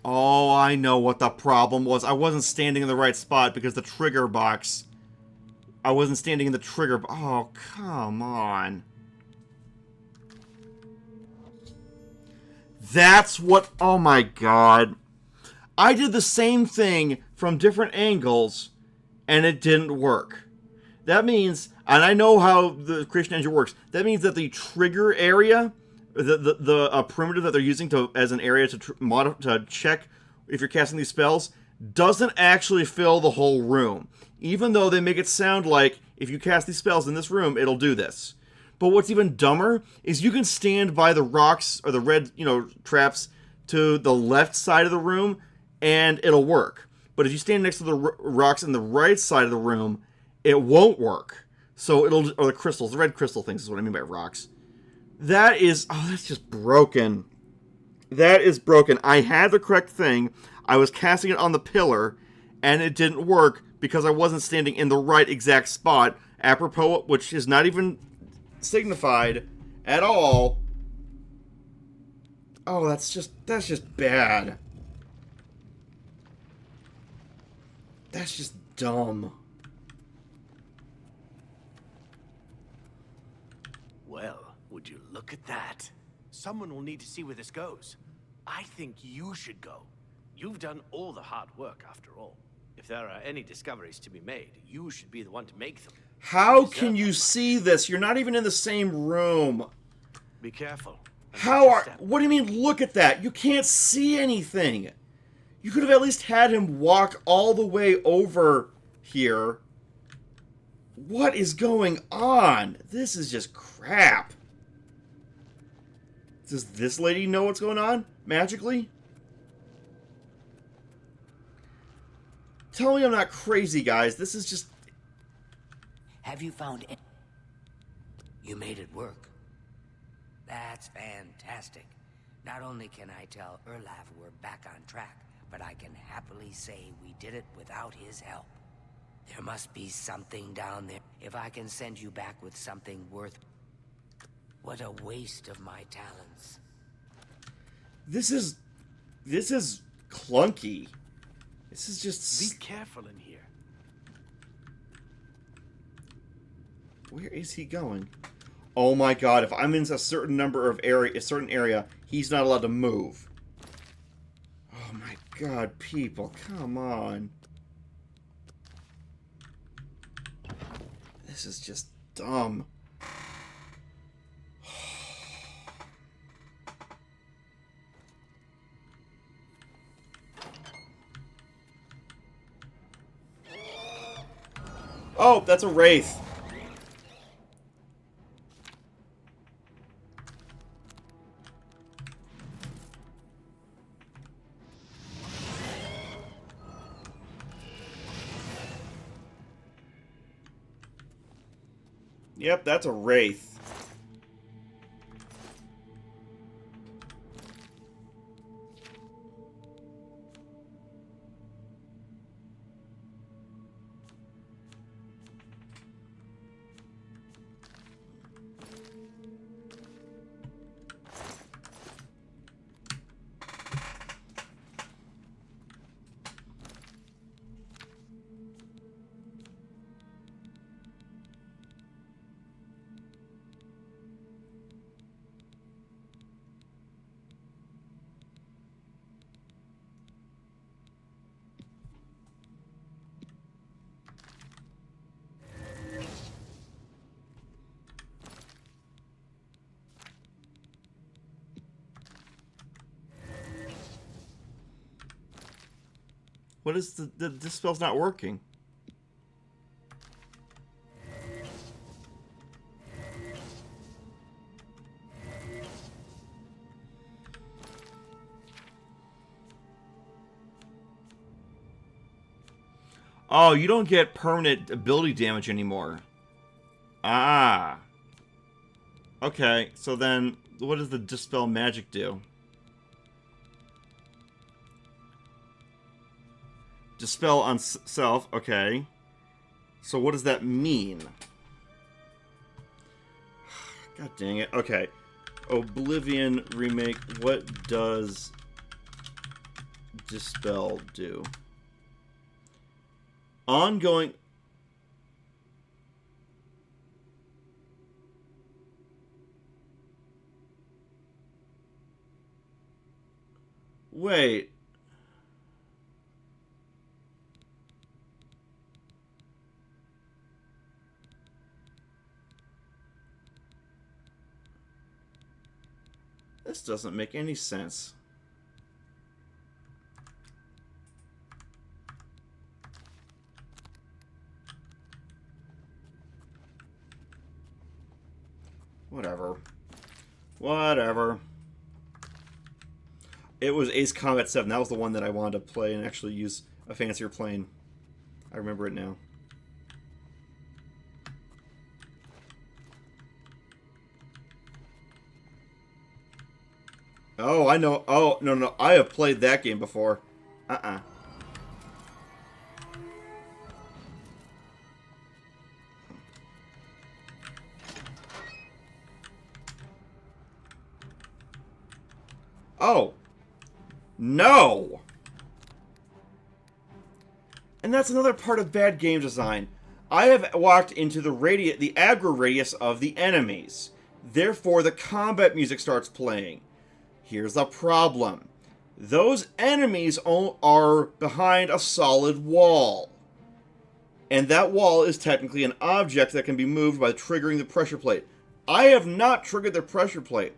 Oh, I know what the problem was. I wasn't standing in the right spot because the trigger box... I wasn't standing in the trigger... Oh, come on. That's what... Oh my god. I did the same thing from different angles, and it didn't work. That means... And I know how the creation engine works. That means that the trigger area, the perimeter that they're using as an area to check if you're casting these spells, doesn't actually fill the whole room. Even though they make it sound like if you cast these spells in this room, it'll do this. But what's even dumber is you can stand by the rocks or the red, traps to the left side of the room, and it'll work. But if you stand next to the rocks in the right side of the room, it won't work. So or the crystals, the red crystal things is what I mean by rocks. That is, that's just broken. That is broken. I had the correct thing. I was casting it on the pillar, and it didn't work because I wasn't standing in the right exact spot, apropos, which is not even signified at all. Oh, that's just bad. That's just dumb. Well, would you look at that? Someone will need to see where this goes. I think you should go. You've done all the hard work, after all. If there are any discoveries to be made, you should be the one to make them. How can you see this? You're not even in the same room. Be careful. What do you mean, look at that? You can't see anything. You could have at least had him walk all the way over here. What is going on? This is just crap. Does this lady know what's going on? Magically? Tell me I'm not crazy, guys. This is just... Have you found it? You made it work. That's fantastic. Not only can I tell Erlav we're back on track, but I can happily say we did it without his help. There must be something down there. If I can send you back with something worth... What a waste of my talents. This is clunky. This is just... Be careful in here. Where is he going? Oh my god, if I'm in a certain number of area, a certain area, he's not allowed to move. Oh my god, people, come on. This is just dumb. Oh, that's a wraith. Yep, that's a wraith. What is this spell's not working? Oh, you don't get permanent ability damage anymore. Ah. Okay, so then what does the Dispel Magic do? Dispel on self, okay. So what does that mean? God dang it. Okay. Oblivion Remake, what does Dispel do? Ongoing... Wait. This doesn't make any sense. Whatever. Whatever. It was Ace Combat 7. That was the one that I wanted to play and actually use a fancier plane. I remember it now. Oh, I know. Oh, no, no. I have played that game before. Uh-uh. Oh. No! And that's another part of bad game design. I have walked into the aggro radius of the enemies. Therefore, the combat music starts playing. Here's the problem. Those enemies are behind a solid wall. And that wall is technically an object that can be moved by triggering the pressure plate. I have not triggered the pressure plate,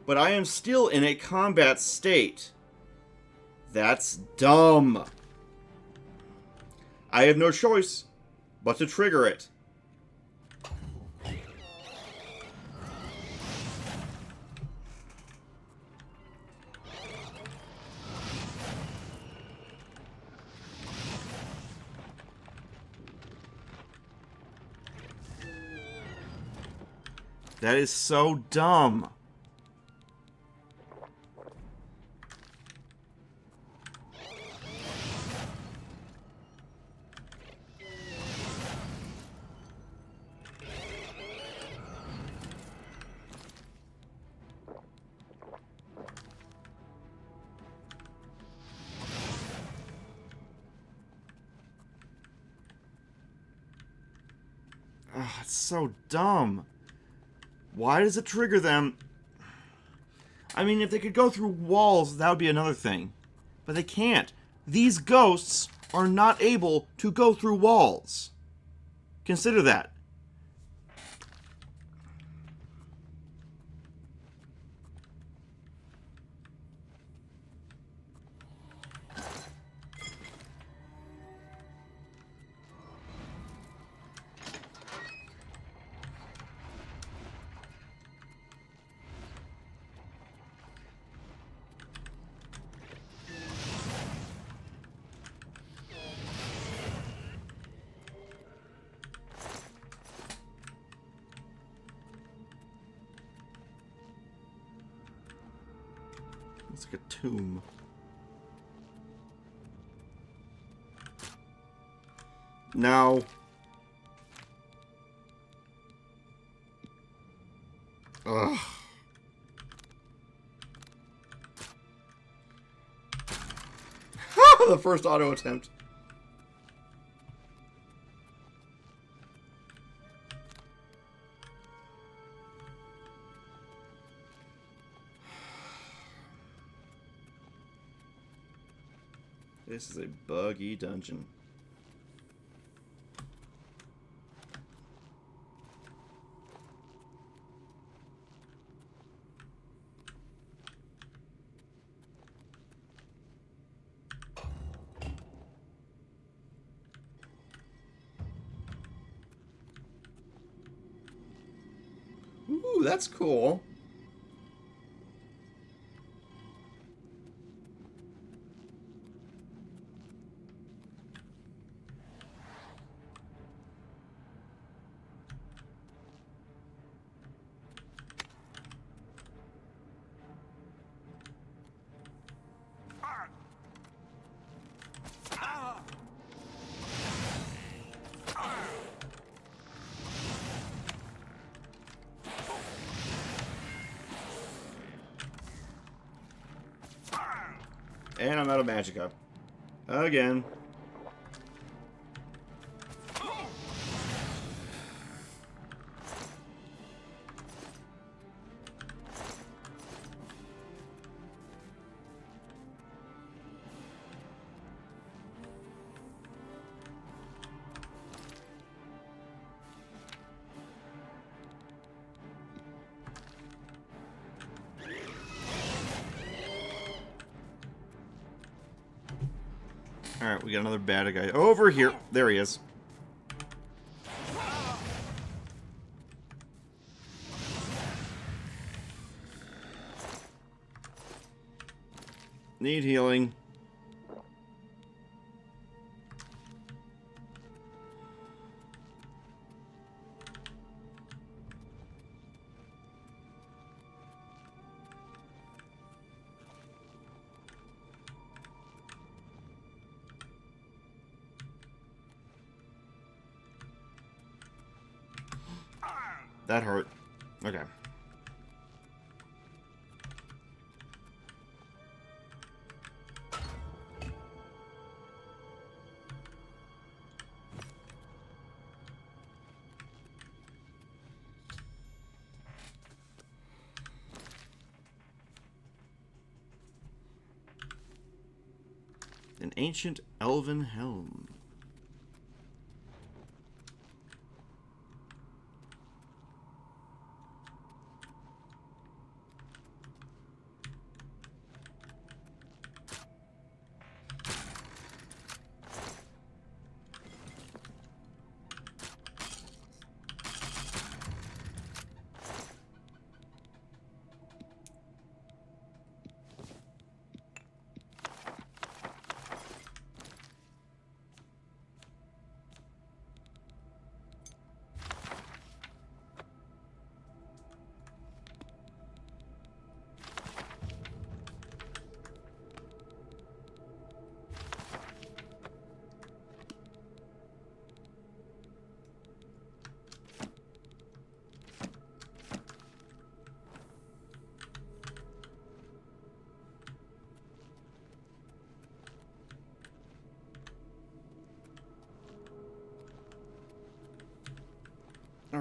but I am still in a combat state. That's dumb. I have no choice but to trigger it. That is so dumb. Oh, it's so dumb. Why does it trigger them? I mean, if they could go through walls, that would be another thing. But they can't. These ghosts are not able to go through walls. Consider that. It's like a tomb. No. Ugh. The first auto attempt. This is a buggy dungeon. Ooh, that's cool. And I'm out of magicka. Again. Alright, we got another bad guy. Over here. There he is. Need healing. That hurt. Okay. An ancient elven helm.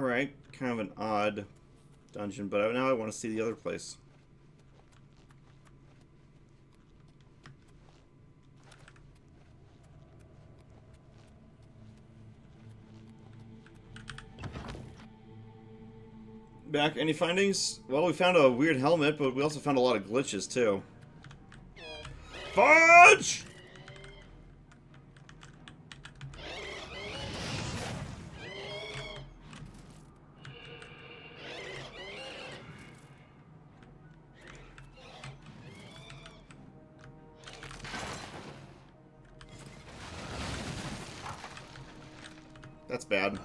Alright, kind of an odd dungeon, but now I want to see the other place. Back, any findings? Well, we found a weird helmet, but we also found a lot of glitches, too. Fudge! That's bad.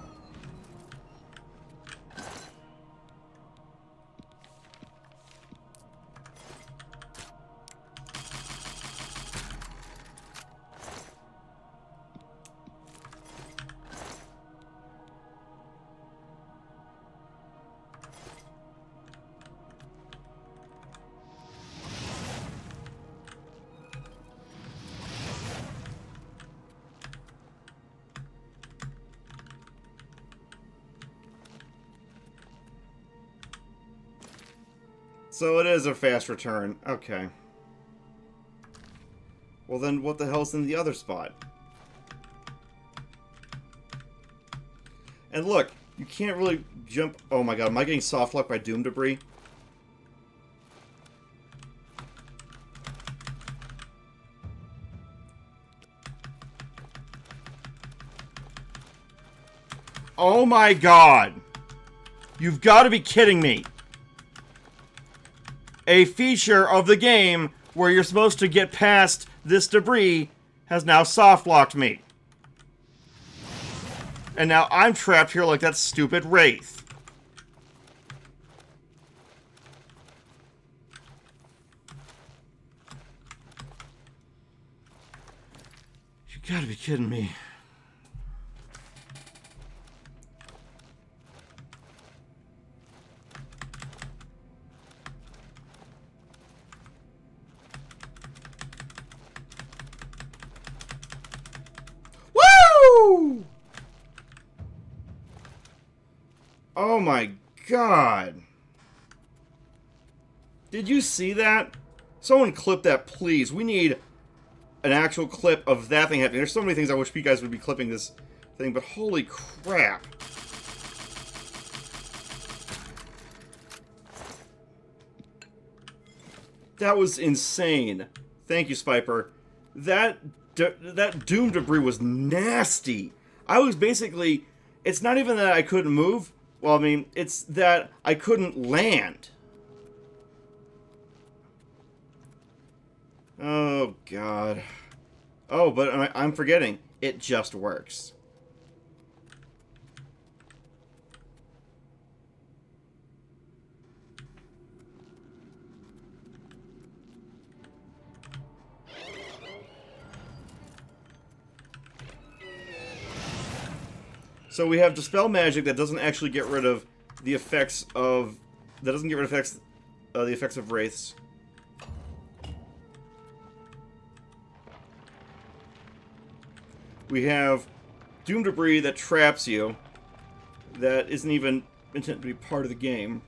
So it is a fast return. Okay. Well then, what the hell's in the other spot? And look, you can't really jump... Oh my god, am I getting soft locked by doom debris? Oh my god! You've got to be kidding me! A feature of the game where you're supposed to get past this debris has now soft-locked me. And now I'm trapped here like that stupid wraith. You gotta be kidding me. Oh my god. Did you see that? Someone clip that, please. We need an actual clip of that thing happening. There's so many things I wish you guys would be clipping this thing, but holy crap. That was insane. Thank you, Spiper. That doom debris was nasty. I was basically... It's not even that I couldn't move. Well, I mean, it's that I couldn't land. Oh, God. Oh, but I'm forgetting. It just works. So we have Dispel Magic that doesn't actually get rid of the effects of... That doesn't get rid of the effects of Wraiths. We have Doom Debris that traps you. That isn't even intended to be part of the game.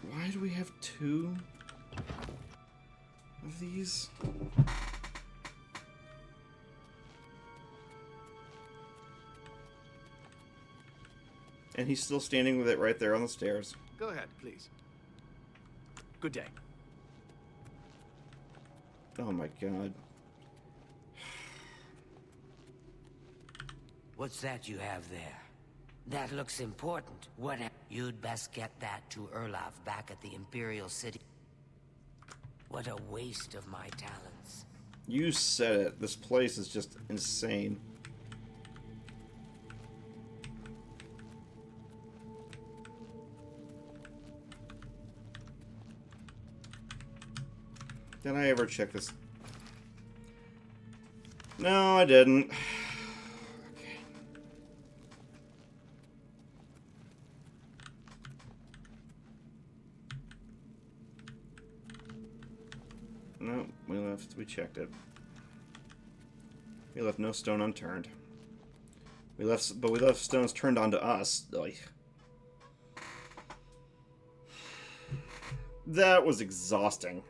Why do we have two of these? And he's still standing with it right there on the stairs. Go ahead, please. Good day. Oh my god. What's that you have there? That looks important. You'd best get that to Erlaf back at the Imperial City. What a waste of my talents. You said it. This place is just insane. Did I ever check this? No, I didn't. Okay. No, we left. left. We checked it. We left no stone unturned. We left stones turned onto us. Ugh. That was exhausting.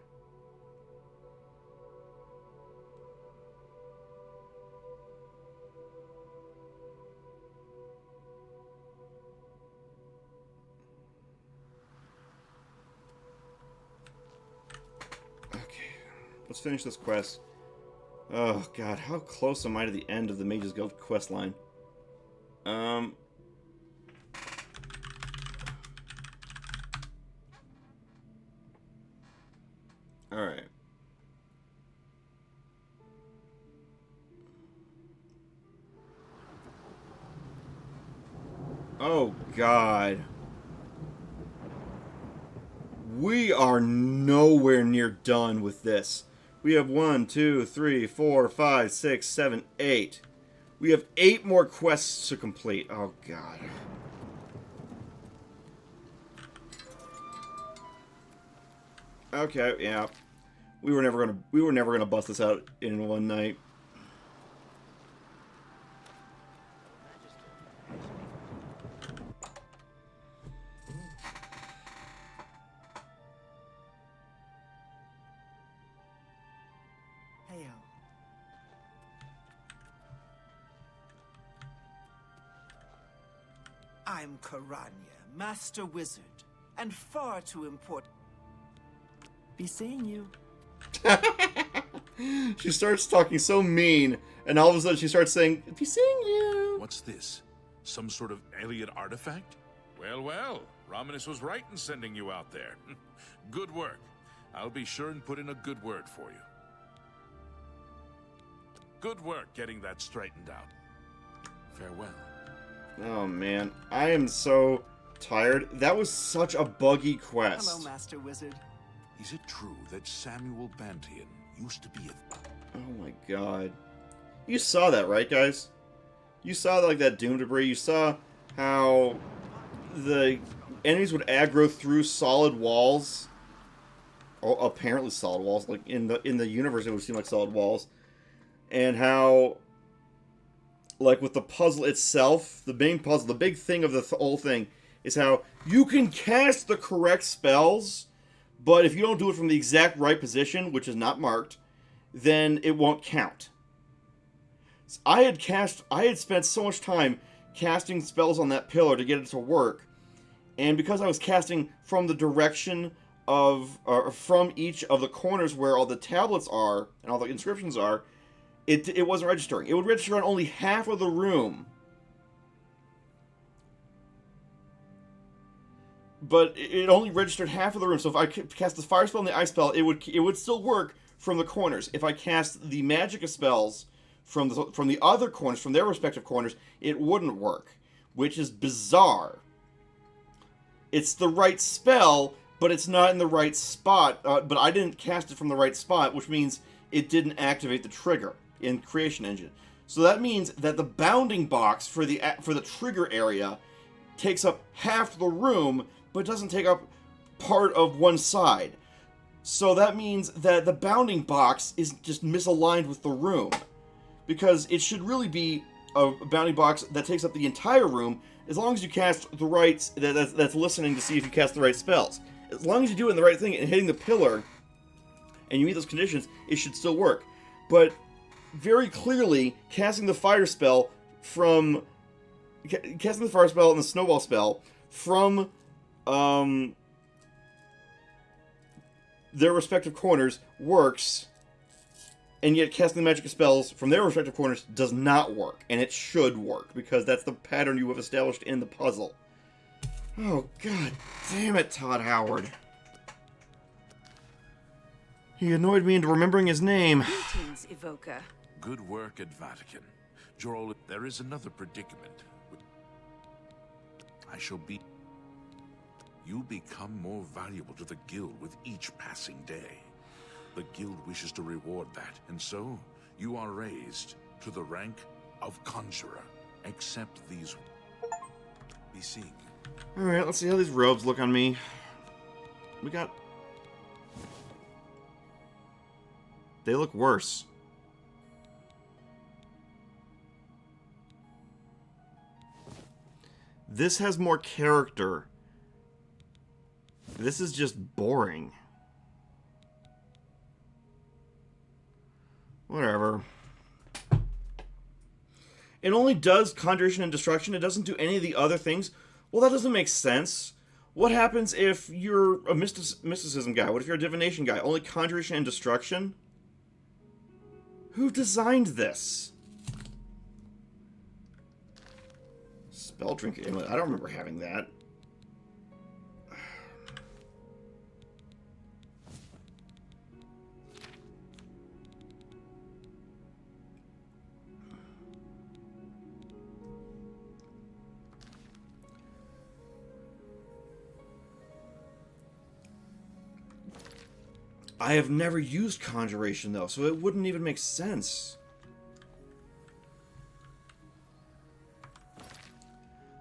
Let's finish this quest. Oh god, how close am I to the end of the Mage's Guild quest line? Alright. Oh god. We are nowhere near done with this. We have 1, 2, 3, 4, 5, 6, 7, 8. We have 8 more quests to complete. Oh god. Okay, yeah. We were never gonna bust this out in one night. I'm Karanya, Master Wizard, and far too important. Be seeing you. She starts talking so mean, and all of a sudden she starts saying, "Be seeing you." What's this? Some sort of alien artifact? Well, well, Romanus was right in sending you out there. Good work. I'll be sure and put in a good word for you. Good work getting that straightened out. Farewell. Oh man, I am so tired. That was such a buggy quest. Hello, Master Wizard. Is it true that Samuel Bantian used to be a... Oh my god. You saw that, right, guys? You saw like that doom debris. You saw how the enemies would aggro through solid walls. Or apparently solid walls. Like in the universe it would seem like solid walls. And how, like with the puzzle itself, the main puzzle, the big thing of the whole thing is how you can cast the correct spells, but if you don't do it from the exact right position, which is not marked, then it won't count. So I had spent so much time casting spells on that pillar to get it to work, and because I was casting from the direction of, from each of the corners where all the tablets are and all the inscriptions are, it wasn't registering. It would register on only half of the room. But it only registered half of the room. So if I cast the fire spell and the ice spell, it would still work from the corners. If I cast the magic spells from the other corners, from their respective corners, it wouldn't work, which is bizarre. It's the right spell, but it's not in the right spot. But I didn't cast it from the right spot, which means it didn't activate the trigger in Creation Engine. So that means that the bounding box for the trigger area takes up half the room, but doesn't take up part of one side. So that means that the bounding box is just misaligned with the room, because it should really be a bounding box that takes up the entire room, as long as you cast the right, that's listening to see if you cast the right spells. As long as you do it in the right thing and hitting the pillar, and you meet those conditions, it should still work. But very clearly, casting the fire spell and the snowball spell from their respective corners works, and yet casting the magic spells from their respective corners does not work, and it should work, because that's the pattern you have established in the puzzle. Oh, god damn it, Todd Howard. He annoyed me into remembering his name. Greetings, Evoker. Good work at Vatican. Jorol, there is another predicament. I shall be... You become more valuable to the guild with each passing day. The guild wishes to reward that, and so you are raised to the rank of conjurer. Accept these. Be seeing you. Alright, let's see how these robes look on me. They look worse. This has more character. This is just boring. Whatever. It only does Conjuration and Destruction. It doesn't do any of the other things. Well, that doesn't make sense. What happens if you're a mysticism guy? What if you're a divination guy? Only Conjuration and Destruction? Who designed this? Spell Drink Amulet. I don't remember having that. I have never used Conjuration, though, so it wouldn't even make sense.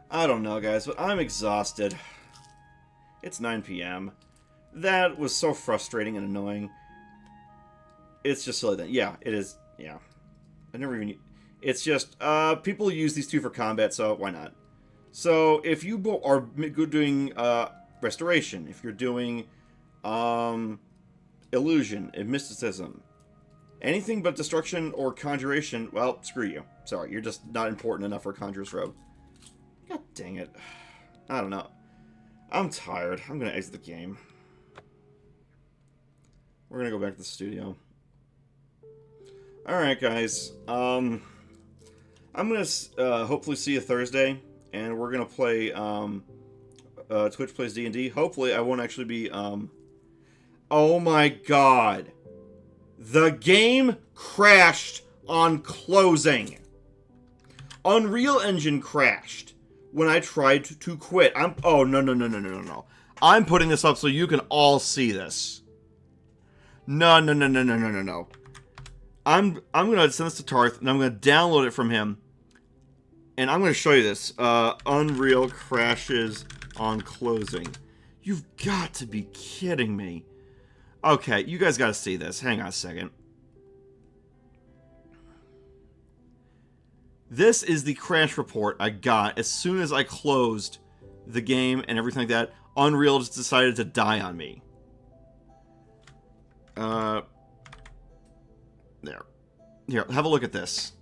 I don't know, guys, but I'm exhausted. It's 9 p.m. That was so frustrating and annoying. It's just silly that... Yeah, it is. Yeah. I never even... It's just... people use these two for combat, so why not? So, if you are doing Restoration, if you're doing... Illusion and Mysticism, anything but Destruction or Conjuration, well, screw you. Sorry, you're just not important enough for a Conjurer's Robe. God dang it. I don't know. I'm tired. I'm gonna exit the game. We're gonna go back to the studio. Alright, guys. I'm gonna hopefully see you Thursday, and we're gonna play Twitch Plays D&D. Hopefully I won't actually be oh my god. The game crashed on closing. Unreal Engine crashed when I tried to quit. Oh, no. I'm putting this up so you can all see this. No. I'm going to send this to Tarth, and I'm going to download it from him. And I'm going to show you this. Unreal crashes on closing. You've got to be kidding me. Okay, you guys got to see this. Hang on a second. This is the crash report I got as soon as I closed the game and everything like that. Unreal just decided to die on me. There. Here, have a look at this.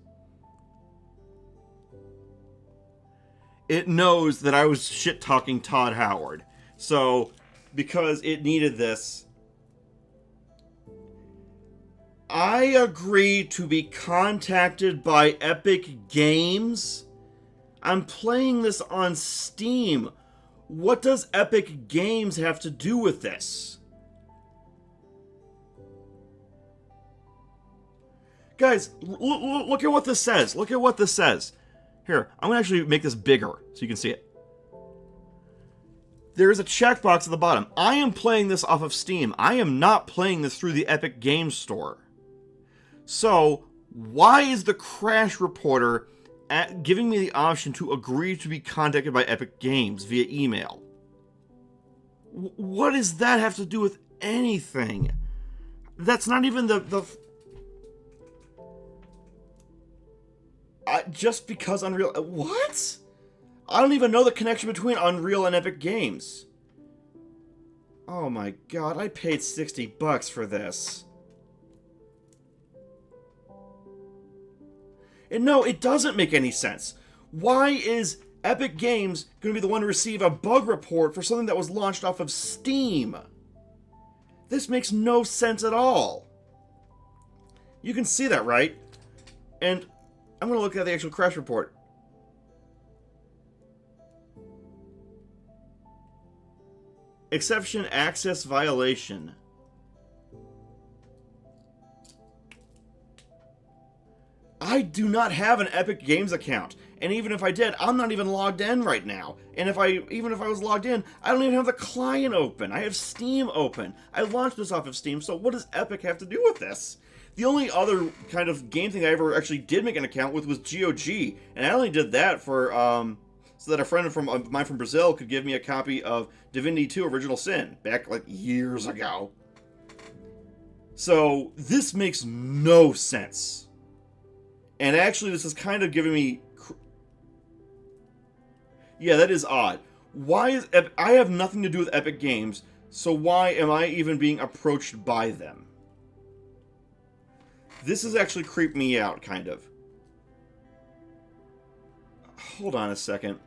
It knows that I was shit-talking Todd Howard. So, because it needed this... I agree to be contacted by Epic Games. I'm playing this on Steam. What does Epic Games have to do with this? Guys, look at what this says. Look at what this says. Here, I'm going to actually make this bigger so you can see it. There is a checkbox at the bottom. I am playing this off of Steam. I am not playing this through the Epic Games Store. So, why is the crash reporter giving me the option to agree to be contacted by Epic Games via email? What does that have to do with anything? That's not even just because Unreal... What? I don't even know the connection between Unreal and Epic Games. Oh my god, I paid $60 for this. And no, it doesn't make any sense. Why is Epic Games going to be the one to receive a bug report for something that was launched off of Steam? This makes no sense at all. You can see that, right? And I'm going to look at the actual crash report. Exception access violation. I do not have an Epic Games account, and even if I did, I'm not even logged in right now. And even if I was logged in, I don't even have the client open. I have Steam open. I launched this off of Steam, so what does Epic have to do with this? The only other kind of game thing I ever actually did make an account with was GOG, and I only did that for so that a friend of mine from Brazil could give me a copy of Divinity 2 Original Sin back like years ago. So, this makes no sense. And actually, this is kind of giving me... Yeah, that is odd. Why is... I have nothing to do with Epic Games, so why am I even being approached by them? This has actually creeped me out, kind of. Hold on a second.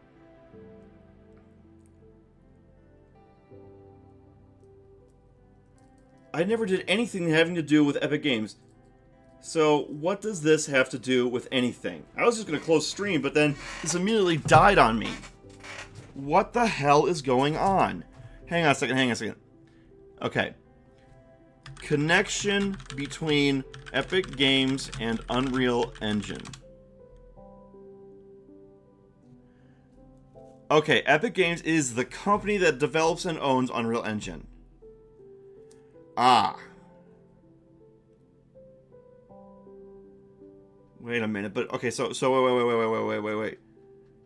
I never did anything having to do with Epic Games. So, what does this have to do with anything? I was just going to close stream, but then this immediately died on me. What the hell is going on? Hang on a second. Okay. Connection between Epic Games and Unreal Engine. Okay, Epic Games is the company that develops and owns Unreal Engine. Ah. Wait a minute, but okay, so wait.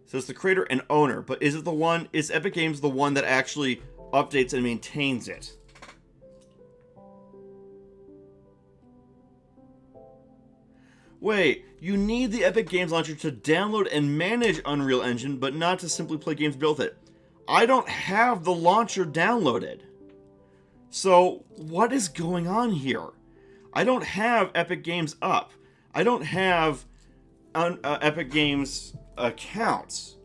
So it's the creator and owner, but is Epic Games the one that actually updates and maintains it? Wait, you need the Epic Games Launcher to download and manage Unreal Engine, but not to simply play games built it. I don't have the launcher downloaded. So, what is going on here? I don't have Epic Games up. I don't have Epic Games accounts.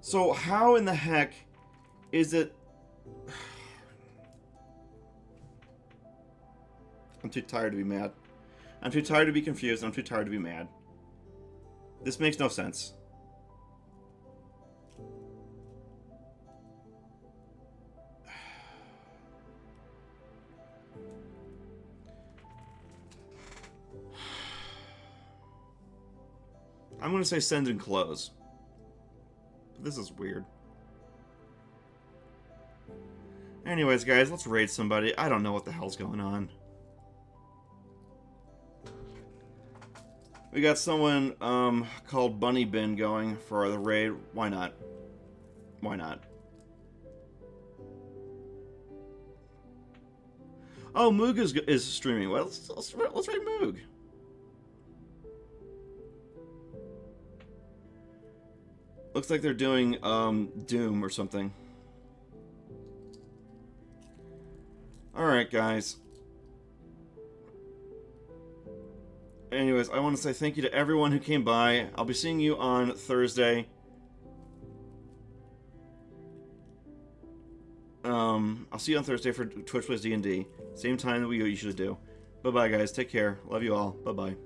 So, how in the heck is it... I'm too tired to be mad. I'm too tired to be confused. I'm too tired to be mad. This makes no sense. I'm going to say send and close. This is weird. Anyways, guys, let's raid somebody. I don't know what the hell's going on. We got someone called Bunny Bin going for the raid. Why not? Why not? Oh, Moog is streaming. Well, let's raid Moog. Looks like they're doing Doom or something. Alright, guys. Anyways, I want to say thank you to everyone who came by. I'll be seeing you on Thursday. I'll see you on Thursday for Twitch Plays D&D. Same time that we usually do. Bye-bye, guys. Take care. Love you all. Bye-bye.